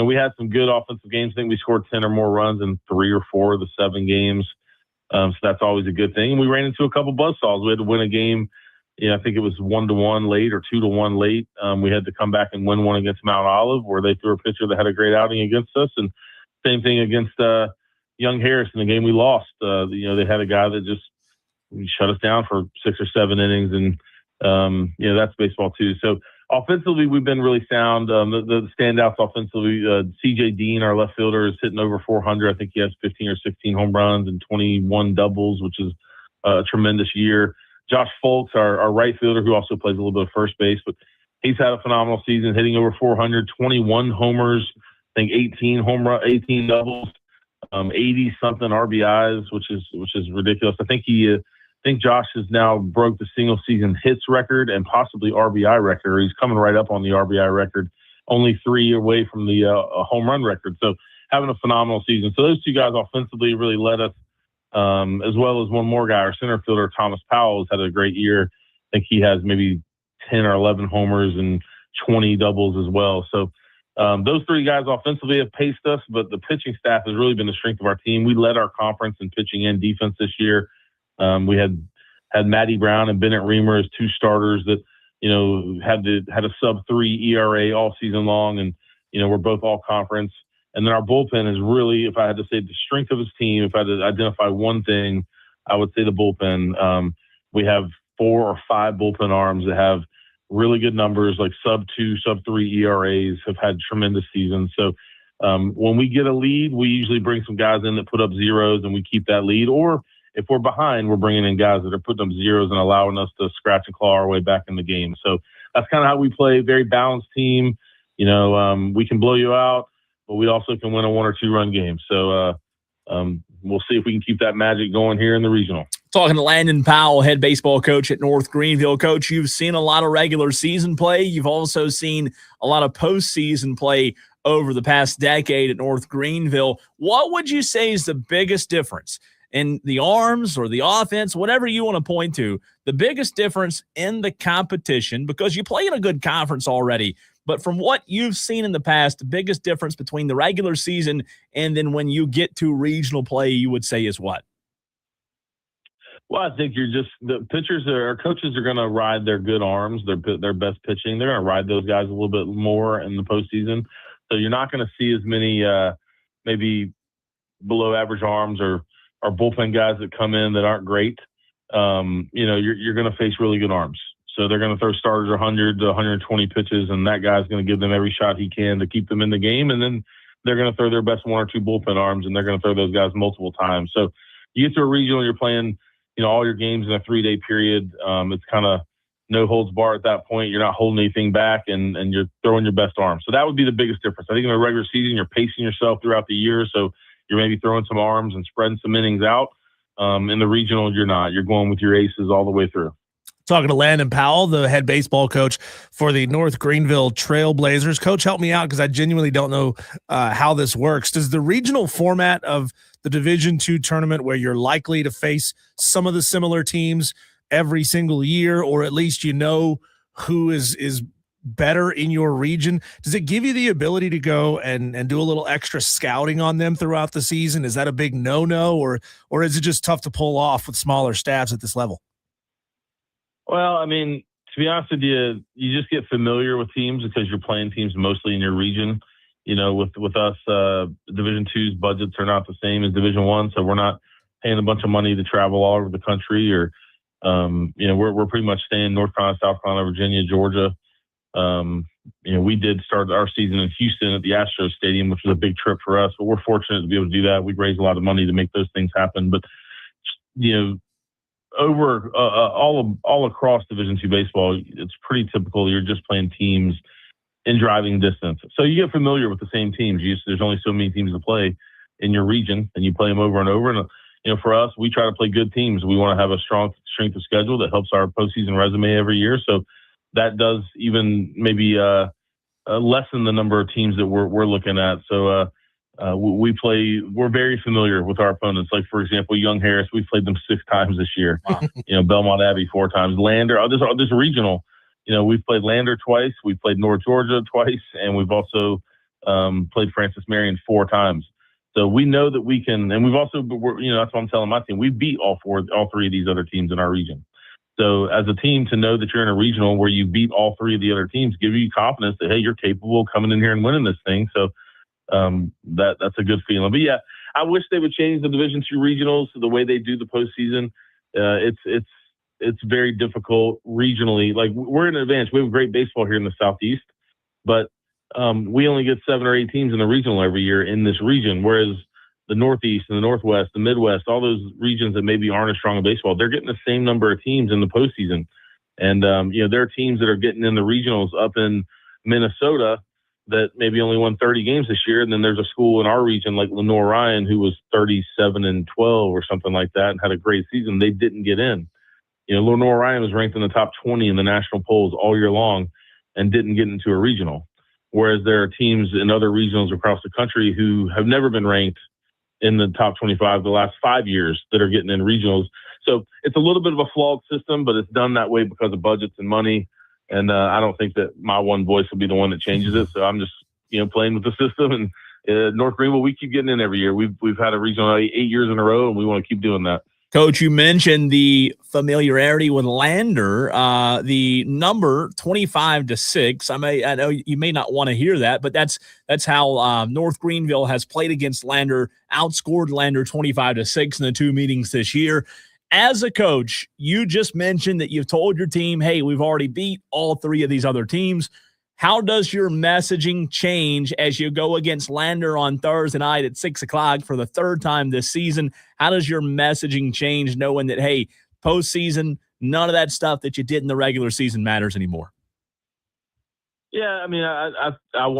we had some good offensive games. I think we scored 10 or more runs in 3 or 4 of the 7 games. So that's always a good thing. And we ran into a couple buzzsaws. We had to win a game. I think it was 1-1 late or 2-1 late. We had to come back and win one against Mount Olive, where they threw a pitcher that had a great outing against us. And same thing against Young Harris in the game we lost. They had a guy that just shut us down for 6 or 7 innings, and that's baseball too. So offensively, we've been really sound. The standouts offensively, C.J. Dean, our left fielder, is hitting over 400. I think he has 15 or 16 home runs and 21 doubles, which is a tremendous year. Josh Foltz, our right fielder, who also plays a little bit of first base, but he's had a phenomenal season, hitting over 400, 21 homers, I think 18 doubles, 80 something RBIs, which is ridiculous. I think Josh has now broke the single season hits record and possibly RBI record. He's coming right up on the RBI record, only 3 away from the home run record. So having a phenomenal season. So those 2 guys offensively really led us, as well as one more guy, our center fielder, Thomas Powell, has had a great year. I think he has maybe 10 or 11 homers and 20 doubles as well. So those 3 guys offensively have paced us, but the pitching staff has really been the strength of our team. We led our conference in pitching and defense this year. We had Matty Brown and Bennett Reamer as 2 starters that, had a sub-3 ERA all season long, and, we're both all conference. And then our bullpen is really, if I had to say the strength of his team, if I had to identify one thing, I would say the bullpen. We have 4 or 5 bullpen arms that have really good numbers, like sub-2, sub-3 ERAs, have had tremendous seasons. So when we get a lead, we usually bring some guys in that put up zeros and we keep that lead. Or if we're behind, we're bringing in guys that are putting up zeros and allowing us to scratch and claw our way back in the game. So that's kind of how we play. Very balanced team. We can blow you out, but we also can win a 1 or 2 run game. So we'll see if we can keep that magic going here in the regional. Talking to Landon Powell, head baseball coach at North Greenville. Coach, you've seen a lot of regular season play. You've also seen a lot of postseason play over the past decade at North Greenville. What would you say is the biggest difference in the arms or the offense, whatever you want to point to, the biggest difference in the competition? Because you play in a good conference already, but from what you've seen in the past, the biggest difference between the regular season and then when you get to regional play, you would say is what? Well, I think the pitchers or coaches are going to ride their good arms, their best pitching. They're going to ride those guys a little bit more in the postseason. So you're not going to see as many maybe below average arms or bullpen guys that come in that aren't great. You're going to face really good arms. So they're going to throw starters 100 to 120 pitches, and that guy's going to give them every shot he can to keep them in the game. And then they're going to throw their best one or two bullpen arms, and they're going to throw those guys multiple times. So you get to a regional, you're playing all your games in a 3-day period. It's kind of no holds bar at that point. You're not holding anything back, and you're throwing your best arm. So that would be the biggest difference. I think in the regular season, you're pacing yourself throughout the year. So you're maybe throwing some arms and spreading some innings out. In the regional, you're not. You're going with your aces all the way through. Talking to Landon Powell, the head baseball coach for the North Greenville Trailblazers. Coach, help me out because I genuinely don't know how this works. Does the regional format of the Division II tournament, where you're likely to face some of the similar teams every single year, or at least who is better in your region, does it give you the ability to go and do a little extra scouting on them throughout the season? Is that a big no-no, or is it just tough to pull off with smaller staffs at this level? Well, I mean, to be honest with you, you just get familiar with teams because you're playing teams mostly in your region. With us, Division II's budgets are not the same as Division I, so we're not paying a bunch of money to travel all over the country. Or, we're pretty much staying North Carolina, South Carolina, Virginia, Georgia. We did start our season in Houston at the Astros Stadium, which was a big trip for us. But we're fortunate to be able to do that. We raised a lot of money to make those things happen. But over all across Division II baseball, it's pretty typical. You're just playing teams in driving distance, so you get familiar with the same teams. There's only so many teams to play in your region, and you play them over and over. And for us, we try to play good teams. We want to have a strong strength of schedule that helps our postseason resume every year. So that does even maybe lessen the number of teams that we're looking at. So we're very familiar with our opponents. Like, for example, Young Harris, we've played them 6 times this year. Wow. Belmont Abbey 4 times. Lander, this regional, we've played Lander twice. We've played North Georgia twice. And we've also played Francis Marion 4 times. So we know that we can, and we've also, that's what I'm telling my team. We beat all 3 of these other teams in our region. So as a team, to know that you're in a regional where you beat all 3 of the other teams, give you confidence that, hey, you're capable of coming in here and winning this thing. So that's a good feeling. But yeah, I wish they would change the Division II regionals to the way they do the postseason. It's very difficult regionally. Like, we're in an advantage. We have great baseball here in the Southeast, but we only get 7 or 8 teams in the regional every year in this region, whereas the Northeast and the Northwest, the Midwest, all those regions that maybe aren't as strong in baseball, they're getting the same number of teams in the postseason. And, there are teams that are getting in the regionals up in Minnesota that maybe only won 30 games this year. And then there's a school in our region like Lenore Ryan who was 37-12 or something like that and had a great season. They didn't get in. Lenore Ryan was ranked in the top 20 in the national polls all year long and didn't get into a regional. Whereas there are teams in other regionals across the country who have never been ranked in the top 25 the last 5 years that are getting in regionals. So it's a little bit of a flawed system, but it's done that way because of budgets and money. And I don't think that my one voice will be the one that changes it. So I'm just, playing with the system. And North Greenville, we keep getting in every year. We've had a regional 8 years in a row, and we want to keep doing that. Coach, you mentioned the familiarity with Lander, the number 25-6. I know you may not want to hear that, but that's how North Greenville has played against Lander, outscored Lander 25-6 in the 2 meetings this year. As a coach, you just mentioned that you've told your team, hey, we've already beat all 3 of these other teams. How does your messaging change as you go against Lander on Thursday night at 6:00 for the 3rd time this season? How does your messaging change knowing that, hey, postseason, none of that stuff that you did in the regular season matters anymore? Yeah, I mean, I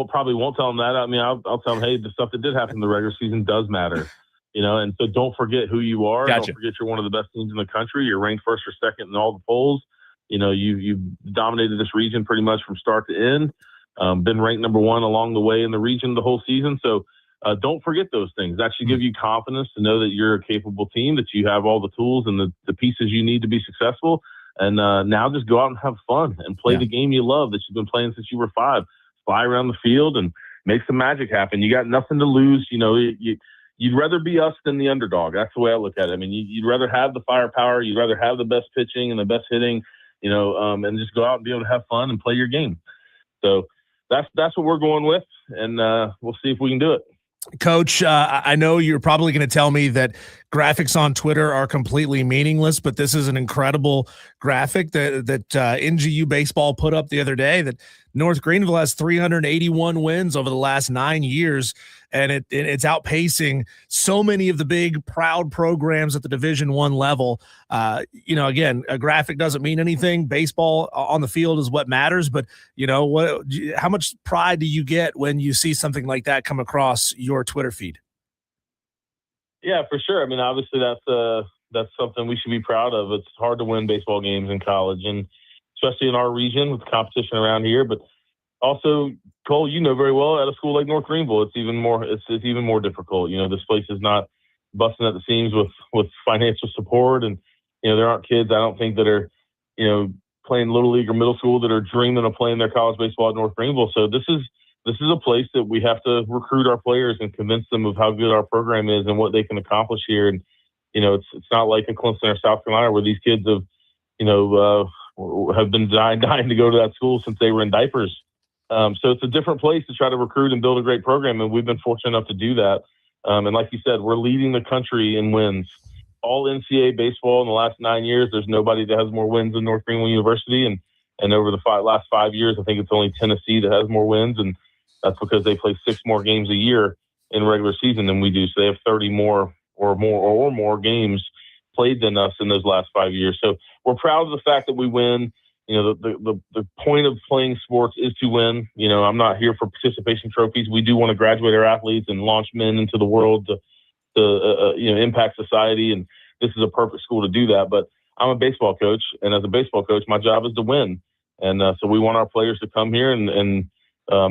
probably won't tell them that. I mean, I'll tell them, hey, the stuff that did happen in the regular season does matter. And so don't forget who you are. Gotcha. Don't forget you're one of the best teams in the country. You're ranked 1st or 2nd in all the polls. You've dominated this region pretty much from start to end. Been ranked number 1 along the way in the region the whole season. So don't forget those things. That should give you confidence to know that you're a capable team, that you have all the tools and the pieces you need to be successful. And now just go out and have fun and play the game you love that you've been playing since you were 5. Fly around the field and make some magic happen. You got nothing to lose. you'd rather be us than the underdog. That's the way I look at it. I mean, you'd rather have the firepower. You'd rather have the best pitching and the best hitting, and just go out and be able to have fun and play your game. So that's what we're going with, and we'll see if we can do it. Coach, I know you're probably going to tell me that graphics on Twitter are completely meaningless, but this is an incredible graphic that NGU Baseball put up the other day, that North Greenville has 381 wins over the last 9 years, and it's outpacing so many of the big, proud programs at the Division I level. Again, a graphic doesn't mean anything. Baseball on the field is what matters, but how much pride do you get when you see something like that come across your Twitter feed? Yeah, for sure. I mean, obviously that's something we should be proud of. It's hard to win baseball games in college, and especially in our region with the competition around here. But also, Cole, you know very well, at a school like North Greenville, it's even more difficult. This place is not busting at the seams with financial support, and there aren't kids, I don't think, that are playing little league or middle school that are dreaming of playing their college baseball at North Greenville. So this is a place that we have to recruit our players and convince them of how good our program is and what they can accomplish here. And it's not like in Clemson or South Carolina where these kids have been dying to go to that school since they were in diapers. So it's a different place to try to recruit and build a great program, and we've been fortunate enough to do that. And like you said, we're leading the country in wins. All NCAA baseball in the last 9 years, there's nobody that has more wins than North Greenville University. And over the last 5 years, I think it's only Tennessee that has more wins, and that's because they play 6 more games a year in regular season than we do. So they have 30 more games played than us in those last 5 years. So we're proud of the fact that we win. The point of playing sports is to win. I'm not here for participation trophies. We do want to graduate our athletes and launch men into the world to impact society. And this is a perfect school to do that. But I'm a baseball coach, and as a baseball coach, my job is to win. And so we want our players to come here and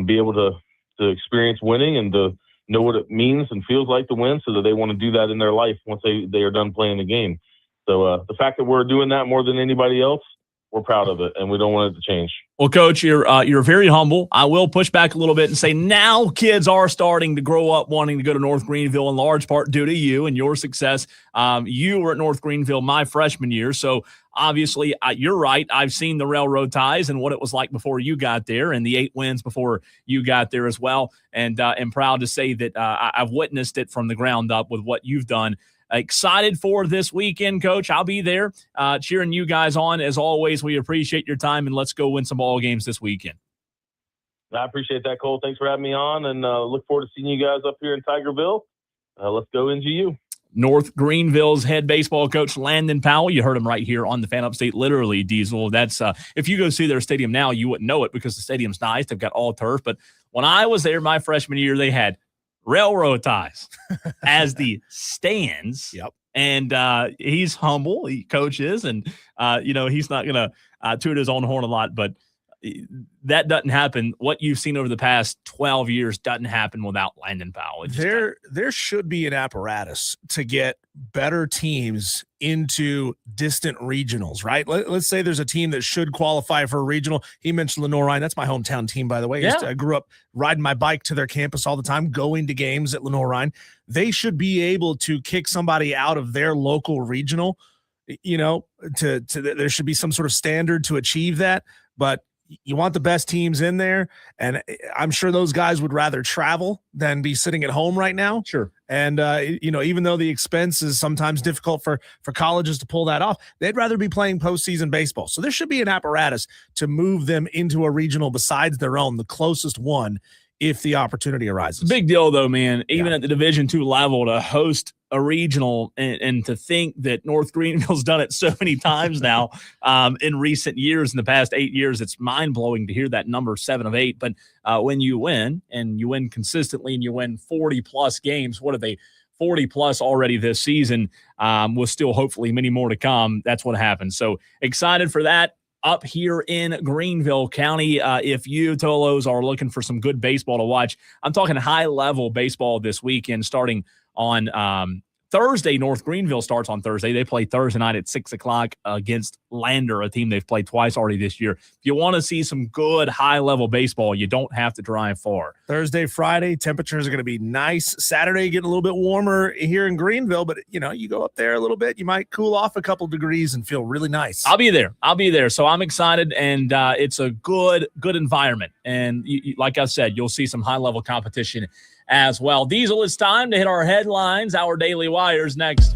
be able to experience winning and to know what it means and feels like to win, so that they want to do that in their life once they are done playing the game. So the fact that we're doing that more than anybody else, we're proud of it, and we don't want it to change. Well, Coach, you're very humble. I will push back a little bit and say now kids are starting to grow up wanting to go to North Greenville, in large part due to you and your success. You were at North Greenville my freshman year, so obviously you're right. I've seen the railroad ties and what it was like before you got there, and the 8 wins before you got there as well. And I'm proud to say that I've witnessed it from the ground up with what you've done. Excited for this weekend, Coach. I'll be there cheering you guys on. As always, we appreciate your time, and let's go win some ball games this weekend. I appreciate that, Cole. Thanks for having me on, and look forward to seeing you guys up here in Tigerville. Let's go NGU. North Greenville's head baseball coach, Landon Powell. You heard him right here on the Fan Upstate, literally, Diesel. That's if you go see their stadium now, you wouldn't know it because the stadium's nice. They've got all turf. But when I was there my freshman year, they had railroad ties as the stands. Yep. And he's humble. He coaches, and he's not gonna toot his own horn a lot, but that doesn't happen. What you've seen over the past 12 years doesn't happen without Landon Powell. There should be an apparatus to get better teams into distant regionals, right? Let's say there's a team that should qualify for a regional. He mentioned Lenoir-Rhyne. That's my hometown team, by the way. Yeah. I grew up riding my bike to their campus all the time, going to games at Lenoir-Rhyne. They should be able to kick somebody out of their local regional, there should be some sort of standard to achieve that. But you want the best teams in there, and I'm sure those guys would rather travel than be sitting at home right now. Sure. And, even though the expense is sometimes difficult for colleges to pull that off, they'd rather be playing postseason baseball. So there should be an apparatus to move them into a regional besides their own, the closest one, if the opportunity arises. It's a big deal, though, man, even at the Division II level, to host a regional and to think that North Greenville's done it so many times now in recent years, in the past 8 years. It's mind-blowing to hear that number, 7 of 8. But when you win, and you win consistently, and you win 40-plus games, what are they, 40-plus already this season, with still hopefully many more to come, that's what happens. So excited for that. Up here in Greenville County, if you Tolos are looking for some good baseball to watch, I'm talking high-level baseball this weekend, starting on Thursday, North Greenville starts on Thursday. They play Thursday night at 6 o'clock against Lander, a team they've played twice already this year. If you want to see some good high-level baseball, you don't have to drive far. Thursday, Friday, temperatures are going to be nice. Saturday, getting a little bit warmer here in Greenville, but, you go up there a little bit, you might cool off a couple degrees and feel really nice. I'll be there. So I'm excited, and it's a good environment. And like I said, you'll see some high-level competition as well. Diesel, it's time to hit our headlines, our daily wires next.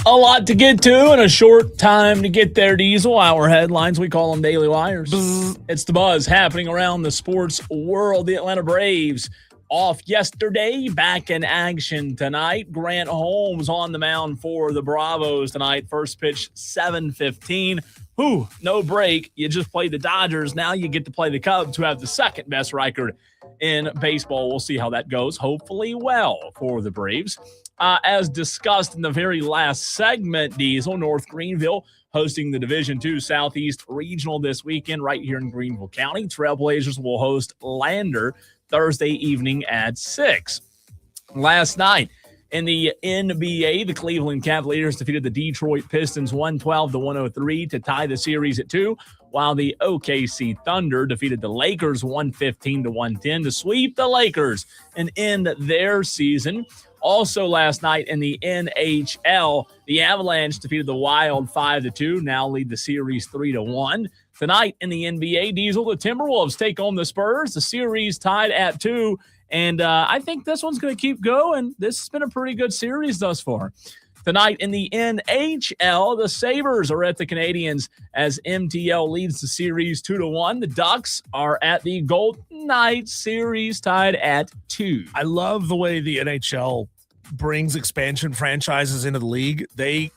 A lot to get to in a short time to get there, Diesel. Our headlines, we call them Daily Wires. It's the buzz happening around the sports world. The Atlanta Braves off yesterday, back in action tonight. Grant Holmes on the mound for the Bravos tonight. First pitch, 7:15. No break. You just played the Dodgers. Now you get to play the Cubs, who have the second best record in baseball. We'll see how that goes. Hopefully well for the Braves. As discussed in the very last segment, Diesel, North Greenville hosting the Division II Southeast Regional this weekend right here in Greenville County. Trailblazers will host Lander Thursday evening at 6. Last night in the NBA, the Cleveland Cavaliers defeated the Detroit Pistons 112-103 to tie the series at 2, while the OKC Thunder defeated the Lakers 115-110 to sweep the Lakers and end their season. Also last night in the NHL, the Avalanche defeated the Wild 5-2, now lead the series 3-1. Tonight in the NBA, Diesel, the Timberwolves take on the Spurs. The series tied at 2, and I think this one's going to keep going. This has been a pretty good series thus far. Tonight in the NHL, the Sabres are at the Canadiens as MTL leads the series 2-1. The Ducks are at the Golden Knights, series tied at 2. I love the way the NHL brings expansion franchises into the league. They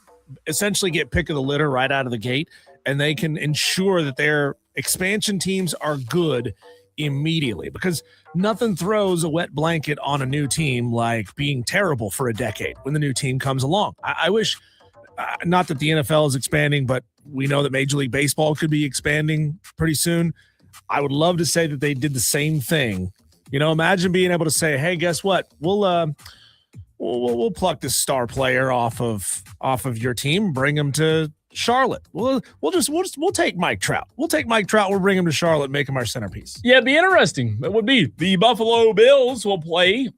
essentially get pick of the litter right out of the gate, and they can ensure that their expansion teams are good immediately, because nothing throws a wet blanket on a new team like being terrible for a decade when the new team comes along. I wish, not that the NFL is expanding, but we know that Major League Baseball could be expanding pretty soon. I would love to say that they did the same thing. You know, imagine being able to say, hey, guess what? We'll pluck this star player off of your team, bring him to Charlotte. We'll take Mike Trout. We'll bring him to Charlotte, make him our centerpiece. Yeah, it'd be interesting. It would be. The Buffalo Bills will play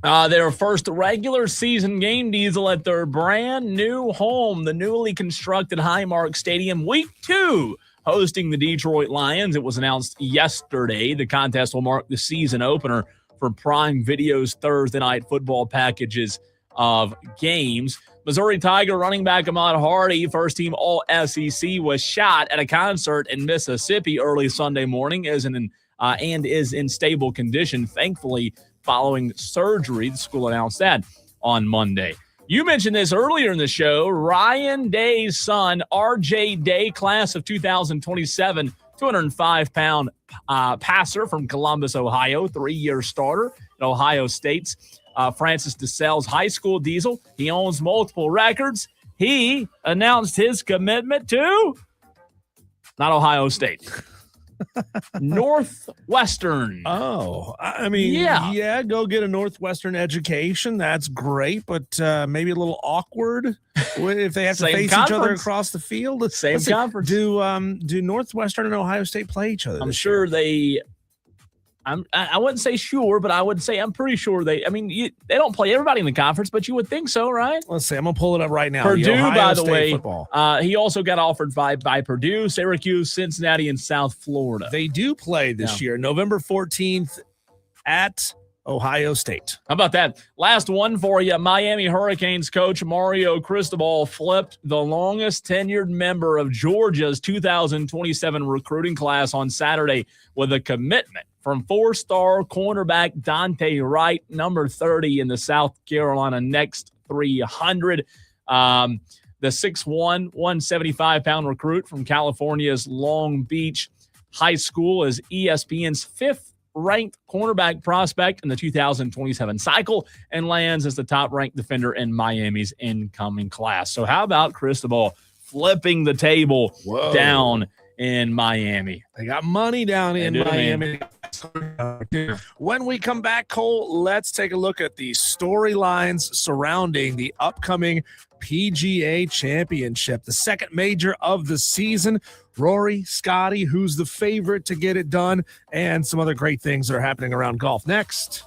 their first regular season game, Diesel, at their brand new home, the newly constructed Highmark Stadium, week 2, hosting the Detroit Lions. It was announced yesterday. The contest will mark the season opener for Prime Video's Thursday night football packages of games. Missouri Tiger running back Ahmad Hardy, first-team All-SEC, was shot at a concert in Mississippi early Sunday morning is in stable condition, thankfully, following surgery. The school announced that on Monday. You mentioned this earlier in the show. Ryan Day's son, R.J. Day, class of 2027, 205-pound passer from Columbus, Ohio, 3-year starter at Ohio State's Francis DeSales High School. Diesel, he owns multiple records. He announced his commitment to not Ohio State. Northwestern. Oh, I mean, yeah, go get a Northwestern education. That's great, but maybe a little awkward if they have to face each other across the field. Same conference. Do Northwestern and Ohio State play each other? I'm sure they. I wouldn't say sure, but I would say I'm pretty sure they don't play everybody in the conference, but you would think so, right? Let's see. I'm going to pull it up right now. Purdue, by the way, football. He also got offered by Purdue, Syracuse, Cincinnati, and South Florida. They do play this year, November 14th at Ohio State. How about that? Last one for you. Miami Hurricanes coach Mario Cristobal flipped the longest tenured member of Georgia's 2027 recruiting class on Saturday with a commitment from 4-star cornerback Dante Wright, number 30 in the South Carolina Next 300. The 6'1", 175-pound recruit from California's Long Beach High School is ESPN's 5th-ranked cornerback prospect in the 2027 cycle and lands as the top-ranked defender in Miami's incoming class. So how about Cristobal flipping the table down in Miami? They got money down in Miami. When we come back, Cole, let's take a look at the storylines surrounding the upcoming PGA Championship, the second major of the season. Rory, Scotty, who's the favorite to get it done, and some other great things that are happening around golf. Next.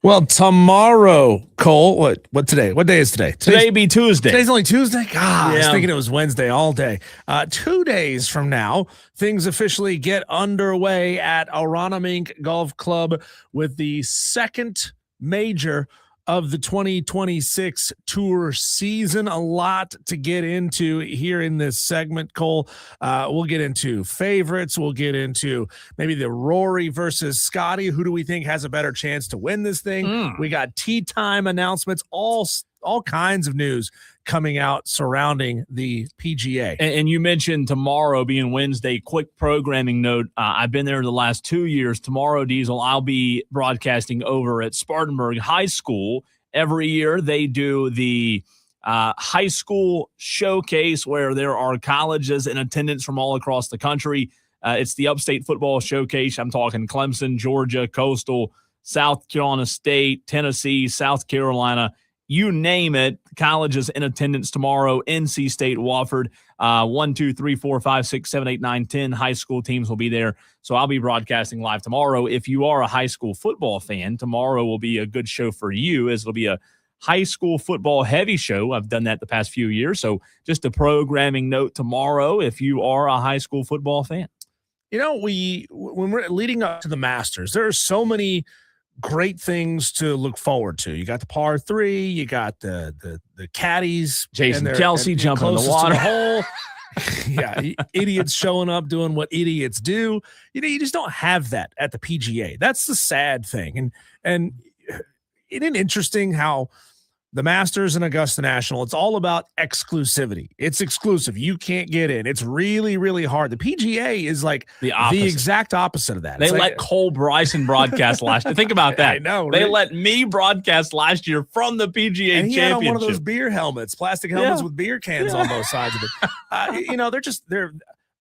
Well, tomorrow, Cole, what today? What day is today? Today be Tuesday. Today's only Tuesday? God, I was Yeah. thinking it was Wednesday all day. 2 days from now, things officially get underway at Aronimink Golf Club with the second major of the 2026 tour season. A lot to get into here in this segment, Cole. We'll get into favorites. We'll get into maybe the Rory versus Scotty. Who do we think has a better chance to win this thing? We got tee time announcements, all kinds of news coming out surrounding the PGA. And you mentioned tomorrow being Wednesday. Quick programming note. I've been there the last 2 years. Tomorrow, Diesel, I'll be broadcasting over at Spartanburg High School. Every year they do the high school showcase where there are colleges in attendance from all across the country. It's the Upstate Football Showcase. I'm talking Clemson, Georgia, Coastal, South Carolina State, Tennessee, South Carolina. You name it, colleges in attendance tomorrow. NC State, Wofford, 1, 2, 3, 4, 5, 6, 7, 8, 9, 10 high school teams will be there. So I'll be broadcasting live tomorrow. If you are a high school football fan, tomorrow will be a good show for you, as it'll be a high school football heavy show. I've done that the past few years. So just a programming note tomorrow if you are a high school football fan. You know, when we're leading up to the Masters, there are so many great things to look forward to. You got the par 3, you got the caddies, Jason Kelsey jumping in the water. Hole. Yeah, idiots showing up doing what idiots do. You know, you just don't have that at the PGA. That's the sad thing. And isn't it interesting how the Masters and Augusta National, it's all about exclusivity. It's exclusive. You can't get in. It's really, really hard. The PGA is like the exact opposite of that. They let Cole Bryson broadcast last year. Think about that. I know. They let me broadcast last year from the PGA and he Championship. Had on one of those beer helmets, plastic helmets with beer cans on both sides of it. You know, they're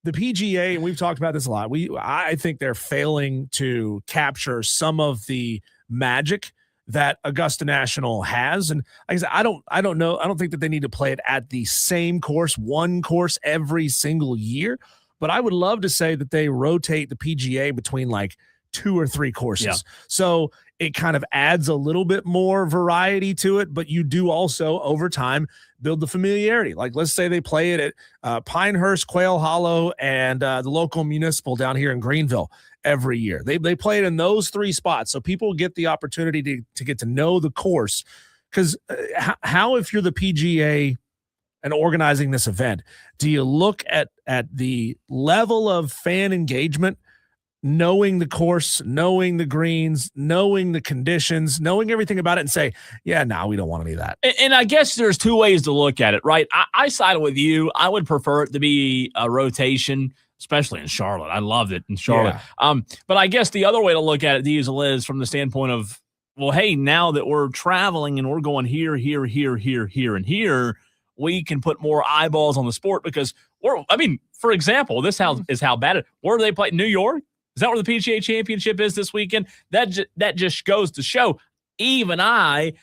the PGA, and we've talked about this a lot. I think they're failing to capture some of the magic that Augusta National has. And like I said, I don't know. I don't think that they need to play it at the same course, one course every single year. But I would love to say that they rotate the PGA between like 2 or 3 courses. Yeah. So it kind of adds a little bit more variety to it, but you do also over time build the familiarity. Like let's say they play it at Pinehurst, Quail Hollow, and the local municipal down here in Greenville every year. They play it in those 3 spots. So people get the opportunity to get to know the course. Because how, if you're the PGA and organizing this event, do you look at the level of fan engagement, knowing the course, knowing the greens, knowing the conditions, knowing everything about it, and say, yeah, no, we don't want any of that? And I guess there's 2 ways to look at it, right? I side with you. I would prefer it to be a rotation, especially in Charlotte. I loved it in Charlotte. Yeah. But I guess the other way to look at it, Diesel, is from the standpoint of, well, hey, now that we're traveling and we're going here, and here, we can put more eyeballs on the sport because for example, this is how bad it. Where do they play? New York? Is that where the PGA Championship is this weekend? That just goes to show, even I,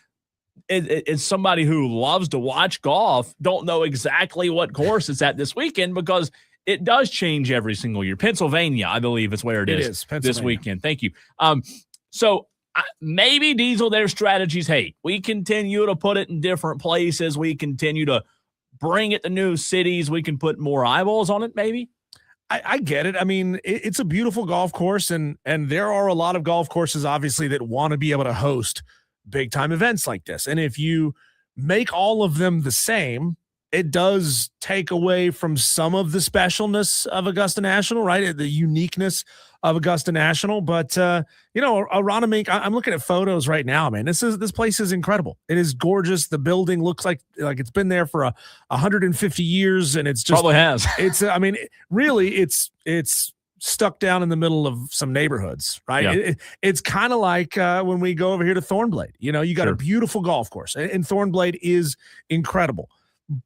as somebody who loves to watch golf, don't know exactly what course it's at this weekend because it does change every single year. Pennsylvania, I believe, is where it is this weekend. Thank you. So maybe, Diesel, their strategies, hey, we continue to put it in different places. We continue to bring it to new cities. We can put more eyeballs on it, maybe. I get it. I mean, it's a beautiful golf course, and there are a lot of golf courses, obviously, that want to be able to host big-time events like this. And if you make all of them the same, it does take away from some of the specialness of Augusta National, right? The uniqueness of Augusta National. But, Aronimink, I'm looking at photos right now, man. This place is incredible. It is gorgeous. The building looks like it's been there for 150 years, and it's just probably has. It's, really, it's stuck down in the middle of some neighborhoods, right? Yeah. It's kind of like when we go over here to Thornblade. You know, you got a beautiful golf course, and Thornblade is incredible,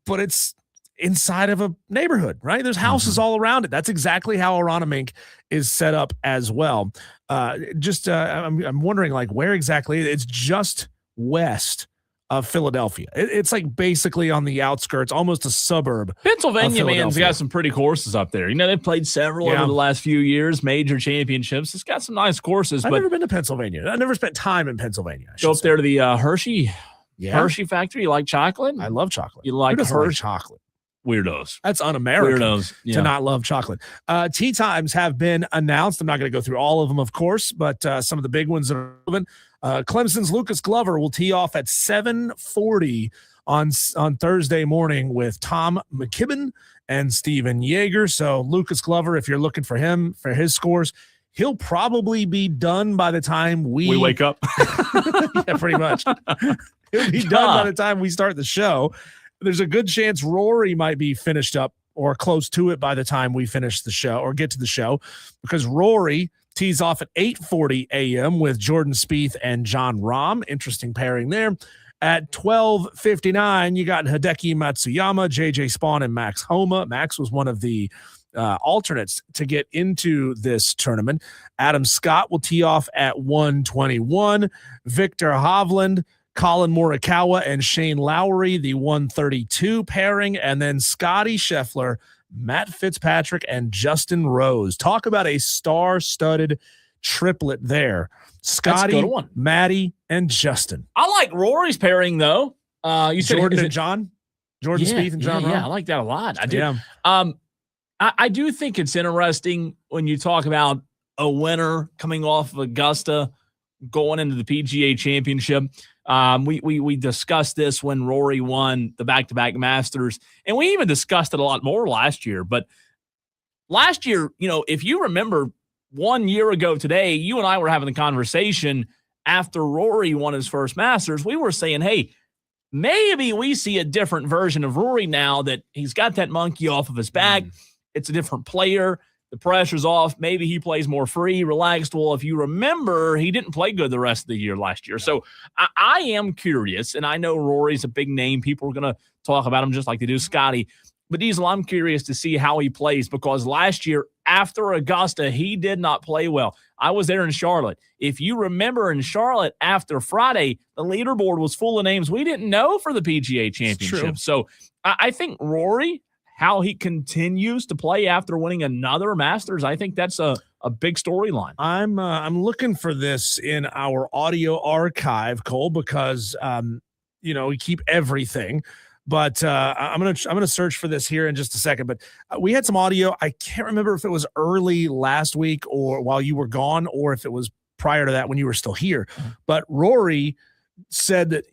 but it's inside of a neighborhood, right? There's houses all around it. That's exactly how Aronimink is set up as well. I'm wondering, like, where exactly? It's just west of Philadelphia. It's like basically on the outskirts, almost a suburb. Pennsylvania man's got some pretty courses up there. You know, they've played several over the last few years, major championships. It's got some nice courses. I've never been to Pennsylvania. I've never spent time in Pennsylvania. Go up there to the Hershey factory. You like chocolate? I love chocolate. You like Hershey chocolate? Weirdos. That's un-American Weirdos, to not love chocolate. Tee times have been announced. I'm not going to go through all of them, of course, but some of the big ones that are relevant. Clemson's Lucas Glover will tee off at 7:40 on Thursday morning with Tom McKibben and Steven Yeager. So Lucas Glover, if you're looking for him, for his scores, he'll probably be done by the time we wake up. Yeah, pretty much. He'll be done by the time we start the show. There's a good chance Rory might be finished up or close to it by the time we finish the show or get to the show, because Rory tees off at 8:40 a.m. with Jordan Spieth and John Rahm. Interesting pairing there. At 12:59, you got Hideki Matsuyama, JJ Spawn, and Max Homa. Max was one of the alternates to get into this tournament. Adam Scott will tee off at 1:21. Victor Hovland, Colin Morikawa, and Shane Lowry, the 1:32 pairing. And then Scotty Scheffler, Matt Fitzpatrick, and Justin Rose. Talk about a star-studded triplet there. Scotty, Matty, and Justin. I like Rory's pairing, though. You said Jordan and John? Jordan Spieth and John Rahm? Yeah, I like that a lot. I do. Yeah. I do think it's interesting when you talk about a winner coming off of Augusta going into the PGA Championship. We discussed this when Rory won the back-to-back Masters, and we even discussed it a lot more last year. But last year, you know, if you remember 1 year ago today, you and I were having a conversation after Rory won his first Masters. We were saying, hey, maybe we see a different version of Rory now that he's got that monkey off of his back. It's a different player. The pressure's off. Maybe he plays more free, relaxed. Well, if you remember, he didn't play good the rest of the year last year. So I am curious, and I know Rory's a big name. People are going to talk about him just like they do Scotty. But Diesel, I'm curious to see how he plays, because last year after Augusta, he did not play well. I was there in Charlotte. If you remember in Charlotte after Friday, the leaderboard was full of names we didn't know for the PGA Championship. So I think Rory, how he continues to play after winning another Masters, I think that's a big storyline. I'm looking for this in our audio archive, Cole, because we keep everything. But I'm gonna search for this here in just a second. But we had some audio. I can't remember if it was early last week or while you were gone, or if it was prior to that when you were still here. But Rory said that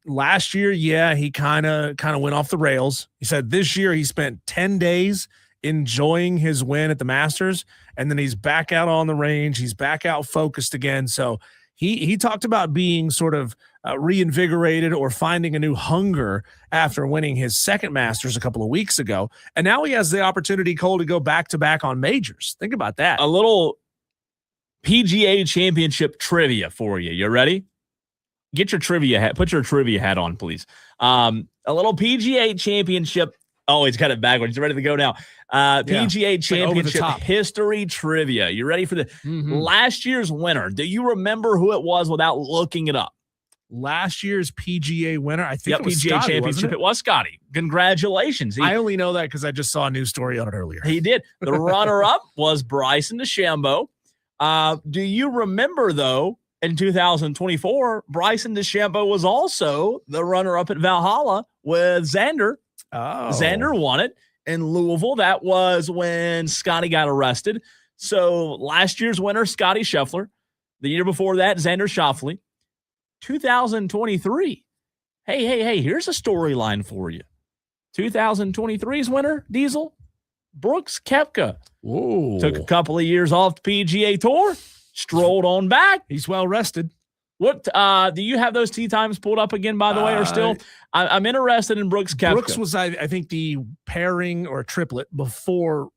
last year, he kind of went off the rails. He said this year he spent 10 days enjoying his win at the Masters, and then he's back out on the range. He's back out focused again. So he talked about being sort of reinvigorated or finding a new hunger after winning his second Masters a couple of weeks ago. And now he has the opportunity, Cole, to go back-to-back on majors. Think about that. A little PGA Championship trivia for you. You ready? Get your trivia hat. Put your trivia hat on, please. A little PGA Championship. Oh, he's got it backwards. He's ready to go now. PGA Championship history trivia. You ready for the last year's winner? Do you remember who it was without looking it up? Last year's PGA winner, I think it was PGA Scotty, Championship. It was Scotty. Congratulations. I only know that because I just saw a news story on it earlier. He did. The runner-up was Bryson DeChambeau. Do you remember, though, in 2024, Bryson DeChambeau was also the runner-up at Valhalla with Xander. Oh. Xander won it in Louisville. That was when Scotty got arrested. So last year's winner, Scotty Scheffler. The year before that, Xander Schauffele. 2023. Hey, here's a storyline for you. 2023's winner, Diesel, Brooks Koepka. Whoa. Took a couple of years off the PGA Tour, strolled on back. He's well rested. What do you have those tee times pulled up again, by the way, or still? I'm interested in Brooks Koepka. Brooks was, I think, the pairing or triplet before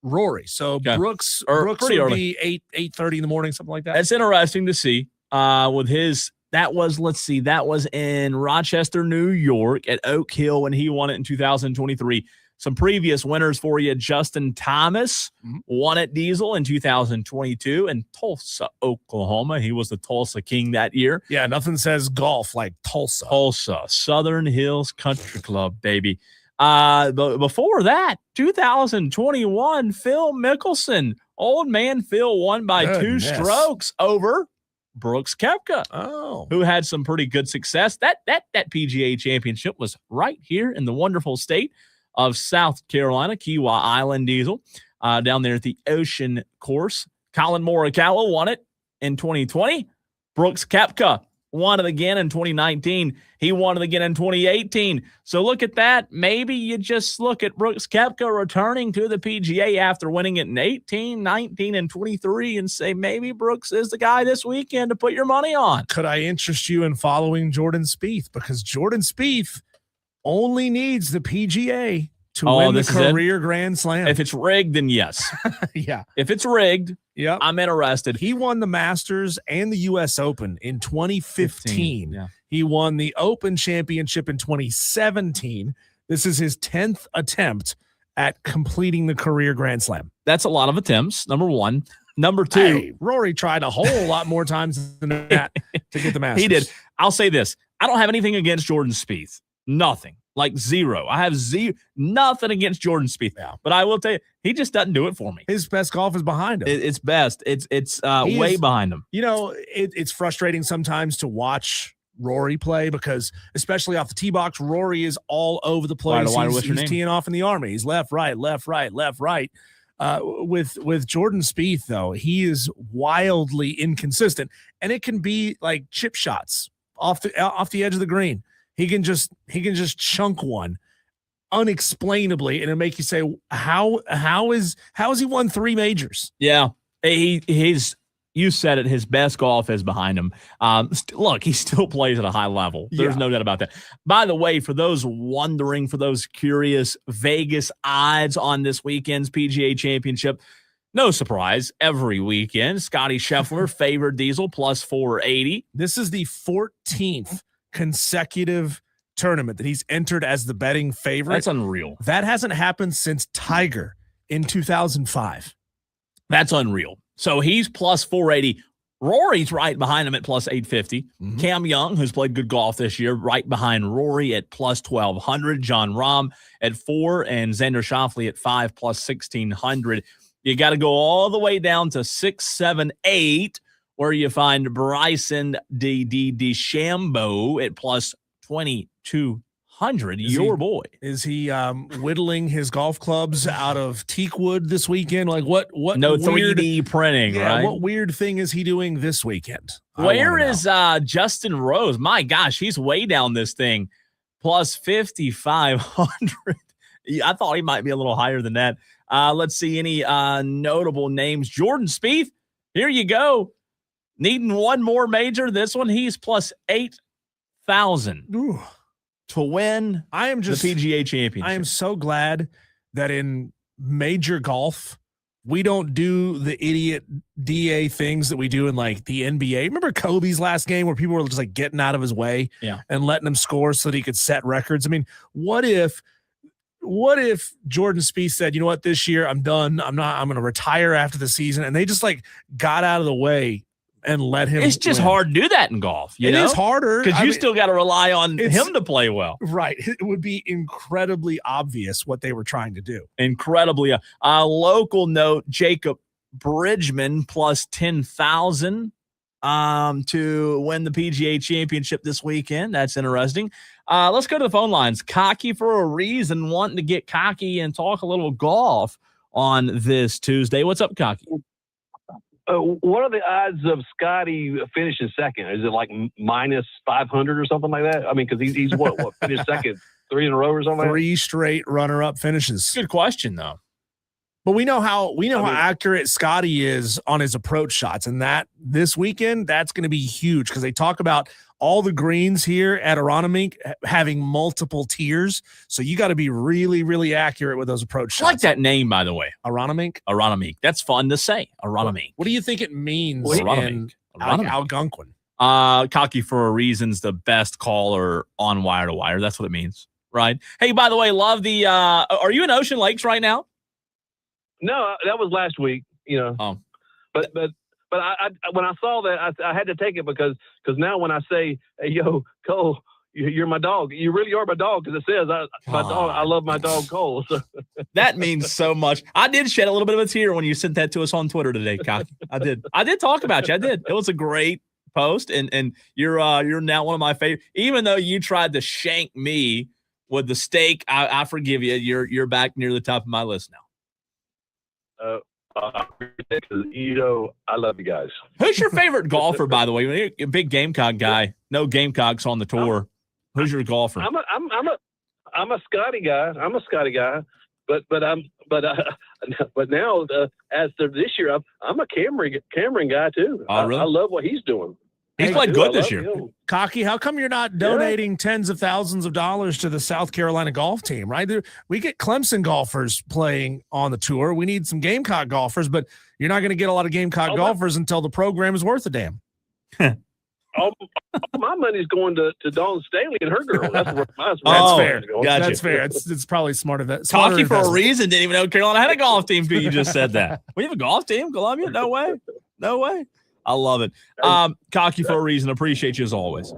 Rory. So Brooks would be 8:30 in the morning, something like that. That's interesting to see with his. That was in Rochester, New York at Oak Hill when he won it in 2023. Some previous winners for you. Justin Thomas won at Diesel in 2022 in Tulsa, Oklahoma. He was the Tulsa King that year. Yeah, nothing says golf like Tulsa. Tulsa, Southern Hills Country Club, baby. But before that, 2021, Phil Mickelson. Old man Phil won by 2 strokes over Brooks Koepka, who had some pretty good success. That PGA Championship was right here in the wonderful state of South Carolina, Kiowa Island Diesel, down there at the Ocean Course. Colin Morikawa won it in 2020. Brooks Koepka won it again in 2019. He won it again in 2018. So look at that. Maybe you just look at Brooks Koepka returning to the PGA after winning it in 18, 19, and 23 and say maybe Brooks is the guy this weekend to put your money on. Could I interest you in following Jordan Spieth? Because Jordan Spieth only needs the PGA to win the career Grand Slam. If it's rigged, then yes. Yeah. If it's rigged, yep, I'm interested. He won the Masters and the U.S. Open in 2015. Yeah. He won the Open Championship in 2017. This is his 10th attempt at completing the career Grand Slam. That's a lot of attempts, number one. Number two. Hey, Rory tried a whole lot more times than that to get the Masters. He did. I'll say this. I don't have anything against Jordan Spieth. Nothing. Like zero. I have nothing against Jordan Spieth. Yeah. But I will tell you, he just doesn't do it for me. His best golf is behind him. It's best. It's way behind him. You know, it's frustrating sometimes to watch Rory play because, especially off the tee box, Rory is all over the place. He's teeing off in the Army. He's left, right, left, right, left, right. With Jordan Spieth, though, he is wildly inconsistent, and it can be like chip shots off the edge of the green. He can just chunk one unexplainably, and it'll make you say, how has he won 3 majors? Yeah, he's. You said it. His best golf is behind him. Look, he still plays at a high level. There's no doubt about that. By the way, for those wondering, for those curious, Vegas odds on this weekend's PGA Championship, no surprise. Every weekend, Scotty Scheffler favored Diesel plus 480. This is the 14th consecutive tournament that he's entered as the betting favorite. That's unreal. That hasn't happened since Tiger in 2005. That's unreal. So he's plus 480. Rory's right behind him at plus 850. Mm-hmm. Cam Young, who's played good golf this year, right behind Rory at plus 1,200. John Rahm at 4 and Xander Schauffele at 5 plus 1,600. You got to go all the way down to 6, 7, 8, where you find Bryson DeChambeau at plus 2,200. Your boy. Is he whittling his golf clubs out of teak wood this weekend? Like what? No weird, 3D printing, right? What weird thing is he doing this weekend? Where is Justin Rose? My gosh, he's way down this thing. Plus 5,500. I thought he might be a little higher than that. Let's see any notable names. Jordan Spieth, here you go. Needing one more major. This one, he's plus 8,000 to win the PGA Championship. I am so glad that in major golf, we don't do the idiot DA things that we do in like the NBA. Remember Kobe's last game where people were just like getting out of his way and letting him score so that he could set records? I mean, what if Jordan Spieth said, you know what, this year I'm done. I'm going to retire after the season. And they just like got out of the way and let him. It's just hard to do that in golf. It is harder because you still got to rely on him to play well. Right. It would be incredibly obvious what they were trying to do. Incredibly. Local note, Jacob Bridgman plus 10,000 to win the PGA Championship this weekend. That's interesting. Let's go to the phone lines. Cocky for a reason, wanting to get cocky and talk a little golf on this Tuesday. What's up, Cocky? What are the odds of Scotty finishing second? Is it like minus 500 or something like that? I mean, because he's what finished second 3 in a row or something? 3 straight runner-up finishes. Good question, though. But we know how accurate Scotty is on his approach shots, and that this weekend that's going to be huge because they talk about all the greens here at Aronimink having multiple tiers. So you got to be really, really accurate with those approach shots. I like that name, by the way. Aronimink? Aronimink. That's fun to say. Aronimink. What do you think it means in Algonquin? Cocky for a reason's the best caller on wire to wire. That's what it means. Right. Hey, by the way, love the. Are you in Ocean Lakes right now? No, that was last week. Oh. But I when I saw that, I had to take it because now when I say, hey, yo, Cole, you're my dog. You really are my dog because it says my dog. I love my dog Cole. So. That means so much. I did shed a little bit of a tear when you sent that to us on Twitter today, Cocky. I did talk about you. I did. It was a great post, and you're now one of my favorite. Even though you tried to shank me with the steak, I forgive you. You're back near the top of my list now. I love you guys. Who's your favorite golfer, by the way? You're a big Gamecock guy. No Gamecocks on the tour. Who's your golfer? I'm a Scotty guy. But now as of this year, I'm a Cameron guy too. Really? I love what he's doing. He's played good this year. Cocky, how come you're not donating tens of thousands of dollars to the South Carolina golf team, right? We get Clemson golfers playing on the tour. We need some Gamecock golfers, but you're not going to get a lot of Gamecock golfers until the program is worth a damn. All my money's going to Dawn Staley and her girl. That's fair. Gotcha. That's fair. It's probably smart of it. Cocky for a reason didn't even know Carolina had a golf team until you just said that. We have a golf team, Columbia? No way. I love it. Cocky for a reason. Appreciate you as always.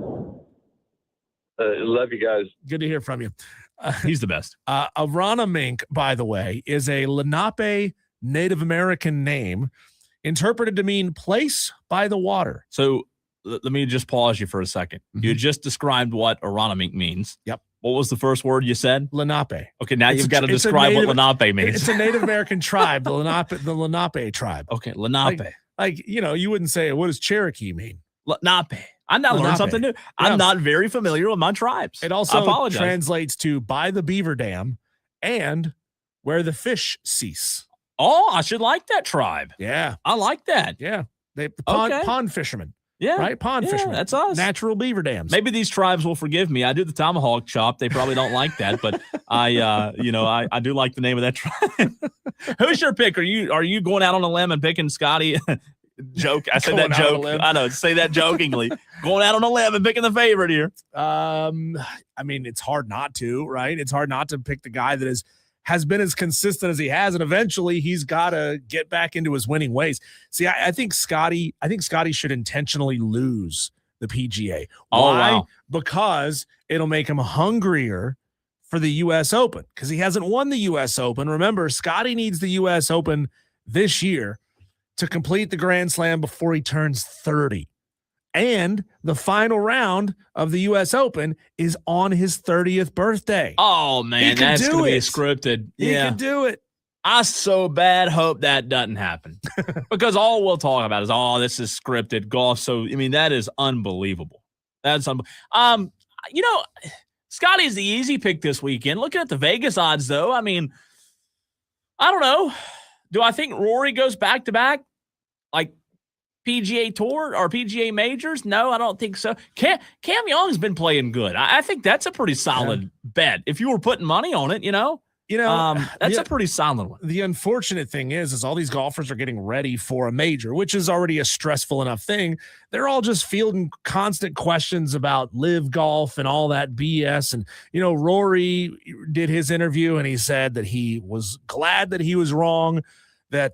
Love you guys. Good to hear from you. He's the best. Arana Mink, by the way, is a Lenape Native American name interpreted to mean place by the water. So let me just pause you for a second. Mm-hmm. You just described what Arana Mink means. Yep. What was the first word you said? Lenape. Okay, now you've got to describe what Lenape means. It's a Native American tribe, the Lenape tribe. Okay, Lenape. Like, you wouldn't say, what does Cherokee mean? Lenape. I now learned something new. I'm not very familiar with my tribes. It also translates to by the beaver dam and where the fish cease. Oh, I should like that tribe. Yeah. I like that. Yeah. Pond fishermen. Yeah. Right? Pond fishermen. That's us. Natural beaver dams. Maybe these tribes will forgive me. I do the tomahawk chop. They probably don't like that, but I do like the name of that tribe. Who's your pick? Are you going out on a limb and picking Scotty? Joke. I said that joke. I know. Say that jokingly. Going out on a limb and picking the favorite here. I mean, it's hard not to, right? It's hard not to pick the guy that has been as consistent as he has, and eventually he's got to get back into his winning ways. See, I think Scotty should intentionally lose the PGA. Why? Wow. Because it'll make him hungrier for the U.S. Open because he hasn't won the U.S. Open. Remember, Scotty needs the U.S. Open this year to complete the Grand Slam before he turns 30. And the final round of the U.S. Open is on his 30th birthday. Oh, man, that's going to be scripted. He can do it. I so bad hope that doesn't happen because all we'll talk about is, this is scripted golf. So, I mean, that is unbelievable. That's unbelievable. Scotty's the easy pick this weekend. Looking at the Vegas odds, though, I mean, I don't know. Do I think Rory goes back-to-back? Like PGA Tour or PGA Majors? No, I don't think so. Cam Young's been playing good. I think that's a pretty solid bet. If you were putting money on it, that's a pretty solid one. The unfortunate thing is all these golfers are getting ready for a major, which is already a stressful enough thing. They're all just fielding constant questions about live golf and all that BS. And, Rory did his interview and he said that he was glad that he was wrong, that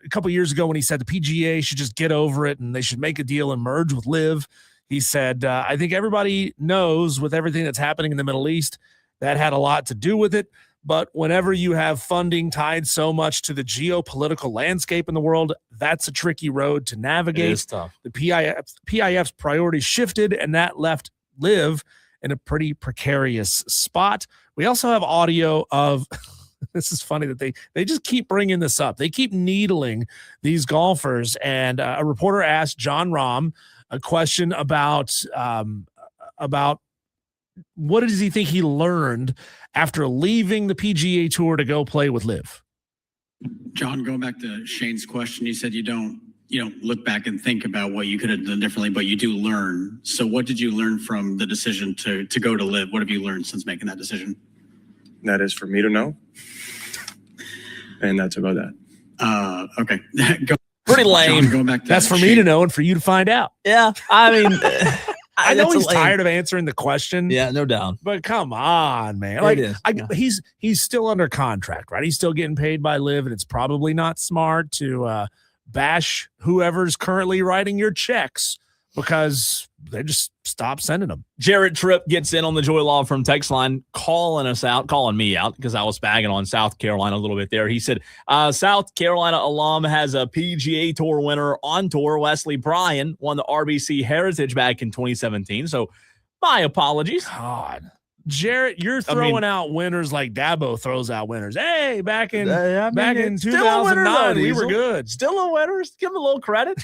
a couple years ago when he said the PGA should just get over it and they should make a deal and merge with live. He said, I think everybody knows with everything that's happening in the Middle East, that had a lot to do with it. But whenever you have funding tied so much to the geopolitical landscape in the world, that's a tricky road to navigate. It is tough. The PIF's priorities shifted, and that left live in a pretty precarious spot. We also have audio of this is funny that they just keep bringing this up. They keep needling these golfers. And a reporter asked John Rahm a question about what does he think he learned after leaving the PGA Tour to go play with live. John, going back to Shane's question, you said you don't look back and think about what you could have done differently, but you do learn. So what did you learn from the decision to go to live? What have you learned since making that decision? That is for me to know. And that's about that. Okay. Pretty lame. John, going back to that's for me to know and for you to find out. Yeah. I mean, I know he's tired of answering the question. Yeah, no doubt. But come on, man. He's still under contract, right? He's still getting paid by Liv, and it's probably not smart to bash whoever's currently writing your checks because they just stop sending them. Jarrett Tripp gets in on the Joy Law Firm text line, calling me out because I was bagging on South Carolina a little bit there. He said, South Carolina alum has a PGA Tour winner on tour. Wesley Bryan won the RBC Heritage back in 2017. So my apologies. God. Jarrett, you're throwing out winners like Dabo throws out winners. Hey, back in 2009, we were good. Still a winner. Give him a little credit.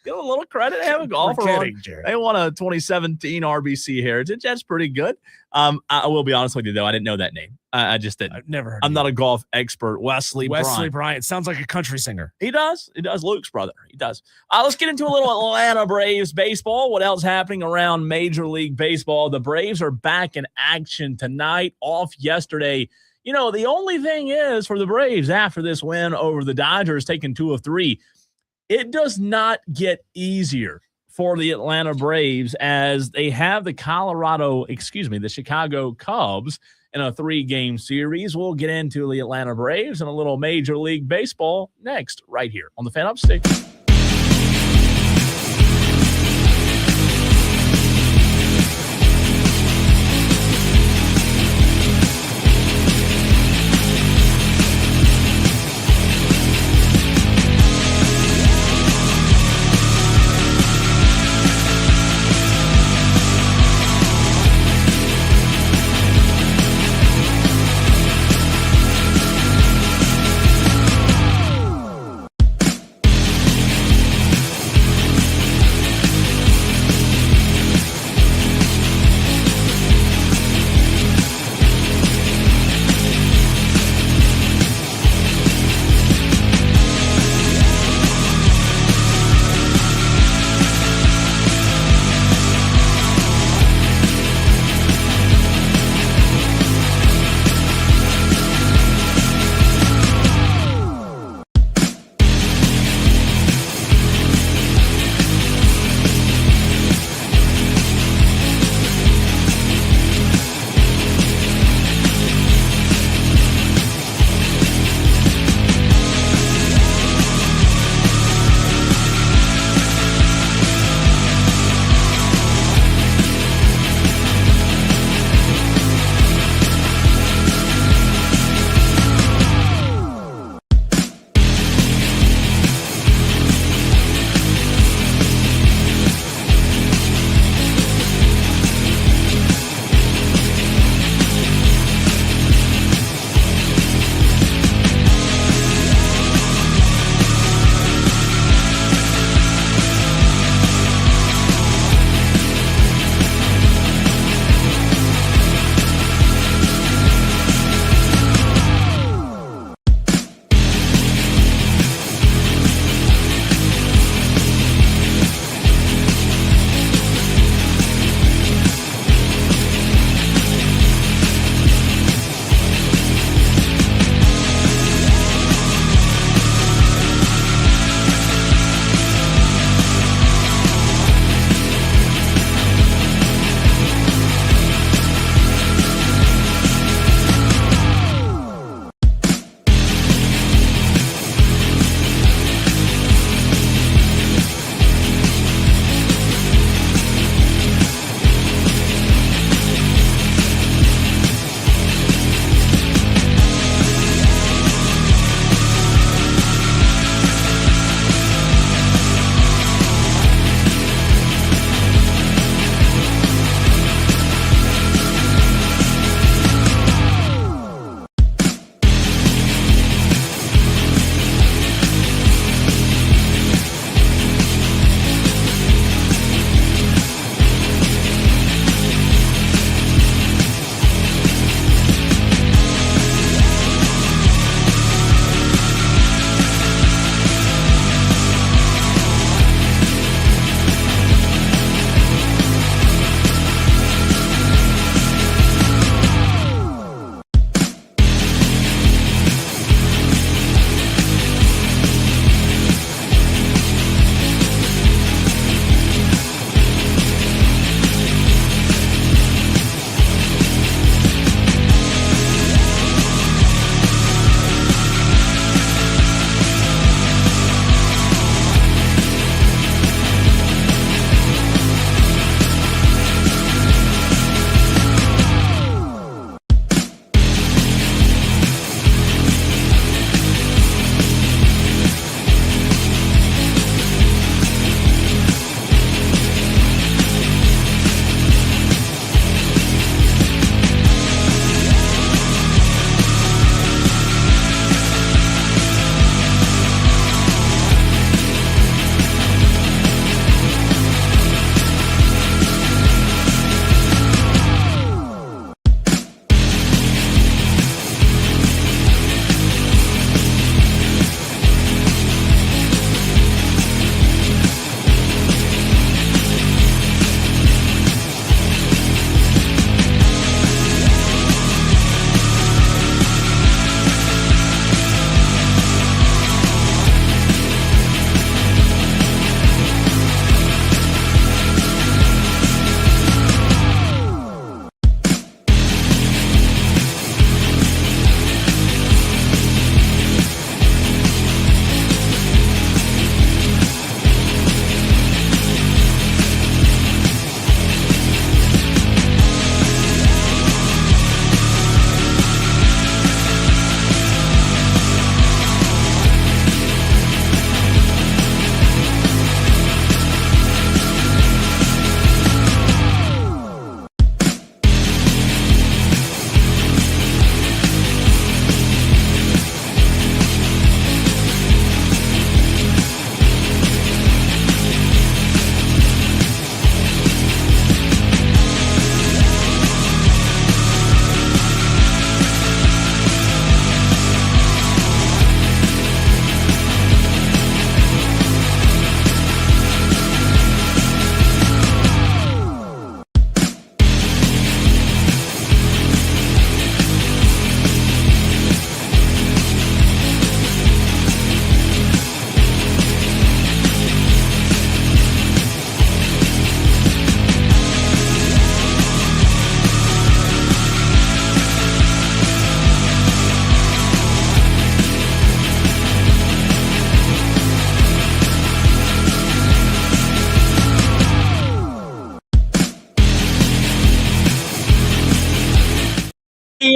Give him a little credit. They have a golfer on. They won a 2017 RBC Heritage. That's pretty good. I will be honest with you, though. I didn't know that name. I just didn't. I've never heard I'm not a golf expert. Wesley Bryant. Sounds like a country singer. He does. Luke's brother. He does. Let's get into a little Atlanta Braves baseball. What else happening around Major League Baseball? The Braves are back in action tonight, off yesterday. You know, the only thing is for the Braves after this win over the Dodgers, taking 2 of 3, it does not get easier for the Atlanta Braves as they have the Chicago Cubs in a 3-game series. We'll get into the Atlanta Braves and a little Major League Baseball next, right here on the Fan Up Station.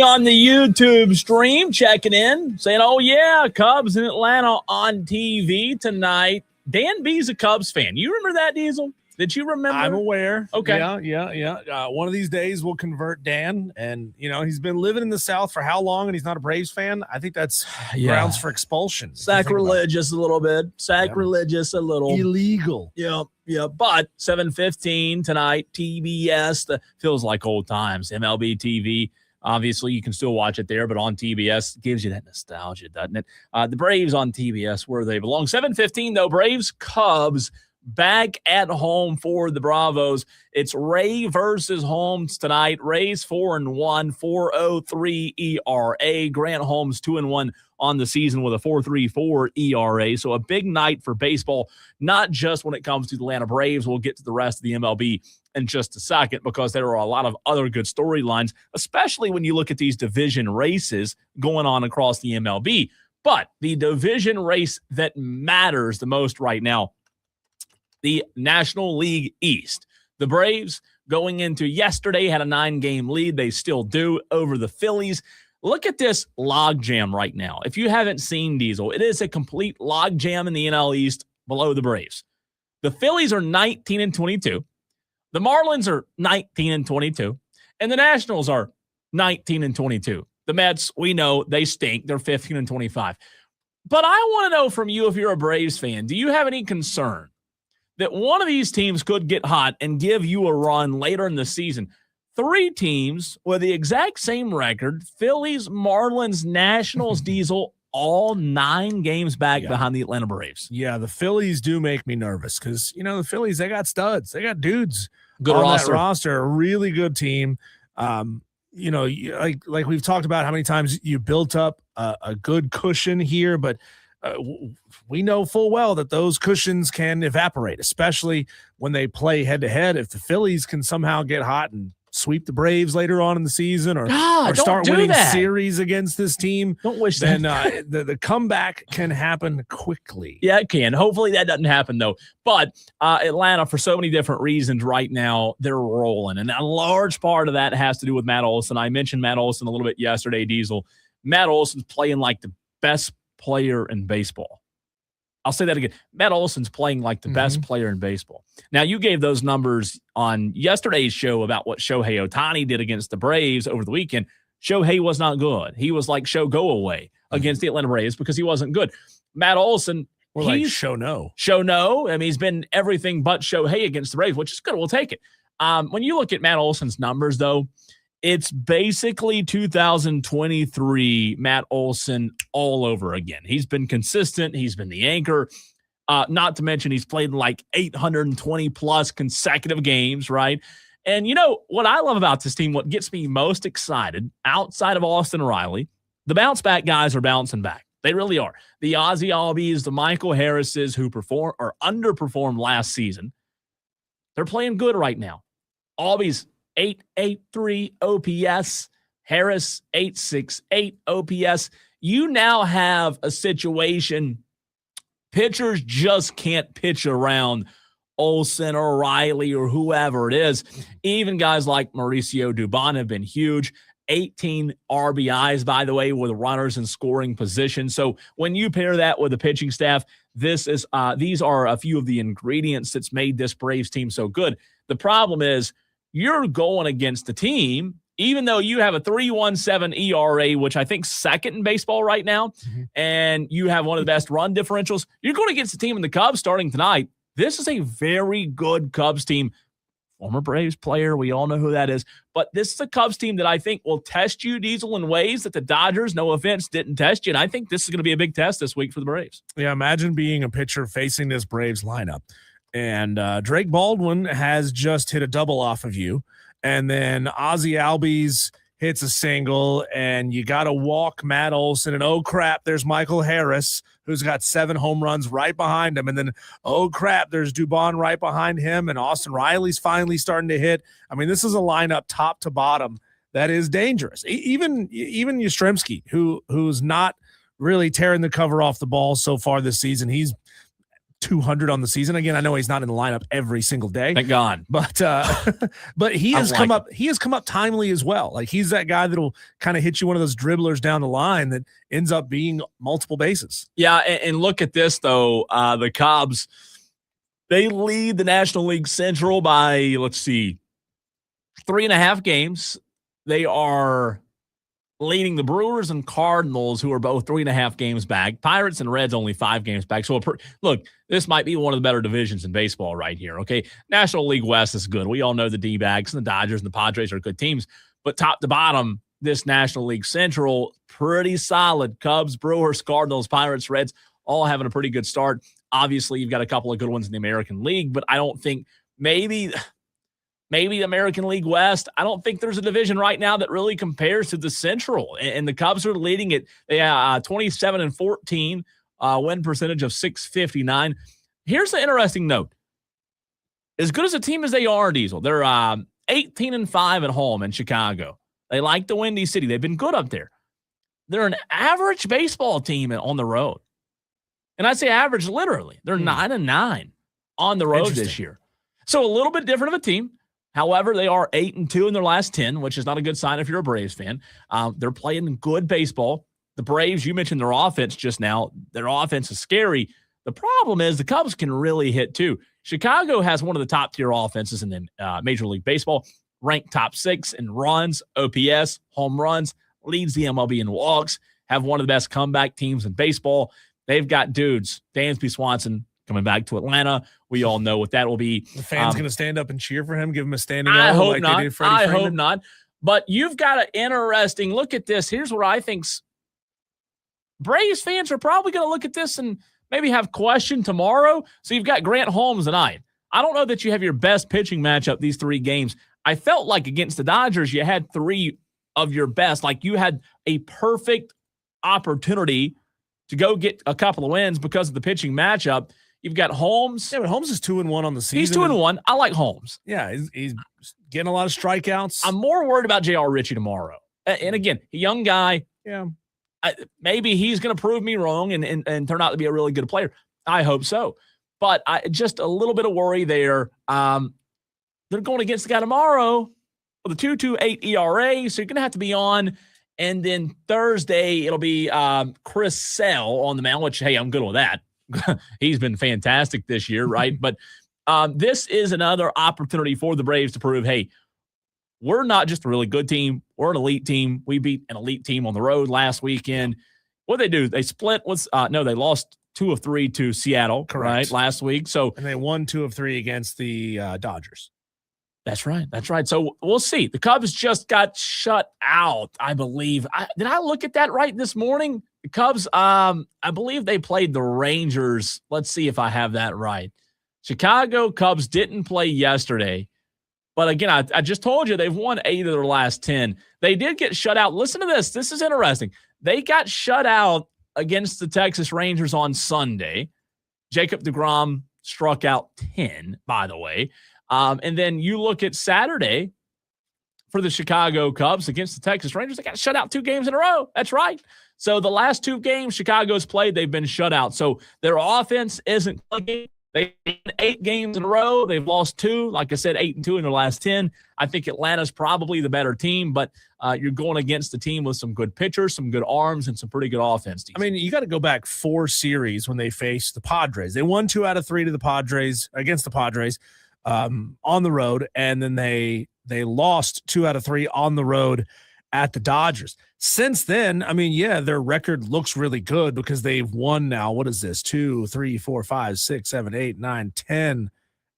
on the YouTube stream checking in, saying, oh, yeah, Cubs in Atlanta on TV tonight. Dan B's a Cubs fan. You remember that, Diesel? Did you remember? I'm aware. Okay. Yeah. One of these days we'll convert Dan. And, he's been living in the South for how long and he's not a Braves fan? I think that's grounds for expulsion. Sacrilegious a little bit. Sacrilegious a little. Illegal. Yeah. But 7:15 tonight, TBS. Feels like old times. MLB TV. Obviously, you can still watch it there, but on TBS gives you that nostalgia, doesn't it? The Braves on TBS, where they belong. 7:15, though, Braves, Cubs, back at home for the Bravos. It's Ray versus Holmes tonight. Rays 4-1, 4.03 ERA. Grant Holmes 2-1 on the season with a 4.34 ERA. So a big night for baseball, not just when it comes to the Atlanta Braves. We'll get to the rest of the MLB in just a second because there are a lot of other good storylines, especially when you look at these division races going on across the MLB. But the division race that matters the most right now, the National League East. The Braves going into yesterday had a 9-game lead. They still do over the Phillies. Look at this logjam right now. If you haven't seen Diesel, it is a complete logjam in the NL East below the Braves. The Phillies are 19-22. The Marlins are 19-22. And the Nationals are 19-22. The Mets, we know they stink. They're 15-25. But I want to know from you, if you're a Braves fan, do you have any concern that one of these teams could get hot and give you a run later in the season? 3 teams with the exact same record, Phillies, Marlins, Nationals, Diesel, all 9 games back behind the Atlanta Braves. Yeah, the Phillies do make me nervous because, the Phillies, they got studs. They got dudes good on roster. That roster, a really good team. Like we've talked about how many times you built up a good cushion here, but we know full well that those cushions can evaporate, especially when they play head-to-head. If the Phillies can somehow get hot and sweep the Braves later on in the season or start winning series against this team, don't wish then the comeback can happen quickly. Yeah, it can. Hopefully that doesn't happen, though. But Atlanta, for so many different reasons right now, they're rolling. And a large part of that has to do with Matt Olson. I mentioned Matt Olson a little bit yesterday, Diesel. Matt Olson's playing like the best player in baseball. I'll say that again. Matt Olson's playing like the best player in baseball. Now, you gave those numbers on yesterday's show about what Shohei Ohtani did against the Braves over the weekend. Shohei was not good. He was like show go away against the Atlanta Braves because he wasn't good. Matt Olson, he's like show no. I mean, he's been everything but Shohei against the Braves, which is good. We'll take it. When you look at Matt Olson's numbers, though, it's basically 2023 Matt Olson all over again. He's been consistent. He's been the anchor. Not to mention he's played like 820-plus consecutive games, right? And what I love about this team, what gets me most excited outside of Austin Riley, the bounce-back guys are bouncing back. They really are. The Ozzie Albies, the Michael Harrises who underperformed last season, they're playing good right now. Albies, 883 OPS, Harris 868 OPS. You now have a situation, pitchers just can't pitch around Olsen or Riley or whoever it is. Even guys like Mauricio Dubon have been huge. 18 RBIs, by the way, with runners in scoring position. So when you pair that with the pitching staff, these are a few of the ingredients that's made this Braves team so good. The problem is, you're going against the team, even though you have a 3.17 ERA, which I think second in baseball right now, and you have one of the best run differentials. You're going against the team in the Cubs starting tonight. This is a very good Cubs team. Former Braves player, we all know who that is. But this is a Cubs team that I think will test you, Diesel, in ways that the Dodgers, no offense, didn't test you. And I think this is going to be a big test this week for the Braves. Yeah, imagine being a pitcher facing this Braves lineup. And Drake Baldwin has just hit a double off of you. And then Ozzie Albies hits a single, and you got to walk Matt Olson. And, oh, crap, there's Michael Harris, who's got 7 home runs right behind him. And then, oh, crap, there's Dubon right behind him. And Austin Riley's finally starting to hit. I mean, this is a lineup top to bottom that is dangerous. Even Yastrzemski, who's not really tearing the cover off the ball so far this season. He's 200 on the season. Again, I know he's not in the lineup every single day. Thank God. But he has come up. He has come up timely as well. Like he's that guy that'll kind of hit you one of those dribblers down the line that ends up being multiple bases. Yeah, and look at this though. The Cubs, they lead the National League Central by 3.5 games. They are leading the Brewers and Cardinals, who are both 3.5 games back. Pirates and Reds only 5 games back. So, look, this might be one of the better divisions in baseball right here, okay? National League West is good. We all know the D-backs and the Dodgers and the Padres are good teams. But top to bottom, this National League Central, pretty solid. Cubs, Brewers, Cardinals, Pirates, Reds, all having a pretty good start. Obviously, you've got a couple of good ones in the American League, but I don't think maybe the American League West, I don't think there's a division right now that really compares to the Central. And the Cubs are leading it. They 27-14, win percentage of .659. Here's the interesting note. As good as a team as they are, Diesel, they're 18-5 at home in Chicago. They like the Windy City. They've been good up there. They're an average baseball team on the road. And I say average literally. They're 9-9 on the road this year. So a little bit different of a team. However, they are 8-2 in their last 10, which is not a good sign if you're a Braves fan. They're playing good baseball. The Braves, you mentioned their offense just now. Their offense is scary. The problem is the Cubs can really hit too. Chicago has one of the top-tier offenses in the Major League Baseball, ranked top 6 in runs, OPS, home runs, leads the MLB in walks, have one of the best comeback teams in baseball. They've got dudes, Dansby Swanson, coming back to Atlanta. We all know what that will be. The fans going to stand up and cheer for him, give him a standing I hope like not. They did Freddie Freeman. Hope not. But you've got an interesting look at this. Here's what I think. Braves fans are probably going to look at this and maybe have question tomorrow. So you've got Grant Holmes tonight. I don't know that you have your best pitching matchup these 3 games. I felt like against the Dodgers, you had 3 of your best. Like you had a perfect opportunity to go get a couple of wins because of the pitching matchup. You've got Holmes. Yeah, but Holmes is 2-1 on the season. He's 2-1. I like Holmes. Yeah, he's getting a lot of strikeouts. I'm more worried about J.R. Ritchie tomorrow. And again, a young guy. Yeah. Maybe he's going to prove me wrong and turn out to be a really good player. I hope so. But just a little bit of worry there. They're going against the guy tomorrow with a 2.28 ERA, so you're going to have to be on. And then Thursday, it'll be Chris Sale on the mound, which, hey, I'm good with that. He's been fantastic this year, right? But this is another opportunity for the Braves to prove, hey, we're not just a really good team. We're an elite team. We beat an elite team on the road last weekend. What did they do? They split with they lost 2 of 3 to Seattle, correct, right, last week. So and they won 2 of 3 against the Dodgers. That's right. That's right. So we'll see. The Cubs just got shut out, I believe. Did I look at that right this morning? The Cubs, I believe they played the Rangers. Let's see if I have that right. Chicago Cubs didn't play yesterday. But again, I just told you they've won 8 of their last 10. They did get shut out. Listen to this. This is interesting. They got shut out against the Texas Rangers on Sunday. Jacob deGrom struck out 10, by the way. And then you look at Saturday for the Chicago Cubs against the Texas Rangers. They got shut out 2 games in a row. That's right. So the last 2 games Chicago's played, they've been shut out. So their offense isn't clicking. They've won 8 games in a row. They've lost 2. Like I said, 8-2 in their last 10. I think Atlanta's probably the better team, but you're going against a team with some good pitchers, some good arms, and some pretty good offense. I mean, you got to go back 4 series when they faced the Padres. They won 2 out of 3 to the Padres against the Padres on the road, and then they lost 2 out of 3 on the road at the Dodgers. Since then, I mean, yeah, their record looks really good because they've won now. What is this? 2, 3, 4, 5, 6, 7, 8, 9,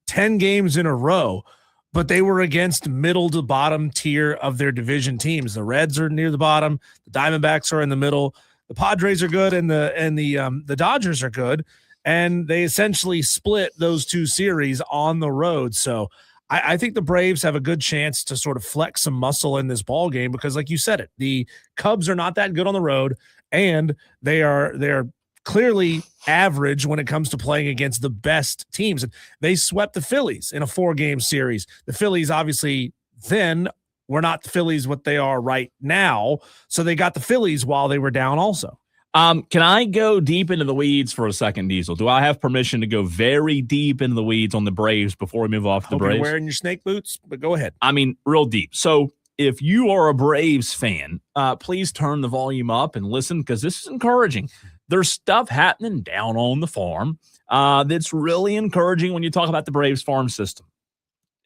10 games in a row. But they were against middle to bottom tier of their division teams. The Reds are near the bottom. The Diamondbacks are in the middle. The Padres are good, and the Dodgers are good. And they essentially split those 2 series on the road. So I think the Braves have a good chance to sort of flex some muscle in this ball game because, like you said it, the Cubs are not that good on the road, and they're clearly average when it comes to playing against the best teams. And they swept the Phillies in a 4-game series. The Phillies obviously then were not the Phillies what they are right now, so they got the Phillies while they were down also. Can I go deep into the weeds for a second, Diesel? Do I have permission to go very deep into the weeds on the Braves before we move off the Braves? You're wearing your snake boots, but go ahead. I mean, real deep. So if you are a Braves fan, please turn the volume up and listen because this is encouraging. There's stuff happening down on the farm that's really encouraging when you talk about the Braves farm system.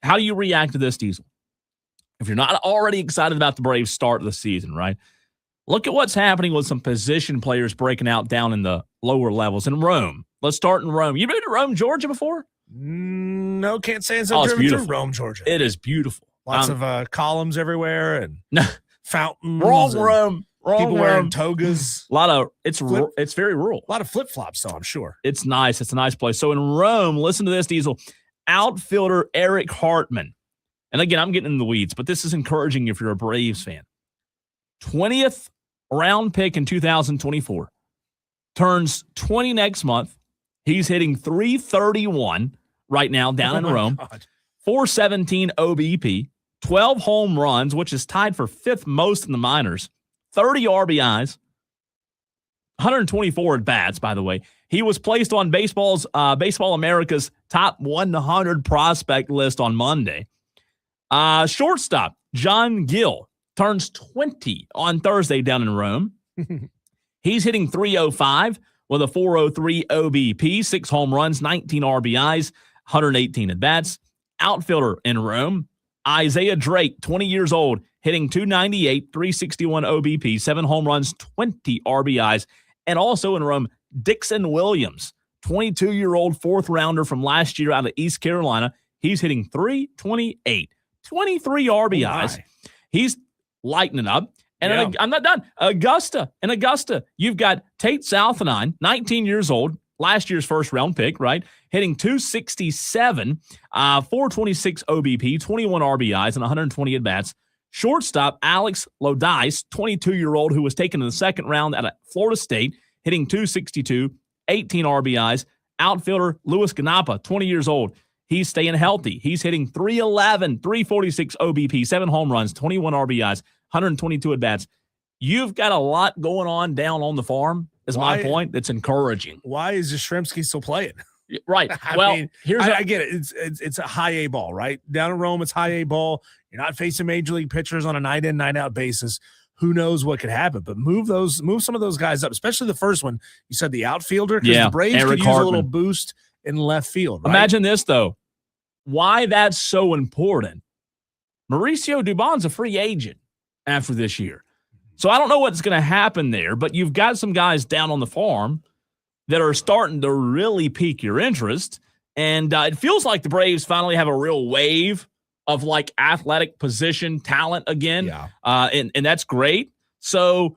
How do you react to this, Diesel? If you're not already excited about the Braves start of the season, right? Look at what's happening with some position players breaking out down in the lower levels. In Rome, let's start in Rome. You been to Rome, Georgia before? No, can't say it's driven through Rome, Georgia. It is beautiful. Lots of columns everywhere and fountains. Wrong Rome. People wearing togas. It's very rural. A lot of flip-flops, though, I'm sure. It's nice. It's a nice place. So in Rome, listen to this, Diesel. Outfielder Eric Hartman. And again, I'm getting in the weeds, but this is encouraging if you're a Braves fan. 20th round pick in 2024. Turns 20 next month. He's hitting .331 right now down in Rome. God. 417 OBP. 12 home runs, which is tied for 5th most in the minors. 30 RBIs. 124 at bats, by the way. He was placed on Baseball America's top 100 prospect list on Monday. Shortstop John Gill turns 20 on Thursday down in Rome. He's hitting .305 with a 403 OBP, 6 home runs, 19 RBIs, 118 at bats. Outfielder in Rome, Isaiah Drake, 20 years old, hitting .298, 361 OBP, 7 home runs, 20 RBIs. And also in Rome, Dixon Williams, 22-year-old 4th rounder from last year out of East Carolina. He's hitting .328, 23 RBIs. He's lighting it up. And I'm not done. Augusta, you've got Tate Southenine, 19 years old, last year's first-round pick, right? Hitting .267, 426 OBP, 21 RBIs, and 120 at-bats. Shortstop Alex Lodice, 22-year-old, who was taken in the second round out of Florida State, hitting .262, 18 RBIs. Outfielder Luis Ganapa, 20 years old. He's staying healthy. He's hitting .311, 346 OBP, 7 home runs, 21 RBIs, 122 at-bats. You've got a lot going on down on the farm, is my point. That's encouraging. Why is Yastrzemski still playing? Right. I get it. It's a high A ball, right? Down in Rome, it's high A ball. You're not facing major league pitchers on a night in, night out basis. Who knows what could happen? But move some of those guys up, especially the first one. You said the outfielder, because the Braves could use a little boost in left field. Right? Imagine this though. Why that's so important. Mauricio Dubon's a free agent after this year. So I don't know what's going to happen there, but you've got some guys down on the farm that are starting to really pique your interest. And it feels like the Braves finally have a real wave of like athletic position talent again. Yeah. And that's great. So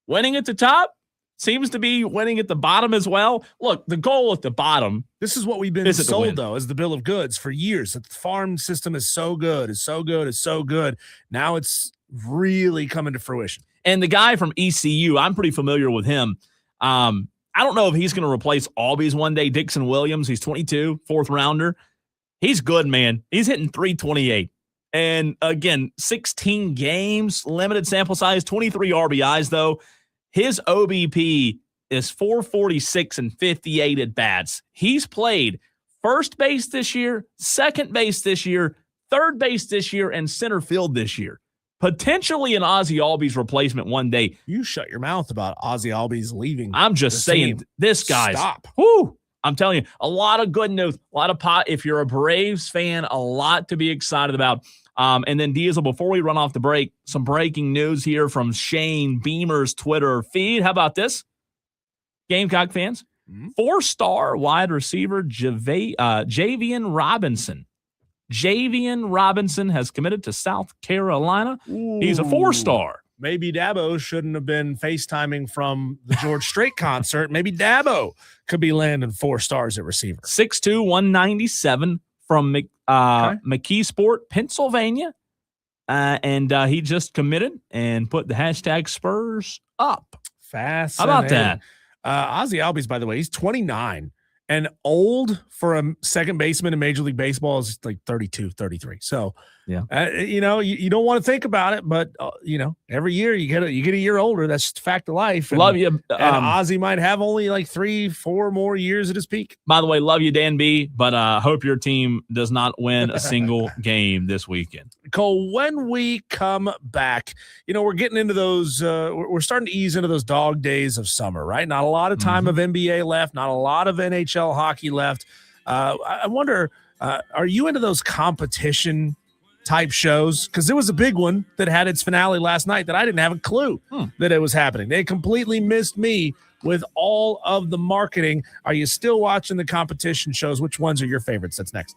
winning at the top seems to be winning at the bottom as well. Look, the goal at the bottom. This is what we've been sold, though, as the bill of goods for years. That the farm system is so good, is so good, is so good. Now it's really coming to fruition. And the guy from ECU, I'm pretty familiar with him. I don't know if he's going to replace Albies one day. Dixon Williams, he's 22, 4th rounder. He's good, man. He's hitting .328. And again, 16 games, limited sample size, 23 RBIs, though. His OBP is 446 and 58 at bats. He's played first base this year, second base this year, third base this year, and center field this year. Potentially an Ozzie Albies replacement one day. You shut your mouth about Ozzie Albies leaving. I'm just saying, this guy's. Stop. Whoo, I'm telling you, a lot of good news, a lot of pot. If you're a Braves fan, a lot to be excited about. And then Diesel, before we run off the break, some breaking news here from Shane Beamer's Twitter feed. How about this? Gamecock fans, 4-star wide receiver Javian Robinson. Javian Robinson has committed to South Carolina. Ooh. He's a 4-star. Maybe Dabo shouldn't have been FaceTiming from the George Strait concert. Maybe Dabo could be landing 4 stars at receiver. 6'2", 197 from McKeesport, Pennsylvania. And he just committed and put the hashtag Spurs up. Fast. How about that? Ozzie Albies, by the way, he's 29. And old for a second baseman in Major League Baseball is like 32, 33. So You know, you don't want to think about it, but you know, every year you get a year older. That's the fact of life. Love you. And Ozzie might have only like 3-4 more years at his peak. By the way, love you, Dan B, but hope your team does not win a single game this weekend. Cole, when we come back, you know, we're getting into those, we're starting to ease into those dog days of summer, right? Not a lot of time of NBA left, not a lot of NHL hockey left. I wonder, are you into those competition type shows? Because there was a big one that had its finale last night that I didn't have a clue that it was happening. They completely missed me with all of the marketing. Are you still watching the competition shows? Which ones are your favorites? That's next.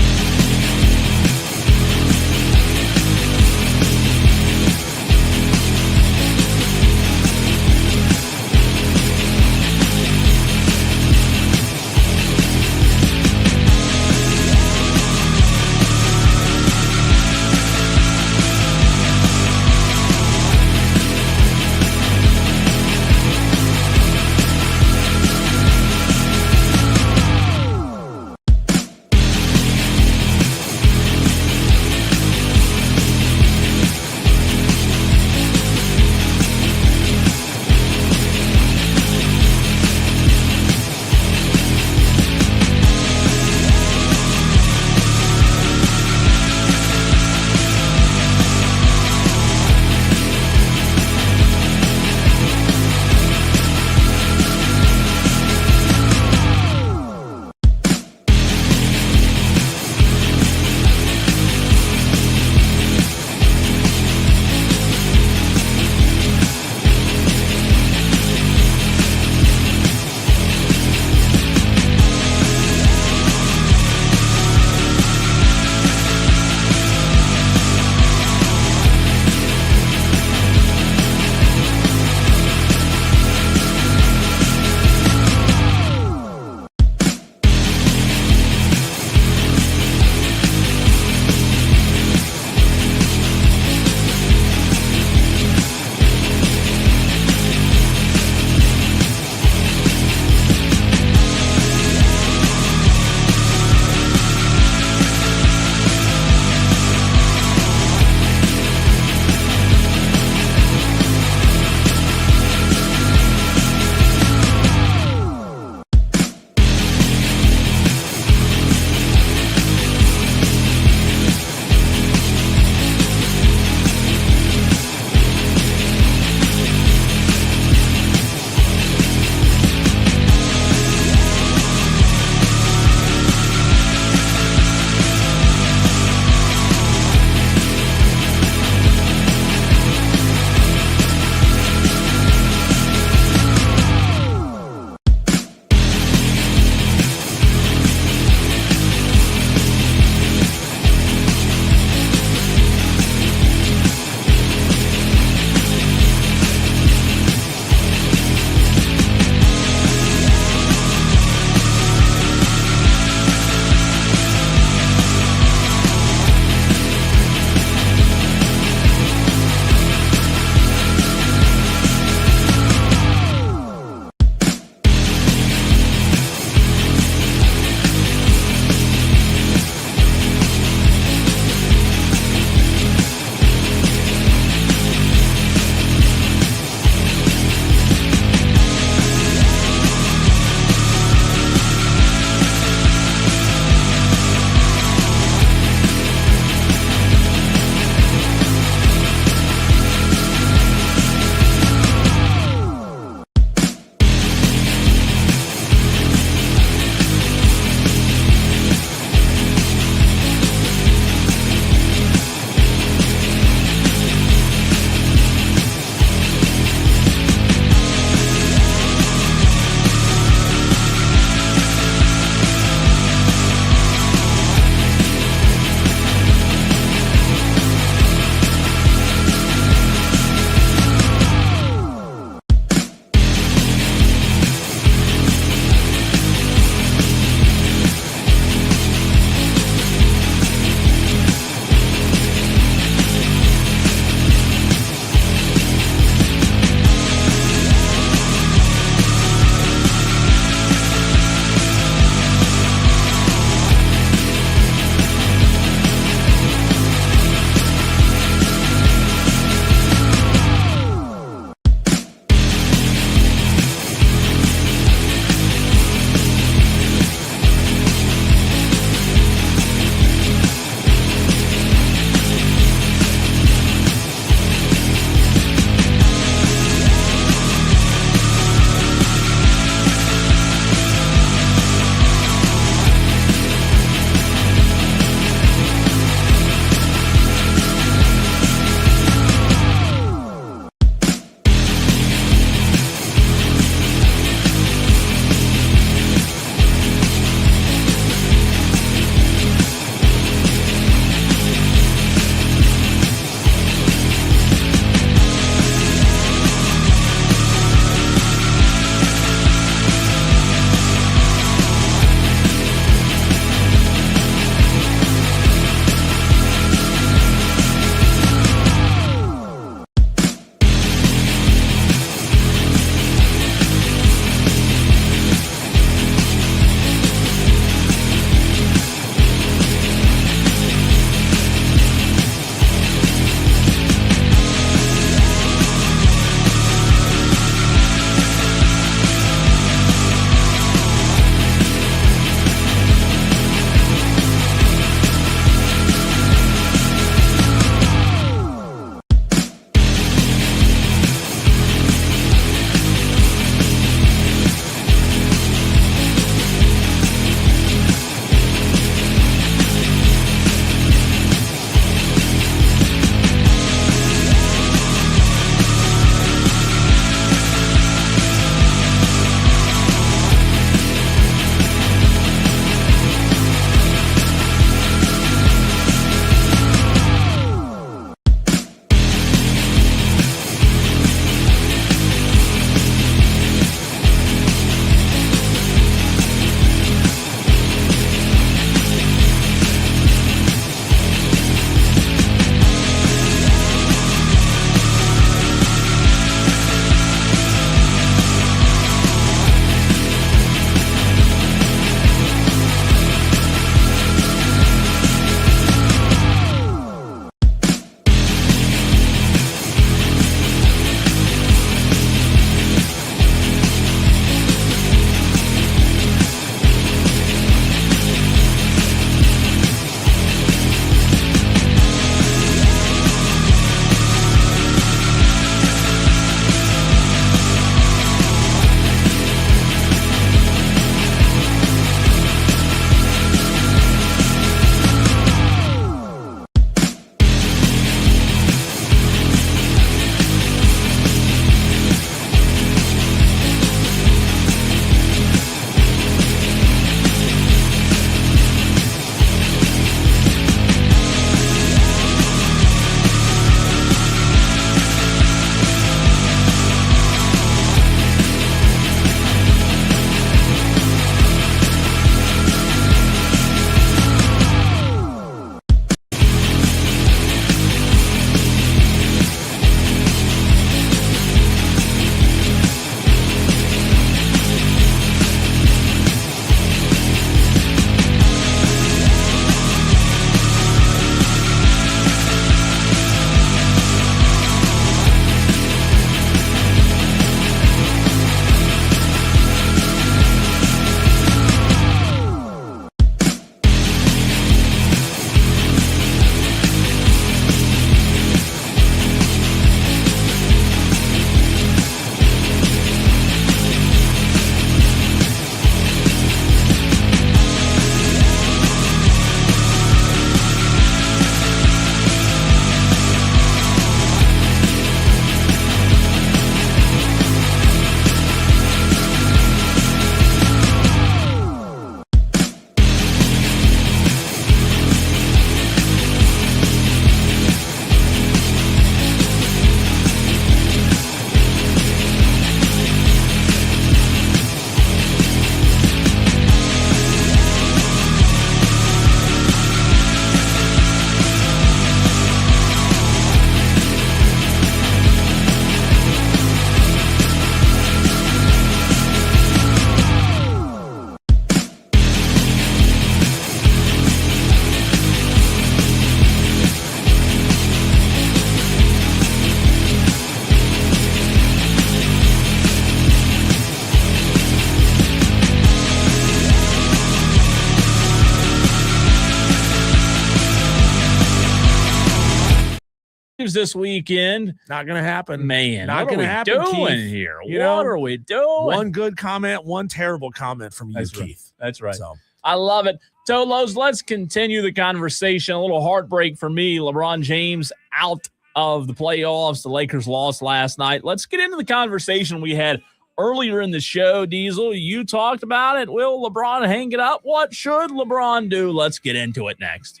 games this weekend. Not going to happen. Man, Not what going to are we happen, doing Keith. here? You What know, are we doing? One good comment, one terrible comment from you, That's right. Keith. That's right. So. I love it. Tolos, let's continue the conversation. A little heartbreak for me. LeBron James out of the playoffs. The Lakers lost last night. Let's get into the conversation we had earlier in the show. Diesel, you talked about it. Will LeBron hang it up? What should LeBron do? Let's get into it next.